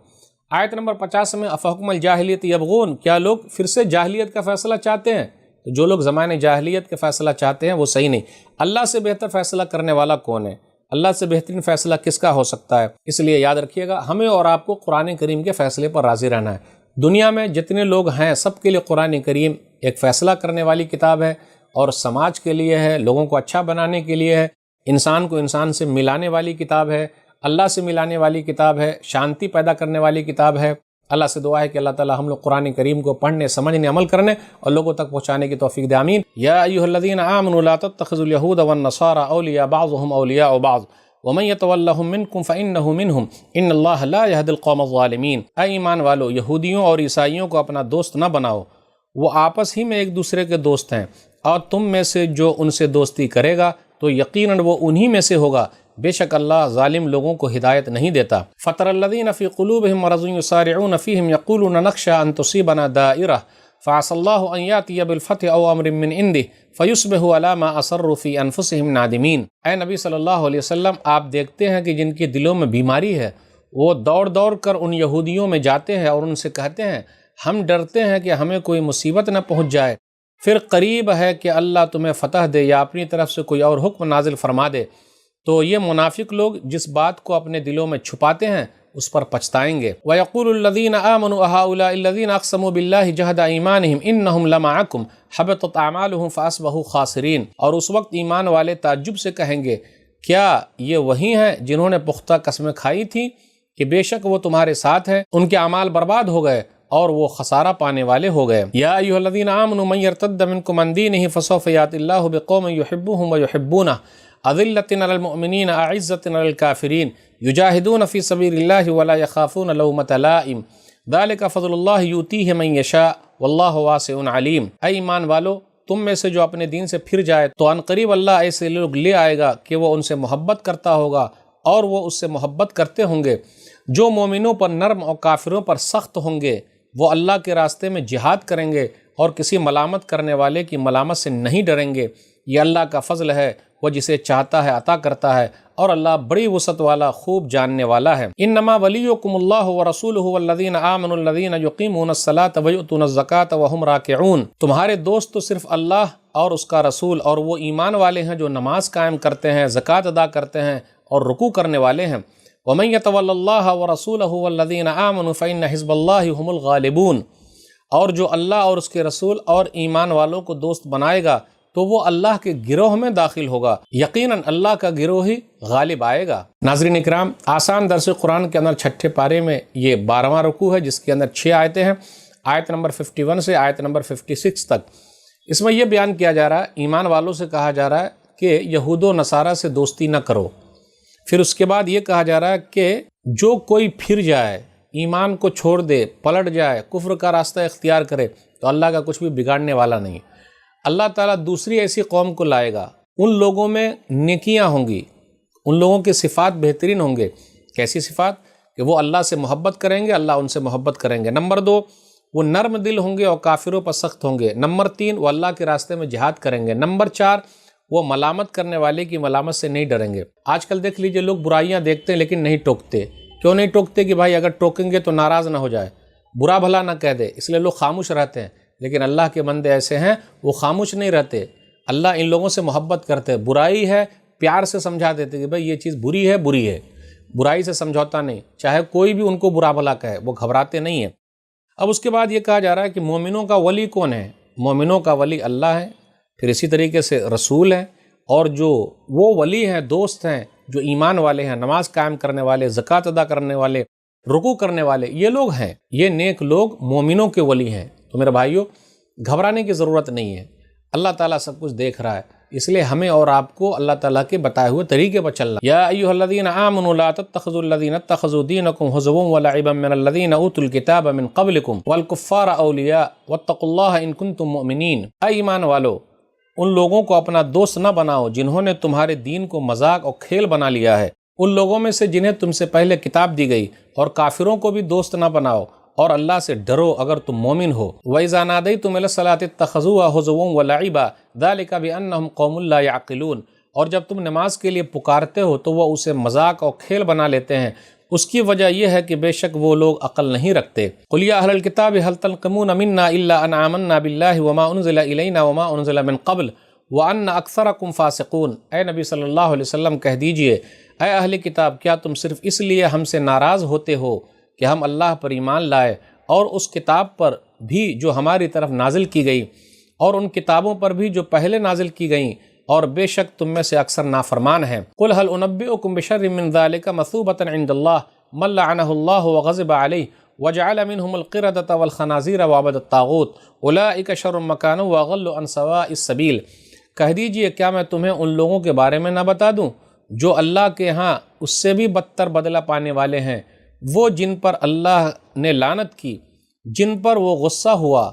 آیت نمبر 50 میں افحکم الجاہلیت یبغون، کیا لوگ پھر سے جاہلیت کا فیصلہ چاہتے ہیں؟ تو جو لوگ زمانے جاہلیت کا فیصلہ چاہتے ہیں وہ صحیح نہیں، اللہ سے بہتر فیصلہ کرنے والا کون ہے؟ اللہ سے بہترین فیصلہ کس کا ہو سکتا ہے؟ اس لیے یاد رکھیے گا ہمیں اور آپ کو قرآن کریم کے فیصلے پر راضی رہنا ہے۔ دنیا میں جتنے لوگ ہیں سب کے لیے قرآن کریم ایک فیصلہ کرنے والی کتاب ہے، اور سماج کے لیے ہے، لوگوں کو اچھا بنانے کے لیے ہے، انسان کو انسان سے ملانے والی کتاب ہے، اللہ سے ملانے والی کتاب ہے، شانتی پیدا کرنے والی کتاب ہے۔ اللہ سے دعا ہے کہ اللہ تعالی ہم لوگ قرآن کریم کو پڑھنے، سمجھنے، عمل کرنے اور لوگوں تک پہنچانے کی توفیق دے، آمین۔ یا ایھا الذین آمنوا لا تتخذوا اليهود والنصارى اولیاء بعضهم اولیاء بعض ومن يتولهم منکم فانه منهم ان اللہ لا يهدي القوم الظالمین۔ اے ایمان والو، یہودیوں اور عیسائیوں کو اپنا دوست نہ بناؤ، وہ آپس ہی میں ایک دوسرے کے دوست ہیں، اور تم میں سے جو ان سے دوستی کرے گا تو یقیناً وہ انہی میں سے ہوگا، بے شک اللہ ظالم لوگوں کو ہدایت نہیں دیتا۔ فَتَرَ الَّذِينَ فِي قُلُوبِهِمْ مَرَضٌ يُسَارِعُونَ فِيهِمْ يَقُولُونَ نَخْشَىٰ أَن تُصِيبَنَا دَائِرَةٌ فَعَسَى اللَّهُ أَن يَأْتِيَ بِالْفَتْحِ أَوْ أَمْرٍ مِّنْ عِندِهِ فَيُصْبِحُوا عَلَىٰ مَا أَصَرُّوا فِي أَنفُسِهِمْ نَادِمِينَ۔ اے نبی صلی اللہ علیہ وسلم، آپ دیکھتے ہیں کہ جن کے دلوں میں بیماری ہے وہ دوڑ دوڑ کر ان یہودیوں میں جاتے ہیں اور ان سے کہتے ہیں ہم ڈرتے ہیں کہ ہمیں کوئی مصیبت نہ پہنچ جائے، پھر قریب ہے کہ اللہ تمہیں فتح دے یا اپنی طرف سے کوئی اور حکم نازل فرما دے، تو یہ منافق لوگ جس بات کو اپنے دلوں میں چھپاتے ہیں اس پر پچھتائیں گے۔ وَيَقُولُ الَّذِينَ آمَنُوا أَهَٰؤُلَاءِ الَّذِينَ أَقْسَمُوا بِاللَّهِ جَهْدَ أَيْمَانِهِمْ إِنَّهُمْ لَمَعَكُمْ حَبِطَتْ أَعْمَالُهُمْ فَأَصْبَحُوا خَاسِرِينَ۔ اور اس وقت ایمان والے تعجب سے کہیں گے کیا یہ وہی ہیں جنہوں نے پختہ قسمیں کھائی تھیں کہ بے شک وہ تمہارے ساتھ ہیں، ان کے اعمال برباد ہو گئے اور وہ خسارہ پانے والے ہو گئے۔ یا ایھا الذین آمنوا من یرتد منکم عن دینہ فسوف یأتی اللہ بقوم یحبهم ویحبونہ اذلۃ علی المؤمنین اعزۃ علی الکافرین یجاہدون فی سبیل اللہ ولا یخافون لومۃ لائم ذلک فضل اللہ یؤتیہ من یشاء واللہ واسع علیم۔ اے ایمان والو، تم میں سے جو اپنے دین سے پھر جائے تو عنقریب اللہ ایسے لوگ لے آئے گا کہ وہ ان سے محبت کرتا ہوگا اور وہ اس سے محبت کرتے ہوں گے، جو مومنوں پر نرم اور کافروں پر سخت ہوں گے، وہ اللہ کے راستے میں جہاد کریں گے اور کسی ملامت کرنے والے کی ملامت سے نہیں ڈریں گے۔ یہ اللہ کا فضل ہے، وہ جسے چاہتا ہے عطا کرتا ہے، اور اللہ بڑی وسعت والا، خوب جاننے والا ہے۔ انما ولیکم اللہ ورسولہ والذین آمنوا الذین یقیمون الصلاۃ ویؤتون الزکاۃ وہم راکعون۔ تمہارے دوست تو صرف اللہ اور اس کا رسول اور وہ ایمان والے ہیں جو نماز قائم کرتے ہیں، زکوٰۃ ادا کرتے ہیں اور رکوع کرنے والے ہیں۔ وَمَن يَتَوَلَّ اللَّهَ وَرَسُولَهُ وَالَّذِينَ آمَنُوا فَإِنَّ حِزْبَ اللَّهِ هُمُ الْغَالِبُونَ۔ اور جو اللہ اور اس کے رسول اور ایمان والوں کو دوست بنائے گا تو وہ اللہ کے گروہ میں داخل ہوگا، یقیناً اللہ کا گروہ ہی غالب آئے گا۔ ناظرین اکرام، آسان درس قرآن کے اندر چھٹے پارے میں یہ 12واں رکوع ہے جس کے اندر 6 آیتیں ہیں، آیت نمبر 51 سے آیت نمبر 56 تک۔ اس میں یہ بیان کیا جا رہا ہے، ایمان والوں سے کہا جا رہا ہے کہ یہود و نصارہ سے دوستی نہ کرو۔ پھر اس کے بعد یہ کہا جا رہا ہے کہ جو کوئی پھر جائے، ایمان کو چھوڑ دے، پلٹ جائے، کفر کا راستہ اختیار کرے تو اللہ کا کچھ بھی بگاڑنے والا نہیں۔ اللہ تعالیٰ دوسری ایسی قوم کو لائے گا، ان لوگوں میں نیکیاں ہوں گی، ان لوگوں کے صفات بہترین ہوں گے۔ کیسی صفات؟ کہ وہ اللہ سے محبت کریں گے، اللہ ان سے محبت کریں گے۔ نمبر 2، وہ نرم دل ہوں گے اور کافروں پر سخت ہوں گے۔ نمبر 3، وہ اللہ کے راستے میں جہاد کریں گے۔ نمبر 4، وہ ملامت کرنے والے کی ملامت سے نہیں ڈریں گے۔ آج کل دیکھ لیجئے لوگ برائیاں دیکھتے ہیں لیکن نہیں ٹوکتے۔ کیوں نہیں ٹوکتے؟ کہ بھائی اگر ٹوکیں گے تو ناراض نہ ہو جائے، برا بھلا نہ کہہ دے، اس لیے لوگ خاموش رہتے ہیں۔ لیکن اللہ کے بندے ایسے ہیں وہ خاموش نہیں رہتے، اللہ ان لوگوں سے محبت کرتے، برائی ہے پیار سے سمجھا دیتے کہ بھائی یہ چیز بری ہے، بری ہے، برائی سے سمجھوتا نہیں، چاہے کوئی بھی ان کو برا بھلا کہے، وہ گھبراتے نہیں ہیں۔ اب اس کے بعد یہ کہا جا رہا ہے کہ مومنوں کا ولی کون ہے؟ مومنوں کا ولی اللہ ہے، پھر اسی طریقے سے رسول ہے، اور جو وہ ولی ہیں، دوست ہیں، جو ایمان والے ہیں، نماز قائم کرنے والے، زکوٰۃ ادا کرنے والے، رکوع کرنے والے، یہ لوگ ہیں، یہ نیک لوگ مومنوں کے ولی ہیں۔ تو میرے بھائیوں، گھبرانے کی ضرورت نہیں ہے، اللہ تعالیٰ سب کچھ دیکھ رہا ہے، اس لیے ہمیں اور آپ کو اللہ تعالیٰ کے بتائے ہوئے طریقے پر چلنا۔ یا ایھا الذین آمنوا لا تتخذوا الذین اتخذوا دینکم ہزوا ولعبا من الذین اوتوا الکتاب من قبلکم والکفار اولیاء واتقوا اللہ ان کنتم مؤمنین۔ اے ایمان والو، ان لوگوں کو اپنا دوست نہ بناؤ جنہوں نے تمہارے دین کو مذاق اور کھیل بنا لیا ہے، ان لوگوں میں سے جنہیں تم سے پہلے کتاب دی گئی، اور کافروں کو بھی دوست نہ بناؤ، اور اللہ سے ڈرو اگر تم مومن ہو۔ وَإِذَا نَادَيْتُمْ إِلَى الصَّلَاةِ اتَّخَذُوهَا هُزُوًا وَلَعِبًا ذَلِكَ بِأَنَّهُمْ قَوْمٌ لَا يَعْقِلُونَ، اور جب تم نماز کے لیے پکارتے ہو تو وہ اسے مذاق اور کھیل بنا لیتے ہیں، اس کی وجہ یہ ہے کہ بے شک وہ لوگ عقل نہیں رکھتے۔ قُلْ يَا أَهْلَ الْكِتَابِ هَلْ تَنْقِمُونَ مِنَّا إِلَّا أَنْ آمَنَّا بِاللَّهِ وَمَا أُنزِلَ إِلَيْنَا وَمَا أُنزِلَ مِنْ قَبْلُ وَأَنَّ أَكْثَرَكُمْ فَاسِقُونَ۔ اے نبی صلی اللہ علیہ وسلم کہہ دیجئے، اے اہل کتاب، کیا تم صرف اس لیے ہم سے ناراض ہوتے ہو کہ ہم اللہ پر ایمان لائے اور اس کتاب پر بھی جو ہماری طرف نازل کی گئی، اور ان کتابوں پر بھی جو پہلے نازل کی گئیں، اور بے شک تم میں سے اکثر نافرمان ہیں۔ قُلْ هَلْ أُنَبِّئُكُم بِشَرٍّ مِّن ذَلِكَ مَثُوبَةً عِندَ اللَّهِ مَن لَّعَنَهُ اللَّهُ وَغَضِبَ عَلَيْهِ وَجَعَلَ مِنْهُمُ الْقِرَدَةَ وَالْخَنَازِيرَ وَعَبَدَ الطَّاغُوتَ أُولَٰئِكَ شَرٌّ مَّكَانًا وَأَضَلُّ عَن سَوَاءِ السَّبِيلِ۔ کہہ دیجئے، کیا میں تمہیں ان لوگوں کے بارے میں نہ بتا دوں جو اللہ کے ہاں اس سے بھی بدتر بدلہ پانے والے ہیں، وہ جن پر اللہ نے لعنت کی، جن پر وہ غصہ ہوا،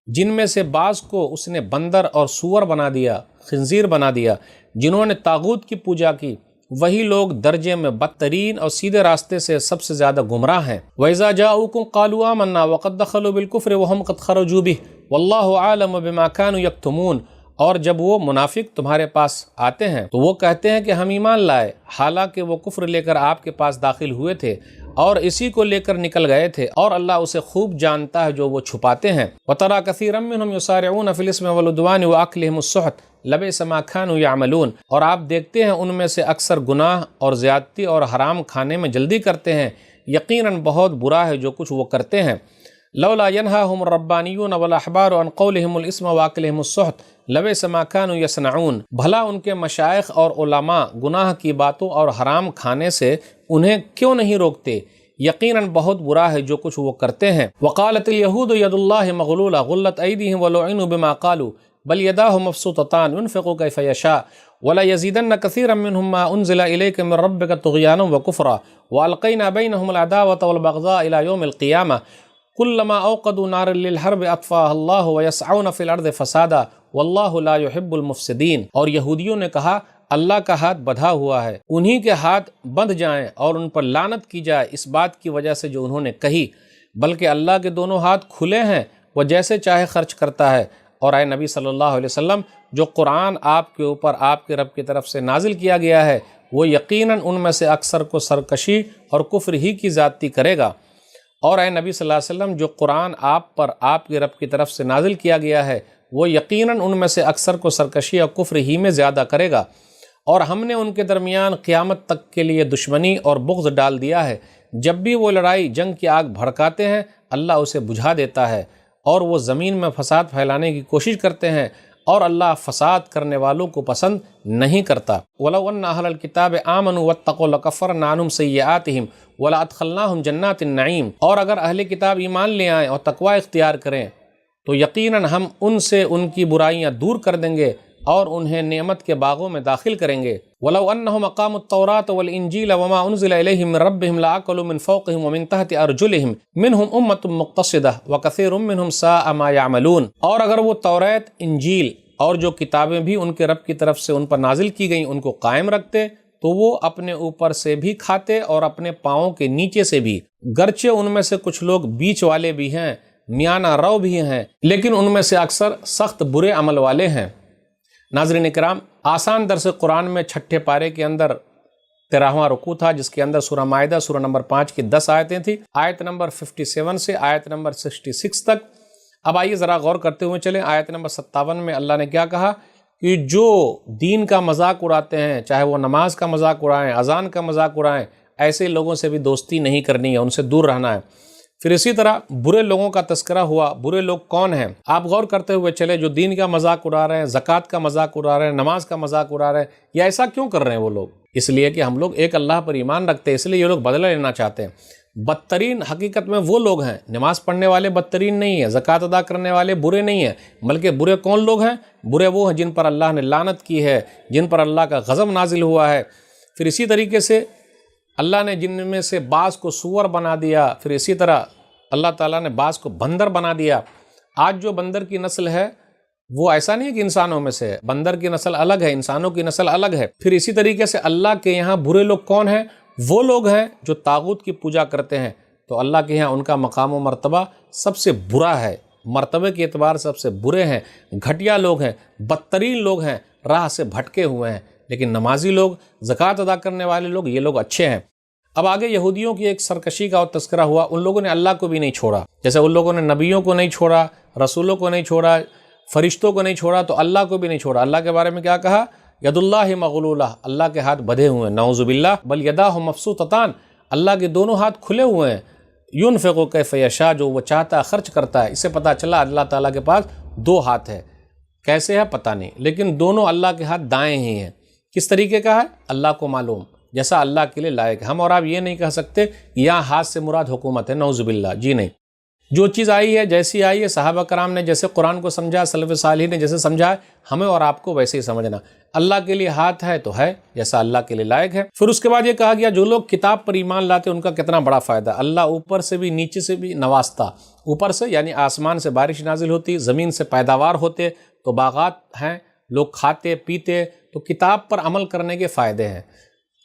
جن میں سے بعض کو اس نے بندر اور سور بنا دیا، خنزیر بنا دیا، جنہوں نے طاغوت کی پوجا کی، وہی لوگ درجے میں بدترین اور سیدھے راستے سے سب سے زیادہ گمراہ ہیں۔ وَإِذَا جَاءُوكُمْ قَالُوا آمَنَّا وَقَدْ دَخَلُوا بِالْكُفْرِ وَهُمْ قَدْ خَرَجُوا بِهِ وَاللَّهُ أَعْلَمُ بِمَا كَانُوا يَكْتُمُونَ۔ اور جب وہ منافق تمہارے پاس آتے ہیں تو وہ کہتے ہیں کہ ہم ایمان لائے، حالانکہ وہ کفر لے کر آپ کے پاس داخل ہوئے تھے اور اسی کو لے کر نکل گئے تھے، اور اللہ اسے خوب جانتا ہے جو وہ چھپاتے ہیں۔ وَتَرَى كَثِيرًا مِّنْهُمْ يُسَارِعُونَ فِي الْإِثْمِ وَالْعُدْوَانِ وَأَكْلِهِمُ السُّحْتَ لَبِئْسَ مَا كَانُوا يَعْمَلُونَ۔ اور آپ دیکھتے ہیں ان میں سے اکثر گناہ اور زیادتی اور حرام کھانے میں جلدی کرتے ہیں، یقیناً بہت برا ہے جو کچھ وہ کرتے ہیں۔ لولا ينهاهم الربانيون والاحبار عن قولهم الاسم واكلهم السحت لبئس ما كانوا يصنعون۔ بھلا ان کے مشائخ اور علماء گناہ کی باتوں اور حرام کھانے سے انہیں کیوں نہیں روکتے، یقیناً بہت برا ہے جو کچھ وہ کرتے ہیں۔ وقالت اليهود يد الله مغلولة غلت ايديهم ولعنوا بما قالوا بل يداه مبسوطتان ينفق كيف يشاء ولا يزيدن كثيرا منهم ما انزل اليك من ربك طغيانا وكفرا والقينا بينهم العداوة والبغضاء الى يوم القيامة كلما اوقدوا نارا للحرب اطفاها الله ويسعون في الارض فسادا والله لا يحب المفسدين۔ اور یہودیوں نے کہا، اللہ کا ہاتھ بندھا ہوا ہے، انہی کے ہاتھ بندھ جائیں اور ان پر لعنت کی جائے اس بات کی وجہ سے جو انہوں نے کہی، بلکہ اللہ کے دونوں ہاتھ کھلے ہیں، وہ جیسے چاہے خرچ کرتا ہے۔ اور اے نبی صلی اللہ علیہ وسلم، جو قرآن آپ کے اوپر آپ کے رب کی طرف سے نازل کیا گیا ہے، وہ یقیناً ان میں سے اکثر کو سرکشی اور کفر ہی کی زیادتی کرے گا۔ اور اے نبی صلی اللہ علیہ وسلم، جو قرآن آپ پر آپ کے رب کی طرف سے نازل کیا گیا ہے، وہ یقیناً ان میں سے اکثر کو سرکشی اور کفر ہی میں زیادہ کرے گا۔ اور ہم نے ان کے درمیان قیامت تک کے لیے دشمنی اور بغض ڈال دیا ہے، جب بھی وہ لڑائی جنگ کی آگ بھڑکاتے ہیں اللہ اسے بجھا دیتا ہے، اور وہ زمین میں فساد پھیلانے کی کوشش کرتے ہیں، اور اللہ فساد کرنے والوں کو پسند نہیں کرتا۔ وَلَوْ أَنَّ أَهْلَ الْكِتَابِ آمَنُوا وَاتَّقُوا لَكَفَّرْنَا عَنْهُمْ سَيِّئَاتِهِمْ وَلَأَدْخَلْنَاهُمْ جَنَّاتِ النَّعِيمِ۔ اور اگر اہل کتاب ایمان لے آئیں اور تقوی اختیار کریں تو یقیناً ہم ان سے ان کی برائیاں دور کر دیں گے اور انہیں نعمت کے باغوں میں داخل کریں گے۔ وَلَوْ أَنَّهُمْ أَقَامُوا التَّوْرَاةَ وَالْإِنْجِيلَ وَمَا أُنزِلَ إِلَيْهِم مِّن رَّبِّهِمْ لَأَكَلُوا مِن فَوْقِهِمْ وَمِن تَحْتِ أَرْجُلِهِم مِّنْهُمْ أُمَّةٌ مُّقْتَصِدَةٌ وَكَثِيرٌ مِّنْهُمْ سَاءَ مَا يَعْمَلُونَ۔ اور اگر وہ توریت، انجیل اور جو کتابیں بھی ان کے رب کی طرف سے ان پر نازل کی گئیں ان کو قائم رکھتے تو وہ اپنے اوپر سے بھی کھاتے اور اپنے پاؤں کے نیچے سے بھی، گرچہ ان میں سے کچھ لوگ بیچ والے بھی ہیں، میانہ رو بھی ہیں، لیکن ان میں سے اکثر سخت برے عمل والے ہیں۔ ناظرین اکرام، آسان درس قرآن میں چھٹے پارے کے اندر 13واں رکوع تھا، جس کے اندر سورہ مائدہ سورہ نمبر 5 کی 10 آیتیں تھیں، آیت نمبر 57 سے آیت نمبر 66 تک۔ اب آئیے ذرا غور کرتے ہوئے چلیں۔ آیت نمبر 57 میں اللہ نے کیا کہا کہ جو دین کا مذاق اڑاتے ہیں، چاہے وہ نماز کا مذاق اڑائیں، اذان کا مذاق اڑائیں، ایسے لوگوں سے بھی دوستی نہیں کرنی ہے، ان سے دور رہنا ہے۔ پھر اسی طرح برے لوگوں کا تذکرہ ہوا۔ برے لوگ کون ہیں؟ آپ غور کرتے ہوئے چلے، جو دین کا مذاق اڑا رہے ہیں، زکوٰۃ کا مذاق اڑا رہے ہیں، نماز کا مذاق اڑا رہے ہیں، یا ایسا کیوں کر رہے ہیں وہ لوگ؟ اس لیے کہ ہم لوگ ایک اللہ پر ایمان رکھتے ہیں، اس لیے یہ لوگ بدلہ لینا چاہتے ہیں۔ بدترین حقیقت میں وہ لوگ ہیں، نماز پڑھنے والے بدترین نہیں ہیں، زکوٰۃ ادا کرنے والے برے نہیں ہیں، بلکہ برے کون لوگ ہیں؟ برے وہ ہیں جن پر اللہ نے لعنت کی ہے، جن پر اللہ کا غضب نازل ہوا ہے۔ پھر اسی طریقے سے اللہ نے جن میں سے بعض کو سور بنا دیا، پھر اسی طرح اللہ تعالیٰ نے بعض کو بندر بنا دیا۔ آج جو بندر کی نسل ہے وہ ایسا نہیں ہے کہ انسانوں میں سے ہے، بندر کی نسل الگ ہے، انسانوں کی نسل الگ ہے۔ پھر اسی طریقے سے اللہ کے یہاں برے لوگ کون ہیں؟ وہ لوگ ہیں جو طاغوت کی پوجا کرتے ہیں، تو اللہ کے یہاں ان کا مقام و مرتبہ سب سے برا ہے، مرتبے کے اعتبار سب سے برے ہیں، گھٹیا لوگ ہیں، بدترین لوگ ہیں، راہ سے بھٹکے ہوئے ہیں۔ لیکن نمازی لوگ، زکوٰۃ ادا کرنے والے لوگ، یہ لوگ اچھے ہیں۔ اب آگے یہودیوں کی ایک سرکشی کا اور تذکرہ ہوا، ان لوگوں نے اللہ کو بھی نہیں چھوڑا، جیسے ان لوگوں نے نبیوں کو نہیں چھوڑا، رسولوں کو نہیں چھوڑا، فرشتوں کو نہیں چھوڑا، تو اللہ کو بھی نہیں چھوڑا۔ اللہ کے بارے میں کیا کہا؟ ید اللہ مغلولہ، اللہ کے ہاتھ بدھے ہوئے ہیں، نعوذ باللہ، بل یداہ مبسوطتان، اللہ کے دونوں ہاتھ کھلے ہوئے ہیں، ينفق کیف یشاء، جو وہ چاہتا ہے خرچ کرتا ہے۔ اس سے پتہ چلا اللہ تعالیٰ کے پاس دو ہاتھ ہے، کیسے ہے پتہ نہیں، لیکن دونوں اللہ کے ہاتھ دائیں ہی ہیں۔ کس طریقے کا ہے اللہ کو معلوم، جیسا اللہ کے لیے لائق ہے۔ ہم اور آپ یہ نہیں کہہ سکتے یہاں ہاتھ سے مراد حکومت ہے، نعوذ باللہ، جی نہیں۔ جو چیز آئی ہے، جیسی آئی ہے، صحابہ کرام نے جیسے قرآن کو سمجھا، سلف صالح نے جیسے سمجھا ہے، ہمیں اور آپ کو ویسے ہی سمجھنا۔ اللہ کے لیے ہاتھ ہے تو ہے، جیسا اللہ کے لیے لائق ہے۔ پھر اس کے بعد یہ کہا گیا جو لوگ کتاب پر ایمان لاتے ان کا کتنا بڑا فائدہ۔ اللہ اوپر سے بھی نیچے سے بھی نوازتا، اوپر سے یعنی آسمان سے بارش نازل ہوتی، زمین سے پیداوار ہوتے، تو باغات ہیں، لوگ کھاتے پیتے، تو کتاب پر عمل کرنے کے فائدے ہیں۔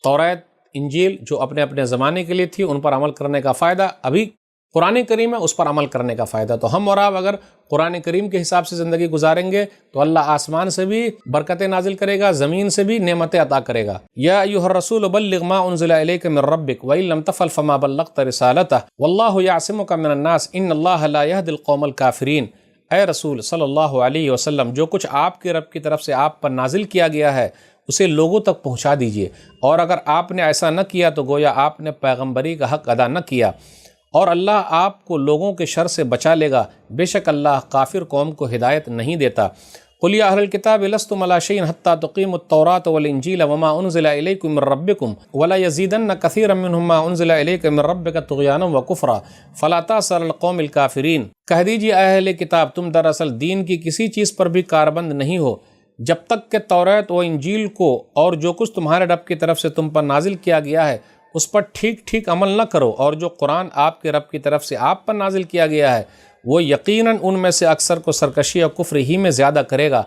توریت، انجیل جو اپنے اپنے زمانے کے لیے تھی، ان پر عمل کرنے کا فائدہ، ابھی قرآن کریم ہے اس پر عمل کرنے کا فائدہ۔ تو ہم اور آپ اگر قرآن کریم کے حساب سے زندگی گزاریں گے تو اللہ آسمان سے بھی برکتیں نازل کرے گا، زمین سے بھی نعمتیں عطا کرے گا۔ یا ایھا الرسول بلغ ما انزل الیک من ربک وان لم تفعل فما بلغت رسالتہ واللہ یعصمک من الناس ان اللہ لا یہدی القوم الکافرین۔ اے رسول صلی اللہ علیہ وسلم، جو کچھ آپ کے رب کی طرف سے آپ پر نازل کیا گیا ہے اسے لوگوں تک پہنچا دیجئے، اور اگر آپ نے ایسا نہ کیا تو گویا آپ نے پیغمبری کا حق ادا نہ کیا، اور اللہ آپ کو لوگوں کے شر سے بچا لے گا، بے شک اللہ کافر قوم کو ہدایت نہیں دیتا۔ قل یا اہل الکتاب لستم علی شیء حتی تقیموا التوراۃ والانجیل وما انزل الیکم من ربکم ولا یزیدن کثیرا منهم ما انزل الیک من ربک طغیانا وکفرا فلا تأس علی القوم الکافرین۔ کہہ دیجیے اہل کتاب، تم دراصل دین کی کسی چیز پر بھی کاربند نہیں ہو جب تک کہ توریت و انجیل کو اور جو کچھ تمہارے رب کی طرف سے تم پر نازل کیا گیا ہے اس پر ٹھیک ٹھیک عمل نہ کرو، اور جو قرآن آپ کے رب کی طرف سے آپ پر نازل کیا گیا ہے وہ یقیناً ان میں سے اکثر کو سرکشی اور کفر ہی میں زیادہ کرے گا،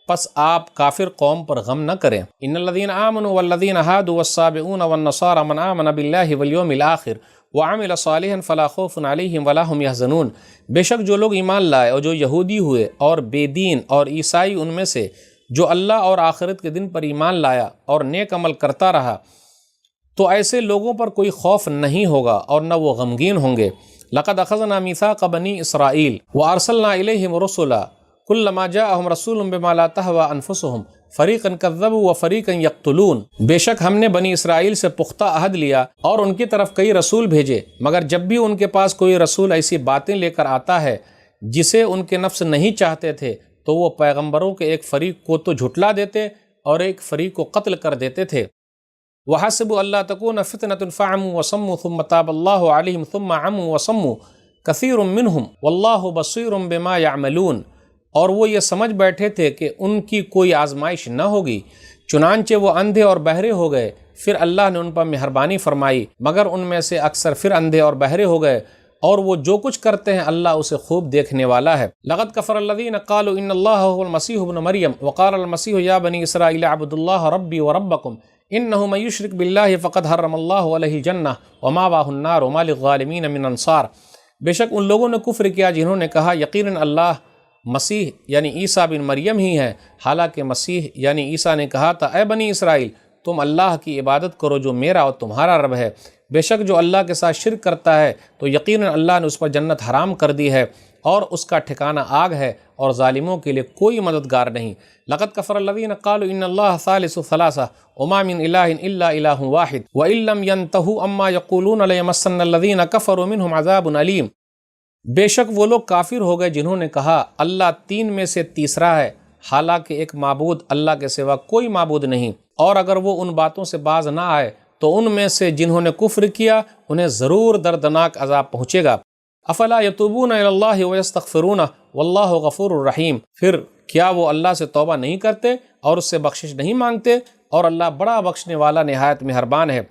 پس آپ کافر قوم پر غم نہ کریں۔ ان الذین آمنوا والذین ہادوا والصابئون والنصارى من آمن باللہ والیوم الآخر وعمل صالحا فلا خوف علیہم ولا هم یحزنون۔ بے شک جو لوگ ایمان لائے اور جو یہودی ہوئے اور بے دین اور عیسائی ان میں سے جو اللہ اور آخرت کے دن پر ایمان لایا اور نیک عمل کرتا رہا، تو ایسے لوگوں پر کوئی خوف نہیں ہوگا اور نہ وہ غمگین ہوں گے۔ لقد اخذنا میثاق بنی اسرائیل وارسلنا الیہم رسلا کلما جاءہم رسول بما لا تہوی انفسہم فریقا کذبوا وفریقا یقتلون۔ بے شک ہم نے بنی اسرائیل سے پختہ عہد لیا اور ان کی طرف کئی رسول بھیجے، مگر جب بھی ان کے پاس کوئی رسول ایسی باتیں لے کر آتا ہے جسے ان کے نفس نہیں چاہتے تھے تو وہ پیغمبروں کے ایک فریق کو تو جھٹلا دیتے اور ایک فریق کو قتل کر دیتے تھے۔ وَحَسِبُوا أَلَّا تَكُونَ فِتْنَةٌ فَعَمُوا وَصَمُّوا ثُمَّ تَابَ اللَّهُ عَلَيْهِمْ ثُمَّ عَمُوا وَصَمُّوا كَثِيرٌ مِّنْهُمْ وَاللَّهُ بَصِيرٌ بِمَا يَعْمَلُونَ۔ اور وہ یہ سمجھ بیٹھے تھے کہ ان کی کوئی آزمائش نہ ہوگی، چنانچہ وہ اندھے اور بہرے ہو گئے، پھر اللہ نے ان پر مہربانی فرمائی، مگر ان میں سے اکثر پھر اندھے اور بہرے ہو گئے، اور وہ جو کچھ کرتے ہیں اللہ اسے خوب دیکھنے والا ہے۔ لقد کفر الذین قالوا ان اللہ هو المسیح ابن مریم وقال المسیح یا بنی اسرائیل اعبدوا اللہ ربی وربکم انہ من یشرک باللہ فقد حرم اللہ علیہ الجنہ ومأواہ النار وما للظالمین من انصار۔ بے شک ان لوگوں نے کفر کیا جنہوں نے کہا یقیناً اللہ مسیح یعنی عیسیٰ بن مریم ہی ہے، حالانکہ مسیح یعنی عیسیٰ نے کہا تھا اے بنی اسرائیل تم اللہ کی عبادت کرو جو میرا اور تمہارا رب ہے، بے شک جو اللہ کے ساتھ شرک کرتا ہے تو یقیناً اللہ نے اس پر جنت حرام کر دی ہے اور اس کا ٹھکانہ آگ ہے، اور ظالموں کے لیے کوئی مددگار نہیں۔ لقد کفر الذین قالوا ان اللہ ثالث ثلاثہ وما من الہ الا الہ واحد وان لم ینتہوا عما یقولون لیمسن الذین کفروا منہم عذاب علیم۔ بے شک وہ لوگ کافر ہو گئے جنہوں نے کہا اللہ تین میں سے تیسرا ہے، حالانکہ ایک معبود اللہ کے سوا کوئی معبود نہیں، اور اگر وہ ان باتوں سے باز نہ آئے تو ان میں سے جنہوں نے کفر کیا انہیں ضرور دردناک عذاب پہنچے گا۔ افلا یتوبون الی اللہ ویستغفرون واللہ غفور الرحیم، پھر کیا وہ اللہ سے توبہ نہیں کرتے اور اس سے بخشش نہیں مانگتے، اور اللہ بڑا بخشنے والا نہایت مہربان ہے۔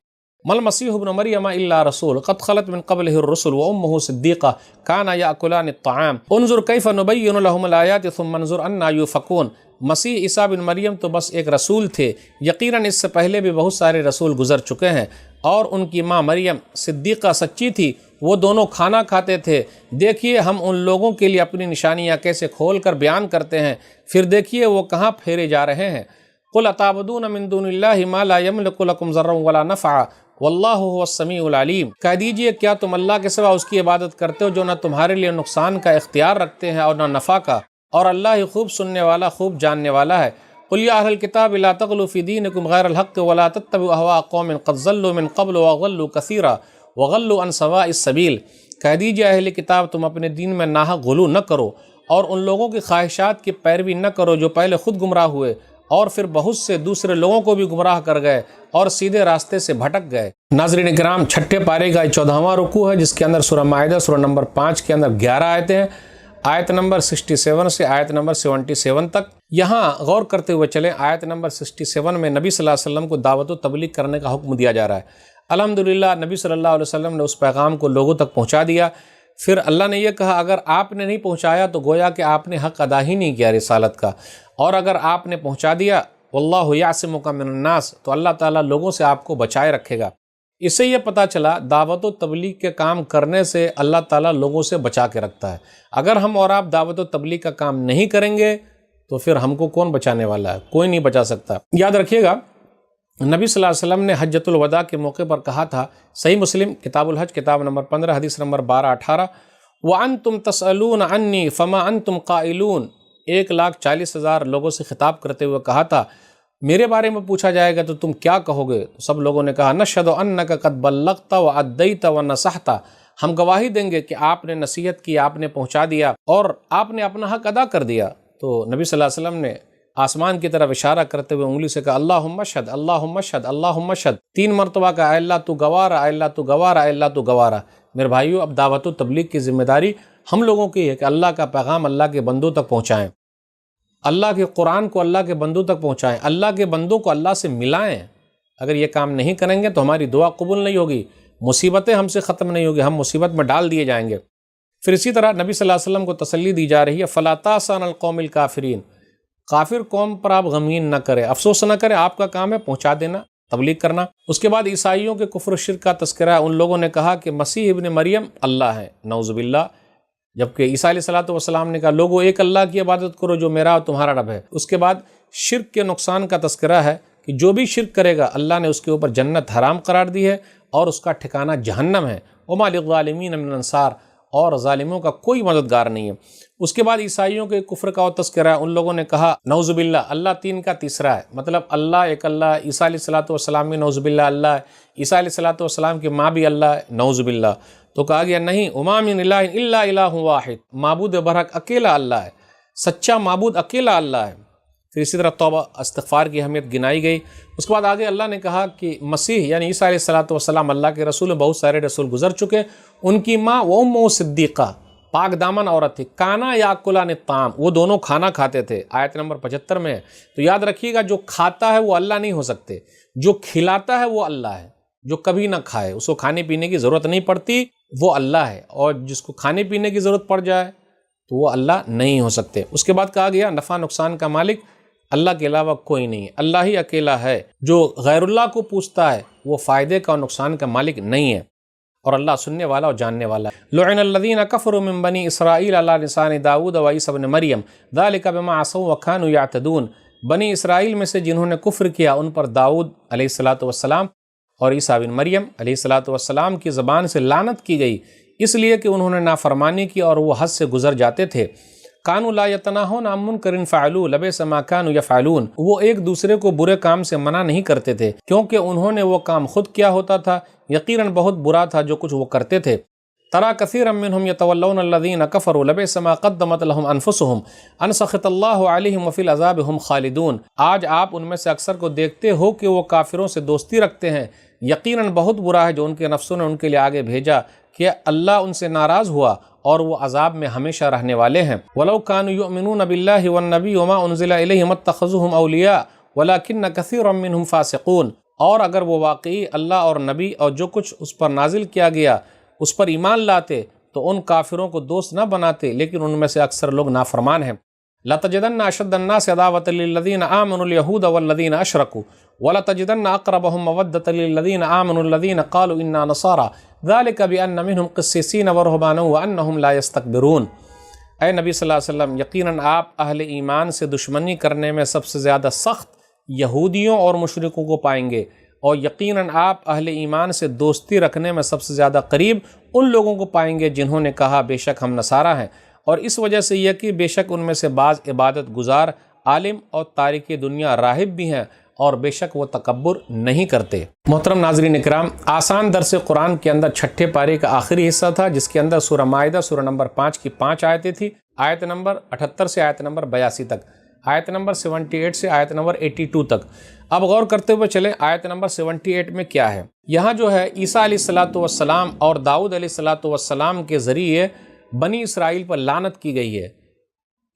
مل مسیح ابن مریم الا رسول قد خلت من قبلہ الرسل وامہ صدیقہ کانا یاکلان الطعام انظر کیف نبین لہم الآیات ثم انظر انا یؤفکون۔ مسیح عیسیٰ بن مریم تو بس ایک رسول تھے، یقیناً اس سے پہلے بھی بہت سارے رسول گزر چکے ہیں، اور ان کی ماں مریم صدیقہ سچی تھی، وہ دونوں کھانا کھاتے تھے۔ دیکھیے ہم ان لوگوں کے لیے اپنی نشانیاں کیسے کھول کر بیان کرتے ہیں، پھر دیکھیے وہ کہاں پھیرے جا رہے ہیں۔ قل اتعبدون من دون اللہ ما لا یملک لکم ضرا ولا نفعا واللہ هو السمیع العلیم۔ کہہ دیجئے کیا تم اللہ کے سوا اس کی عبادت کرتے ہو جو نہ تمہارے لیے نقصان کا اختیار رکھتے ہیں اور نہ نفع کا، اور اللہ ہی خوب سننے والا خوب جاننے والا ہے۔ قل یا اہل الکتاب لا تغلوا فی دینکم غیر الحق ولا تتبعوا اہواء قوم قد ضلوا من قبل وضلوا کثیرا وضلوا عن سواء السبیل۔ کہہ دیجئے اہل کتاب تم اپنے دین میں ناحق غلو نہ کرو اور ان لوگوں کی خواہشات کی پیروی نہ کرو جو پہلے خود گمراہ ہوئے اور پھر بہت سے دوسرے لوگوں کو بھی گمراہ کر گئے اور سیدھے راستے سے بھٹک گئے۔ ناظرین کرام، چھٹے پارے کا 14واں رکوع ہے جس کے اندر سورہ مائدہ سورہ نمبر 5 کے اندر 11 آیتیں ہیں، آیت نمبر 67 سے آیت نمبر 77 تک۔ یہاں غور کرتے ہوئے چلیں، آیت نمبر 67 میں نبی صلی اللہ علیہ وسلم کو دعوت و تبلیغ کرنے کا حکم دیا جا رہا ہے۔ الحمدللہ نبی صلی اللہ علیہ وسلم نے اس پیغام کو لوگوں تک پہنچا دیا۔ پھر اللہ نے یہ کہا اگر آپ نے نہیں پہنچایا تو گویا کہ آپ نے حق ادا ہی نہیں کیا رسالت کا، اور اگر آپ نے پہنچا دیا واللہ یعصمک من الناس تو اللہ تعالیٰ لوگوں سے آپ کو بچائے رکھے گا۔ اس سے یہ پتہ چلا دعوت و تبلیغ کے کام کرنے سے اللہ تعالیٰ لوگوں سے بچا کے رکھتا ہے۔ اگر ہم اور آپ دعوت و تبلیغ کا کام نہیں کریں گے تو پھر ہم کو کون بچانے والا ہے؟ کوئی نہیں بچا سکتا۔ یاد رکھیے گا نبی صلی اللہ علیہ وسلم نے حجۃ الوداع کے موقع پر کہا تھا، صحیح مسلم کتاب الحج کتاب نمبر 15 حدیث نمبر 12-18، وَأَنْتُمْ تَسْأَلُونَ عَنِّي فَمَا أَنْتُمْ قَائِلُونَ، 1,40,000 لوگوں سے خطاب کرتے ہوئے کہا تھا میرے بارے میں پوچھا جائے گا تو تم کیا کہو گے؟ تو سب لوگوں نے کہا نشہد انک قد بلغت وادیت ونصحت، ہم گواہی دیں گے کہ آپ نے نصیحت کی، آپ نے پہنچا دیا اور آپ نے اپنا حق ادا کر دیا۔ تو نبی صلی اللہ علیہ وسلم نے آسمان کی طرف اشارہ کرتے ہوئے انگلی سے کہا اللہم اشہد اللہم اشہد اللہم اشہد، 3 مرتبہ کہا اے اللہ تو گواہ رہا، اے اللہ تو گواہ رہا، اے اللہ تو گواہ رہا۔ میرے بھائیو، اب دعوت و تبلیغ کی ذمہ داری ہم لوگوں کی ہے کہ اللہ کا پیغام اللہ کے بندوں تک پہنچائیں، اللہ کے قرآن کو اللہ کے بندوں تک پہنچائیں، اللہ کے بندوں کو اللہ سے ملائیں۔ اگر یہ کام نہیں کریں گے تو ہماری دعا قبول نہیں ہوگی، مصیبتیں ہم سے ختم نہیں ہوگی، ہم مصیبت میں ڈال دیے جائیں گے۔ پھر اسی طرح نبی صلی اللہ علیہ وسلم کو تسلی دی جا رہی ہے فَلَا تَأْسَ الْقَوْمِ الْكَافِرِينَ، کافر قوم پر آپ غمگین نہ کریں، افسوس نہ کریں، آپ کا کام ہے پہنچا دینا، تبلیغ کرنا۔ اس کے بعد عیسائیوں کے کفر و شرک کا تذکرہ ہے۔ ان لوگوں نے کہا کہ مسیح ابن مریم اللہ ہے، نعوذ باللہ، جبکہ عیسیٰ علیہ السلام نے کہا لوگو ایک اللہ کی عبادت کرو جو میرا اور تمہارا رب ہے۔ اس کے بعد شرک کے نقصان کا تذکرہ ہے کہ جو بھی شرک کرے گا اللہ نے اس کے اوپر جنت حرام قرار دی ہے اور اس کا ٹھکانہ جہنم ہے۔ وَمَا لِلظَّالِمِينَ مِنْ أَنصَارٍ، اور ظالموں کا کوئی مددگار نہیں ہے۔ اس کے بعد عیسائیوں کے کفر کا تذکرہ ہے۔ ان لوگوں نے کہا نعوذ باللہ اللہ 3 کا تیسرا ہے، مطلب اللہ ایک اللہ، عیسیٰ علیہ السلام میں نعوذ باللہ اللہ ہے، عیسیٰ علیہ السلام کی ماں بھی اللہ ہے، نعوذ باللہ۔ تو کہا گیا نہیں، وَمَا مِنْ إِلَٰهٍ إِلَّا إِلَٰهٌ وَاحِدٌ، معبود برحق اکیلا اللہ ہے، سچا معبود اکیلا اللہ ہے۔ پھر اسی طرح توبہ استغفار کی اہمیت گنائی گئی۔ اس کے بعد آگے اللہ نے کہا کہ مسیح یعنی عیسیٰ علیہ السلام اللہ کے رسول ہیں، بہت سارے رسول گزر چکے، ان کی ماں وَأُمُّهُ صدیقہ پاک دامن عورت تھی، کانا یاکلان الطعام، وہ دونوں کھانا کھاتے تھے، آیت نمبر 75 میں ہے۔ تو یاد رکھیے گا جو کھاتا ہے وہ اللہ نہیں ہو سکتے، جو کھلاتا ہے وہ اللہ ہے، جو کبھی نہ کھائے اس کو کھانے پینے کی ضرورت نہیں پڑتی وہ اللہ ہے، اور جس کو کھانے پینے کی ضرورت پڑ جائے تو وہ اللہ نہیں ہو سکتے۔ اس کے بعد کہا گیا نفع نقصان کا مالک اللہ کے علاوہ کوئی نہیں ہے، اللہ ہی اکیلا ہے، جو غیر اللہ کو پوچھتا ہے وہ فائدے کا اور نقصان کا مالک نہیں ہے، اور اللہ سننے والا اور جاننے والا ہے۔ لعن الذین کفروا من بنی اسرائیل علی لسان داؤد وعیسی ابن مریم ذلک بما عصوا وکانوا یعتدون، بنی اسرائیل میں سے جنہوں نے کفر کیا ان پر داؤد علیہ السلام اور عیسیٰ بن مریم علیہ السلام کی زبان سے لعنت کی گئی، اس لیے کہ انہوں نے نافرمانی کی اور وہ حد سے گزر جاتے تھے۔ کانوا لا یتناہون عن منکر فعلوہ لبئس ما کانوا یفعلون، وہ ایک دوسرے کو برے کام سے منع نہیں کرتے تھے کیونکہ انہوں نے وہ کام خود کیا ہوتا تھا، یقیناً بہت برا تھا جو کچھ وہ کرتے تھے۔ ترى كثيرا منهم يتولون الذين كفروا لبئس ما قدمت لهم انفسهم ان سخط الله عليهم وفي العذاب هم خالدون، آج آپ ان میں سے اکثر کو دیکھتے ہو کہ وہ کافروں سے دوستی رکھتے ہیں، یقیناً بہت برا ہے جو ان کے نفسوں نے ان کے لیے آگے بھیجا کہ اللہ ان سے ناراض ہوا اور وہ عذاب میں ہمیشہ رہنے والے ہیں۔ وَلَوْ كَانُوا يُؤْمِنُونَ بِاللَّهِ وَالنَّبِيِّ وَمَا أُنزِلَ إِلَيْهِمْ اتَّخَذُوهُمْ أَوْلِيَاءَ وَلَكِنَّ كَثِيرًا مِّنْهُمْ فَاسِقُونَ، اور اگر وہ واقعی اللہ اور نبی اور جو کچھ اس پر نازل کیا گیا اس پر ایمان لاتے تو ان کافروں کو دوست نہ بناتے، لیکن ان میں سے اکثر لوگ نافرمان ہیں۔ لَتَجِدَنَّ أَشَدَّ النَّاسِ عَدَاوَةً لِّلَّذِينَ آمَنُوا الْيَهُودَ وَالَّذِينَ أَشْرَكُوا وَلَتَجِدَنَّ أَقْرَبَهُم مَّوَدَّةً لِّلَّذِينَ آمَنُوا الَّذِينَ قَالُوا إِنَّا نَصَارَىٰ ذَلِكَ بِأَنَّ مِنْهُمْ قِسِّيسِينَ وَرُهْبَانًا وَأَنَّهُمْ لَا يَسْتَكْبِرُونَ۔ اے نبی صلی اللہ علیہ وسلم، یقیناً آپ اہل ایمان سے دشمنی کرنے میں سب سے زیادہ سخت یہودیوں اور مشرکوں کو پائیں گے، اور یقیناً آپ اہل ایمان سے دوستی رکھنے میں سب سے زیادہ قریب ان لوگوں کو پائیں گے جنہوں نے کہا بے شک ہم نصارہ ہیں، اور اس وجہ سے یہ کہ بے شک ان میں سے بعض عبادت گزار عالم اور تارک دنیا راہب بھی ہیں، اور بے شک وہ تکبر نہیں کرتے۔ محترم ناظرین اکرام، آسان درس قرآن کے اندر چھٹے پارے کا آخری حصہ تھا، جس کے اندر سورہ مائدہ سورہ نمبر 5 کی 5 آیتیں تھی، آیت نمبر 78 سے آیت نمبر 82 تک، آیت نمبر 78 سے آیت نمبر 82 تک۔ اب غور کرتے ہوئے چلیں آیت نمبر 78 میں کیا ہے۔ یہاں جو ہے عیسیٰ علیہ السلام اور داؤد علیہ السلام کے ذریعے بنی اسرائیل پر لعنت کی گئی ہے۔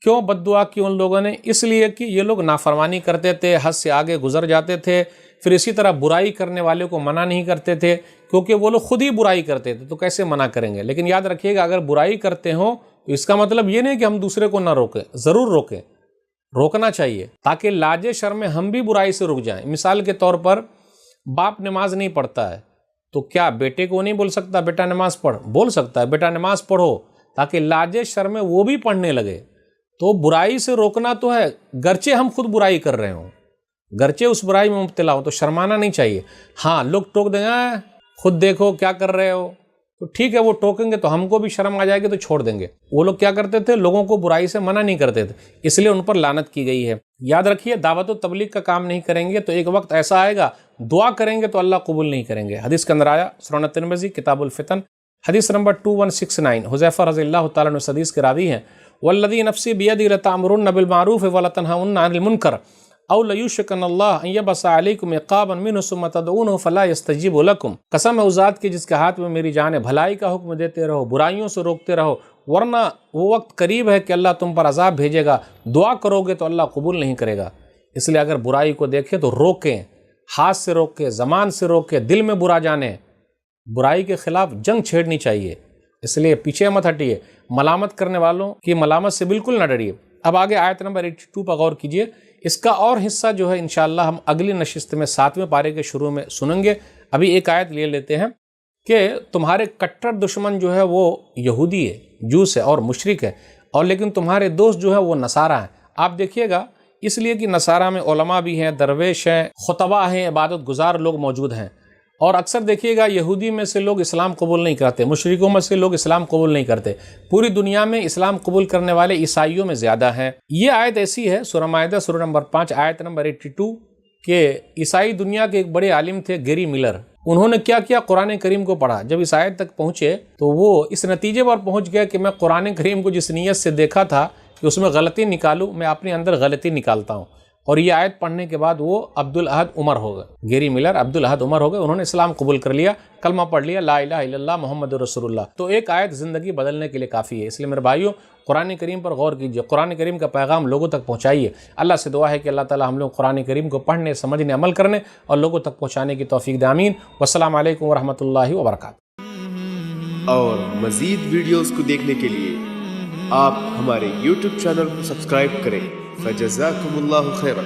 کیوں بد دعا کی ان لوگوں نے؟ اس لیے کہ یہ لوگ نافرمانی کرتے تھے، حد سے آگے گزر جاتے تھے، پھر اسی طرح برائی کرنے والے کو منع نہیں کرتے تھے، کیونکہ وہ لوگ خود ہی برائی کرتے تھے تو کیسے منع کریں گے۔ لیکن یاد رکھیے گا، اگر برائی کرتے ہوں تو اس کا مطلب یہ نہیں کہ ہم دوسرے کو نہ روکیں، ضرور روکیں، روکنا چاہیے تاکہ لاج شرم ہم بھی برائی سے رک جائیں۔ مثال کے طور پر باپ نماز نہیں پڑھتا ہے تو کیا بیٹے کو نہیں بول سکتا بیٹا نماز پڑھ؟ بول سکتا ہے بیٹا نماز پڑھو، تاکہ لاج شرم وہ بھی پڑھنے لگے۔ تو برائی سے روکنا تو ہے، گرچہ ہم خود برائی کر رہے ہوں، گرچہ اس برائی میں مبتلا ہو، تو شرمانا نہیں چاہیے۔ ہاں لوگ ٹوک دیں گے خود دیکھو کیا کر رہے ہو، تو ٹھیک ہے وہ ٹوکیں گے تو ہم کو بھی شرم آ جائے گی تو چھوڑ دیں گے۔ وہ لوگ کیا کرتے تھے؟ لوگوں کو برائی سے منع نہیں کرتے تھے، اس لیے ان پر لعنت کی گئی ہے۔ یاد رکھیے، دعوت و تبلیغ کا کام نہیں کریں گے تو ایک وقت ایسا آئے گا دعا کریں گے تو اللہ قبول نہیں کریں گے۔ حدیث کے اندر آیا، سنن ترمذی کتاب الفتن حدیث نمبر 2169، حذیفہ رضی اللہ تعالیٰ عنہ اس حدیث کے راوی ہیں، والذی نفسی بیدی لتأمرن بالمعروف ولتنہون عن المنکر او لیوشکن اللہ ان یبعث علیکم عقابا منہ ثم تدعونہ فلا یستجیب لکم۔ قسم ہے اس ذات کی جس کے ہاتھ میں میری جان ہے، بھلائی کا حکم دیتے رہو، برائیوں سے روکتے رہو، ورنہ وہ وقت قریب ہے کہ اللہ تم پر عذاب بھیجے گا، دعا کرو گے تو اللہ قبول نہیں کرے گا۔ اس لیے اگر برائی کو دیکھیں تو روکیں، ہاتھ سے روکیں، زبان سے روکیں، دل میں برا جانیں، برائی کے خلاف جنگ چھیڑنی چاہیے۔ اس لیے پیچھے مت ہٹیے، ملامت کرنے والوں کی ملامت سے بالکل نہ ڈریے۔ اب آگے آیت نمبر 82 پر غور کیجئے، اس کا اور حصہ جو ہے انشاءاللہ ہم اگلی نشست میں 7ویں پارے کے شروع میں سنیں گے۔ ابھی ایک آیت لے لیتے ہیں کہ تمہارے کٹر دشمن جو ہے وہ یہودی ہے، جوس ہے اور مشرک ہے، اور لیکن تمہارے دوست جو ہے وہ نصارہ ہیں۔ آپ دیکھیے گا، اس لیے کہ نصارہ میں علماء بھی ہیں، درویش ہیں، خطبہ ہیں، عبادت گزار لوگ موجود ہیں، اور اکثر دیکھیے گا یہودی میں سے لوگ اسلام قبول نہیں کرتے، مشرکوں میں سے لوگ اسلام قبول نہیں کرتے۔ پوری دنیا میں اسلام قبول کرنے والے عیسائیوں میں زیادہ ہیں۔ یہ آیت ایسی ہے، سورہ مائدہ سورہ نمبر 5 آیت نمبر 82، کہ عیسائی دنیا کے ایک بڑے عالم تھے گیری ملر، انہوں نے کیا کیا؟ قرآن کریم کو پڑھا۔ جب اس آیت تک پہنچے تو وہ اس نتیجے پر پہنچ گئے کہ میں قرآن کریم کو جس نیت سے دیکھا تھا کہ اس میں غلطی نکالوں، میں اپنے اندر غلطی نکالتا ہوں، اور یہ آیت پڑھنے کے بعد وہ عبدالاحد عمر ہو گئے، گیری ملر عبدالاحد عمر ہو گئے، انہوں نے اسلام قبول کر لیا، کلمہ پڑھ لیا، لا الہ الا اللہ محمد رسول اللہ۔ تو ایک آیت زندگی بدلنے کے لیے کافی ہے۔ اس لیے میرے بھائیوں، قرآن کریم پر غور کیجئے، قرآن کریم کا پیغام لوگوں تک پہنچائیے۔ اللہ سے دعا ہے کہ اللہ تعالی ہم لوگ قرآن کریم کو پڑھنے، سمجھنے، عمل کرنے اور لوگوں تک پہنچانے کی توفیق دے، آمین۔ والسلام علیکم ورحمۃ اللہ وبرکاتہ۔ اور مزید ویڈیوز کو دیکھنے کے لیے آپ ہمارے YouTube چینل کو سبسکرائب کریں۔ فجزاکم اللہ خیرا۔